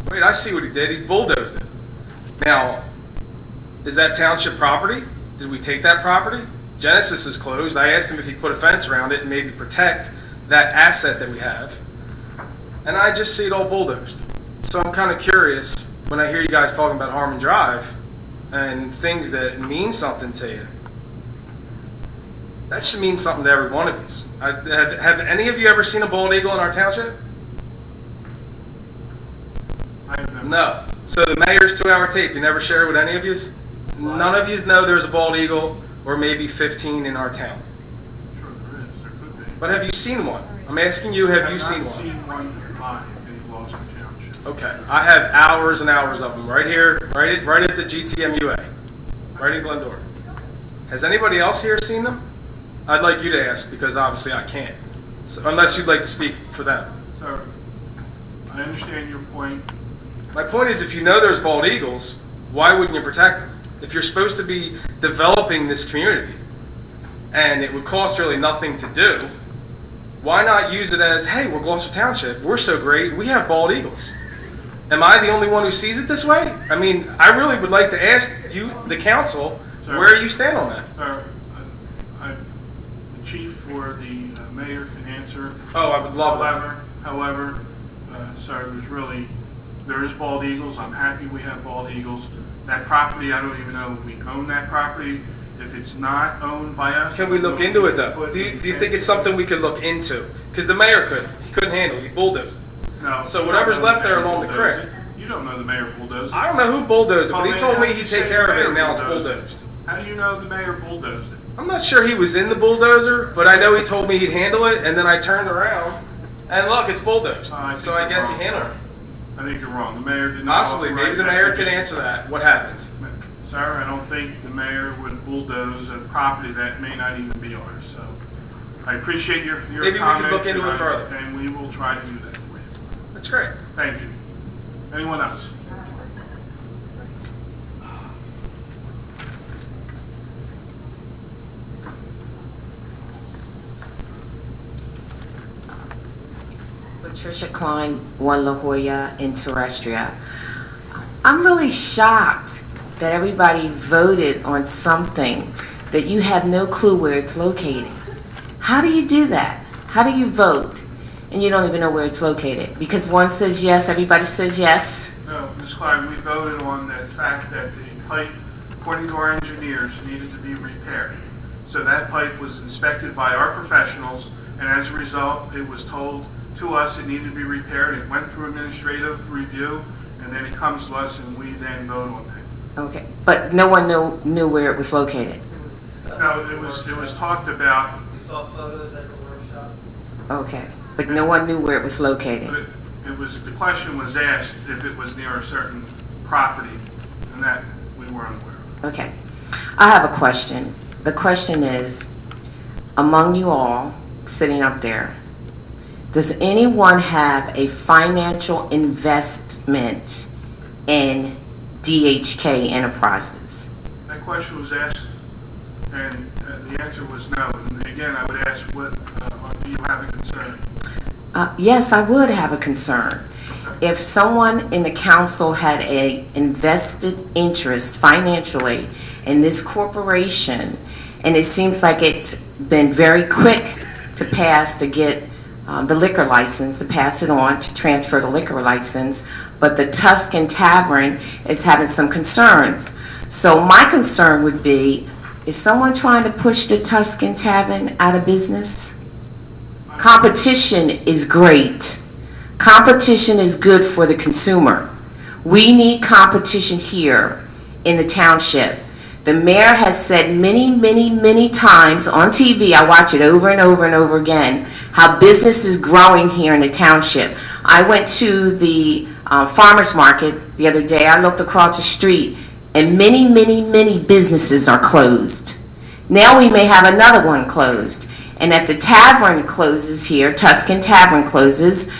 [SPEAKER 20] Wait, I see what he did. He bulldozed it. Now, is that township property? Did we take that property? Genesis is closed. I asked him if he put a fence around it and maybe protect that asset that we have. And I just see it all bulldozed. So I'm kind of curious when I hear you guys talking about Harmon Drive and things that mean something to you. That should mean something to every one of these. Have any of you ever seen a bald eagle in our township?
[SPEAKER 1] I have never.
[SPEAKER 20] No. So the mayor's 2-hour tape, you never share it with any of you? None of you know there's a bald eagle or maybe 15 in our town.
[SPEAKER 1] Sure there is, there could be.
[SPEAKER 20] But have you seen one? I'm asking you, have you seen
[SPEAKER 1] I've not
[SPEAKER 20] one?
[SPEAKER 1] seen one live in Gloucester Township.
[SPEAKER 20] Okay. I have hours and hours of them right here, right at the GTMUA, right in Glendora. Has anybody else here seen them? I'd like you to ask because obviously I can't. So, unless you'd like to speak for them.
[SPEAKER 1] Sir, I understand your point.
[SPEAKER 20] My point is, if you know there's bald eagles, why wouldn't you protect them? If you're supposed to be developing this community, and it would cost really nothing to do, why not use it as, hey, we're Gloucester Township, we're so great, we have bald eagles. Am I the only one who sees it this way? I mean, I really would like to ask you, the council,
[SPEAKER 1] Sir,
[SPEAKER 20] where you stand on that.
[SPEAKER 1] Sir, the chief or the mayor can answer.
[SPEAKER 20] Oh, I would love that.
[SPEAKER 1] However, sir, there is bald eagles. I'm happy we have bald eagles. That property, I don't even know if we own that property. If it's not owned by us.
[SPEAKER 20] Can we look into it though? Do you think it's something we could look into? Because the mayor couldn't. He couldn't handle it. He bulldozed it.
[SPEAKER 1] No.
[SPEAKER 20] So whatever's left there along the creek.
[SPEAKER 1] You don't know the mayor bulldozed it.
[SPEAKER 20] I don't know who bulldozed it, but he
[SPEAKER 1] Well,
[SPEAKER 20] told
[SPEAKER 1] then
[SPEAKER 20] me
[SPEAKER 1] how
[SPEAKER 20] he'd
[SPEAKER 1] you
[SPEAKER 20] take
[SPEAKER 1] say
[SPEAKER 20] care
[SPEAKER 1] the
[SPEAKER 20] of it, and
[SPEAKER 1] mayor
[SPEAKER 20] now it's
[SPEAKER 1] bulldozed
[SPEAKER 20] bulldozed.
[SPEAKER 1] How do you know the mayor bulldozed it?
[SPEAKER 20] I'm not sure he was in the bulldozer, but I know he told me he'd handle it, and then I turned around, and look, it's bulldozed. So I guess he handled it.
[SPEAKER 1] I think you're wrong. The mayor did not.
[SPEAKER 20] Possibly, maybe the mayor could answer that. What happened?
[SPEAKER 1] Sir, I don't think the mayor would bulldoze a property that may not even be ours. So I appreciate your
[SPEAKER 20] Maybe we could
[SPEAKER 1] comments.
[SPEAKER 20] look into it further.
[SPEAKER 1] And we will try to do that for you.
[SPEAKER 20] That's great.
[SPEAKER 1] Thank you. Anyone else?
[SPEAKER 21] Patricia Klein, 1 La Jolla in Terrestria. I'm really shocked that everybody voted on something that you have no clue where it's located. How do you do that? How do you vote and you don't even know where it's located? Because one says yes, everybody says yes.
[SPEAKER 1] No, Ms. Klein, we voted on the fact that the pipe, according to our engineers, needed to be repaired. So that pipe was inspected by our professionals, and as a result, it was told to us it needed to be repaired. It went through administrative review, and then it comes to us, and we then vote on that.
[SPEAKER 21] Okay, but no one knew where it was located.
[SPEAKER 1] No, it was talked about.
[SPEAKER 18] We saw photos at the workshop.
[SPEAKER 21] Okay, but no one knew where it was located.
[SPEAKER 1] But the question was asked if it was near a certain property, and that we were unaware of.
[SPEAKER 21] Okay, I have a question. The question is, among you all sitting up there, Does anyone have a financial investment in DHK Enterprises?
[SPEAKER 1] That question was asked, and the answer was no. And again, I would ask, do you have a concern?
[SPEAKER 21] Yes, I would have a concern. If someone in the council had a invested interest financially in this corporation, and it seems like it's been very quick to pass to get the liquor license, to pass it on, to transfer the liquor license, but the Tuscan Tavern is having some concerns. So my concern would be, is someone trying to push the Tuscan Tavern out of business? Competition is great. Competition is good for the consumer. We need competition here in the township. The mayor has said many times on TV, I watch it over and over and over again, how business is growing here in the township. I went to the farmer's market the other day. I looked across the street, and many businesses are closed. Now we may have another one closed. And if the tavern closes here, Tuscan Tavern closes,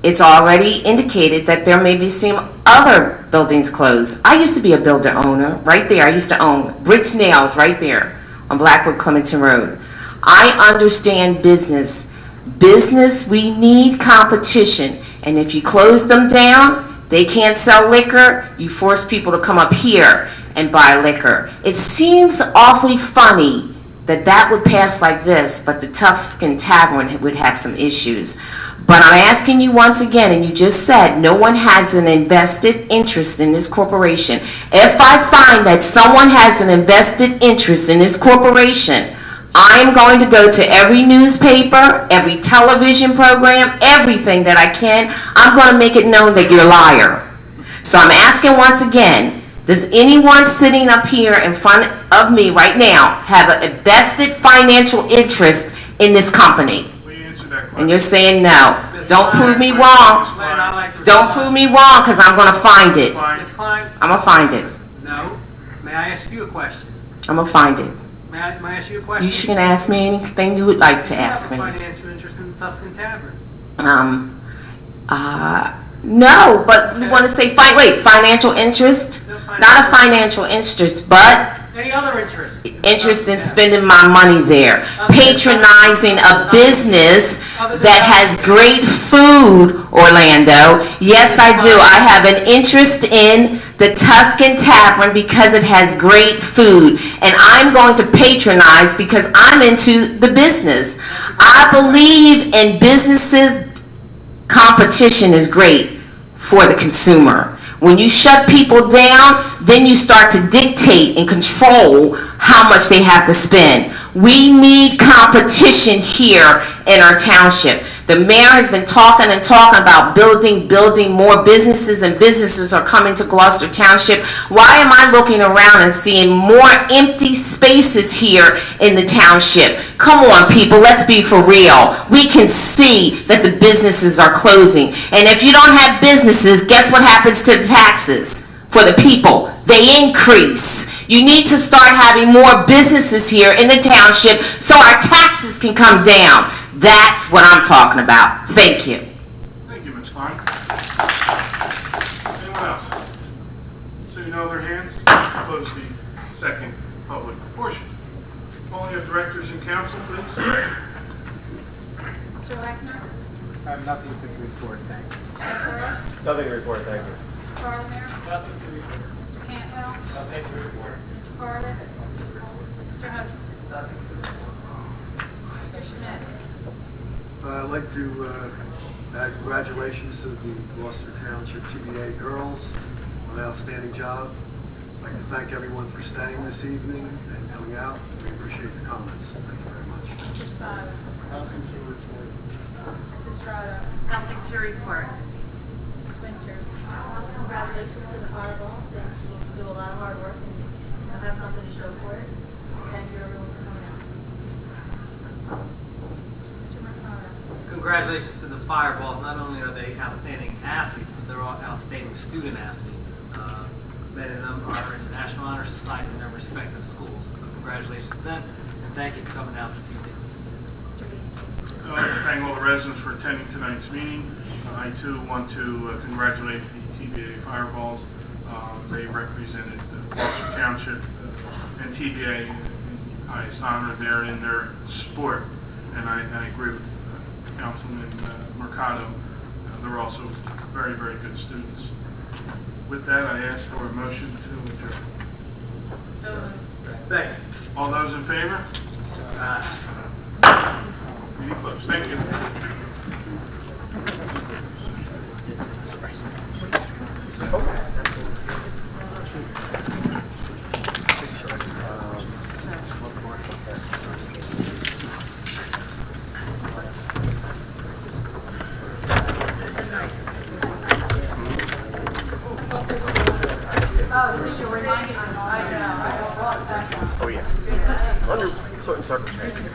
[SPEAKER 21] it's already indicated that there may be some other buildings closed. I used to be a builder owner right there. I used to own Brits Nails right there on Blackwood Clementon Road. I understand business. Business, we need competition. And if you close them down, they can't sell liquor, you force people to come up here and buy liquor. It seems awfully funny that that would pass like this, but the Tuscan Tavern would have some issues. But I'm asking you once again, and you just said no one has an invested interest in this corporation. If I find that someone has an invested interest in this corporation, I'm going to go to every newspaper, every television program, everything that I can. I'm going to make it known that you're a liar. So I'm asking once again, does anyone sitting up here in front of me right now have a vested financial interest in this company? And you're saying no. Don't prove me wrong. Don't prove me wrong, because I'm going to find it.
[SPEAKER 10] Ms. Klein?
[SPEAKER 21] I'm going to find it.
[SPEAKER 10] No. May I ask you a question?
[SPEAKER 21] I'm going to find it.
[SPEAKER 10] May I ask you a question?
[SPEAKER 21] You should ask me anything you would like to ask me.
[SPEAKER 10] Do you have a financial interest in the Tuscan Tavern?
[SPEAKER 21] No, but you want to say, wait, financial interest? Not a financial interest, but
[SPEAKER 10] Any other interest?
[SPEAKER 21] interest in spending my money there. Patronizing a business that has great food, Orlando. Yes, I do. I have an interest in the Tuscan Tavern because it has great food. And I'm going to patronize because I'm into the business. I believe in businesses. Competition is great for the consumer. When you shut people down, then you start to dictate and control how much they have to spend. We need competition here in our township. The mayor has been talking about building more businesses, and businesses are coming to Gloucester Township. Why am I looking around and seeing more empty spaces here in the township? Come on, people, let's be for real. We can see that the businesses are closing. And if you don't have businesses, guess what happens to the taxes for the people? They increase. You need to start having more businesses here in the township so our taxes can come down. That's what I'm talking about. Thank you.
[SPEAKER 1] Thank you, Ms. Klein. Anyone else? Seeing no other hands, I'll close the second public portion. Calling of directors and council, please.
[SPEAKER 3] Mr. Wagner?
[SPEAKER 12] I have nothing to report, thank you.
[SPEAKER 3] Mr. Burrow?
[SPEAKER 4] Nothing to report, thank you.
[SPEAKER 3] Mr. Barlamere?
[SPEAKER 4] Nothing to report.
[SPEAKER 3] Mr. Cantwell?
[SPEAKER 4] Nothing to report.
[SPEAKER 3] Mr. Corliss? Mr. Hutchinson?
[SPEAKER 4] Nothing to report.
[SPEAKER 3] Mr. Schmidt?
[SPEAKER 6] I'd like to add congratulations to the Gloucester Township TBA girls on an outstanding job. I'd like to thank everyone for staying this evening and coming out. We appreciate the comments. Thank you very much.
[SPEAKER 3] Mr. Sada?
[SPEAKER 6] Nothing to report.
[SPEAKER 3] Mrs. Strada?
[SPEAKER 11] Nothing to report.
[SPEAKER 3] Mrs. Winters?
[SPEAKER 2] Congratulations to the fireballs. They do a lot of hard work and have something to show for it. Thank you everyone for coming out.
[SPEAKER 3] Mr. Mercado?
[SPEAKER 10] Congratulations to the Fireballs. Not only are they outstanding athletes, but they're all outstanding student athletes. Many of them are in the National Honor Society in their respective schools. So congratulations to them, and thank you for coming out this evening.
[SPEAKER 3] Mr. Bean?
[SPEAKER 1] thank all the residents for attending tonight's meeting. I too want to congratulate the TBA Fireballs. They represented Gloucester Township and TBA in highest honor there in their sport. And I agree with Councilman Mercado. They're also very, very good students. With that, I ask for a motion to adjourn.
[SPEAKER 7] Second.
[SPEAKER 1] All those in favor? Meeting closed. Thank you.
[SPEAKER 3] Oh, so you're reminding me. I lost that one.
[SPEAKER 5] Oh, yeah. Under certain circumstances.